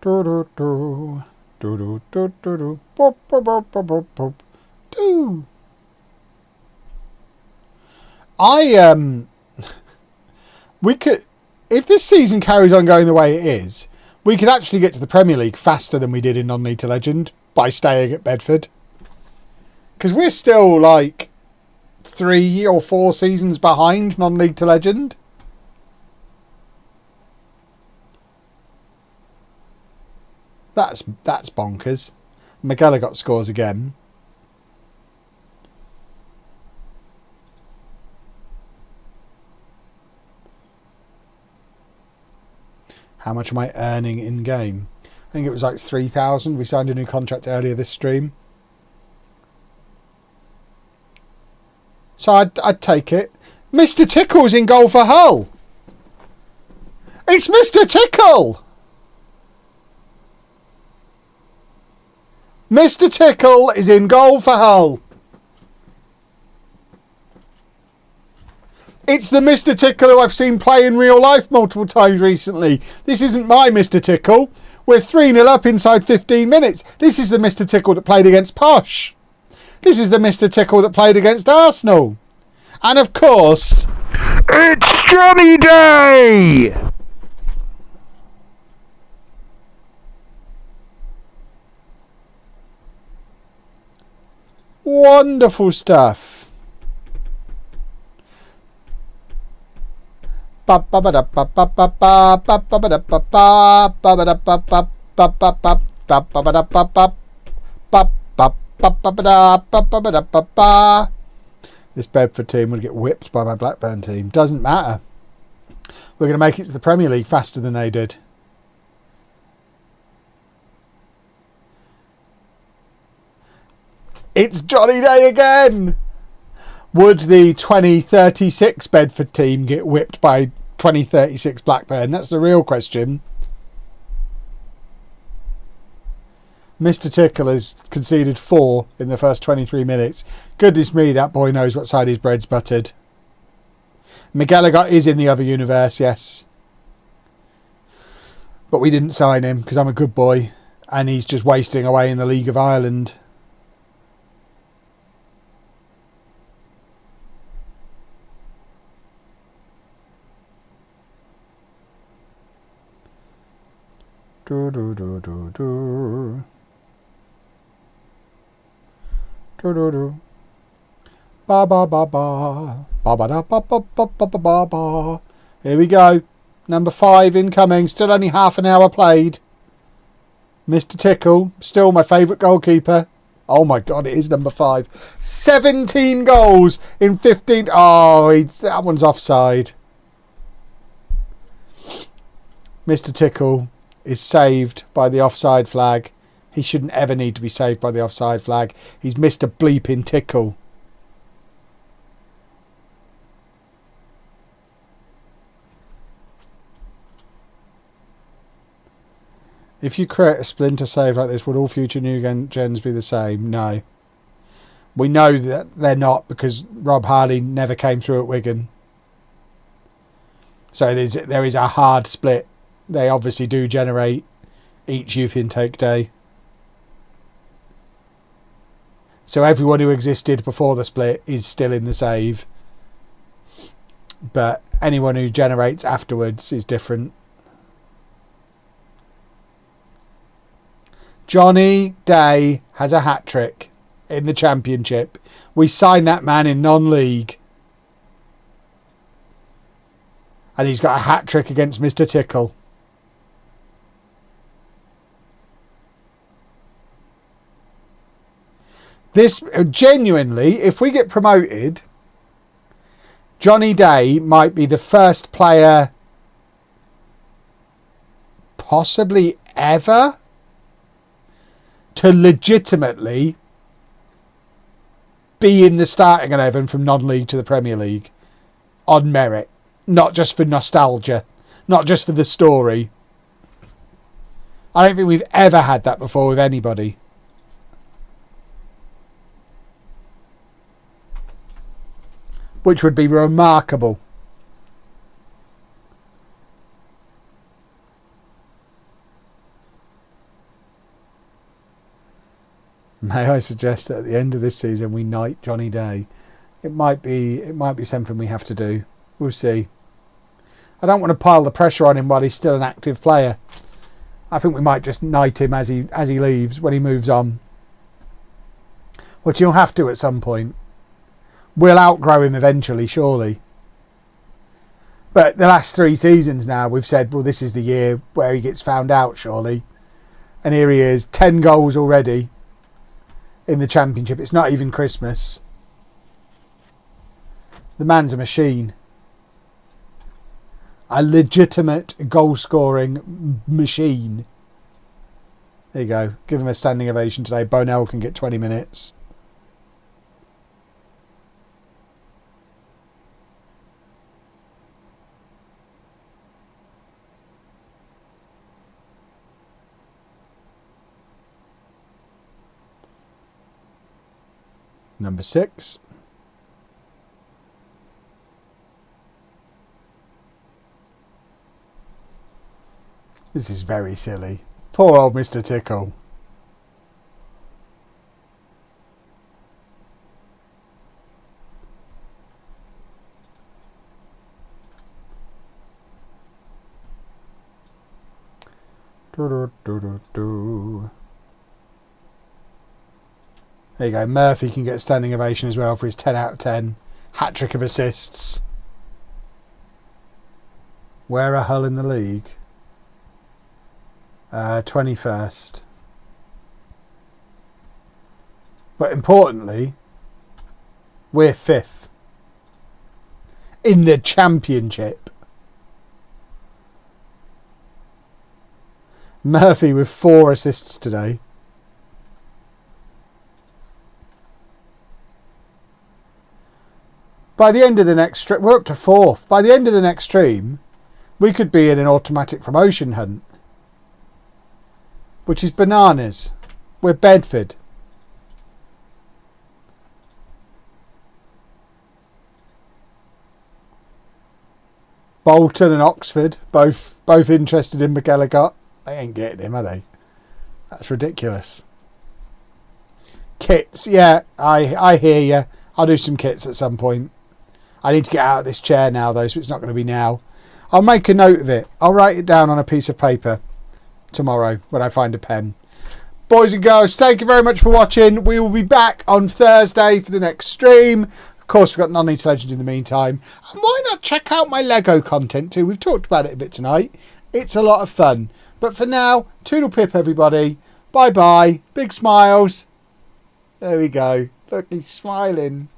Do do do do do do do do pop pop pop pop pop pop do. We could If this season carries on going the way it is, we could actually get to the Premier League faster than we did in non-league to legend by staying at Bedford. Because we're still like 3 or 4 seasons behind non-league to legend. That's bonkers. McGallagher scores again. How much am I earning in game? I think it was like 3,000. We signed a new contract earlier this stream. So I'd take it. Mr. Tickle's in goal for Hull. It's Mr. Tickle. Mr. Tickle is in goal for Hull. It's the Mr. Tickle who I've seen play in real life multiple times recently. This isn't my Mr. Tickle. We're 3-0 up inside 15 minutes. This is the Mr. Tickle that played against Posh. This is the Mr. Tickle that played against Arsenal. And of course, it's Johnny Day! Wonderful stuff. This Bedford team would get whipped by my Blackburn team. Doesn't matter. We're going to make it to the Premier League faster than they did. It's Johnny Day again! Would the 2036 Bedford team get whipped by 2036 Blackburn? That's the real question. Mr. Tickle has conceded 4 in the first 23 minutes. Goodness me, that boy knows what side his bread's buttered. McGallagher is in the other universe, yes. But we didn't sign him because I'm a good boy and he's just wasting away in the League of Ireland. Do do do do do. Do do do. Ba ba ba ba. Ba ba da ba ba ba ba ba ba ba. Here we go. Number 5 incoming. Still only half an hour played. Mr. Tickle, still my favourite goalkeeper. Oh my God, it is number 5. 17 goals in 15. Oh, that one's offside. Mr. Tickle is saved by the offside flag. He shouldn't ever need to be saved by the offside flag. He's Mr. Bleeping Tickle. If you create a splinter save like this, would all future new gens be the same? No. We know that they're not because Rob Harley never came through at Wigan. So there is a hard split. They obviously do generate each youth intake day. So everyone who existed before the split is still in the save. But anyone who generates afterwards is different. Johnny Day has a hat-trick in the Championship. We signed that man in non-league. And he's got a hat-trick against Mr. Tickle. This, genuinely, if we get promoted, Johnny Day might be the first player possibly ever to legitimately be in the starting 11 from non-league to the Premier League on merit, not just for nostalgia, not just for the story. I don't think we've ever had that before with anybody. Which would be remarkable. May I suggest that at the end of this season we knight Johnny Day? It might be something we have to do. We'll see. I don't want to pile the pressure on him while he's still an active player. I think we might just knight him as he leaves, when he moves on. Which he'll have to at some point. We'll outgrow him eventually, surely. But the last 3 seasons now, we've said, well, this is the year where he gets found out, surely. And here he is, 10 goals already in the Championship. It's not even Christmas. The man's a machine. A legitimate goal-scoring machine. There you go. Give him a standing ovation today. Bonell can get 20 minutes. Number 6. This is very silly. Poor old Mr. Tickle. There you go. Murphy can get a standing ovation as well for his 10 out of 10. Hat-trick of assists. Where are Hull in the league? 21st. But importantly, we're 5th. In the Championship. Murphy with 4 assists today. By the end of the next stream, we're up to 4th. By the end of the next stream, we could be in an automatic promotion hunt. Which is bananas. We're Bedford. Bolton and Oxford, both interested in McElligott. They ain't getting him, are they? That's ridiculous. Kits, yeah, I hear you. I'll do some kits at some point. I need to get out of this chair now, though, so it's not going to be now. I'll make a note of it. I'll write it down on a piece of paper tomorrow when I find a pen. Boys and girls, thank you very much for watching. We will be back on Thursday for the next stream. Of course, we've got None to Legend in the meantime. And why not check out my Lego content too? We've talked about it a bit tonight. It's a lot of fun. But for now, toodle pip everybody. Bye bye. Big smiles. There we go. Look, he's smiling.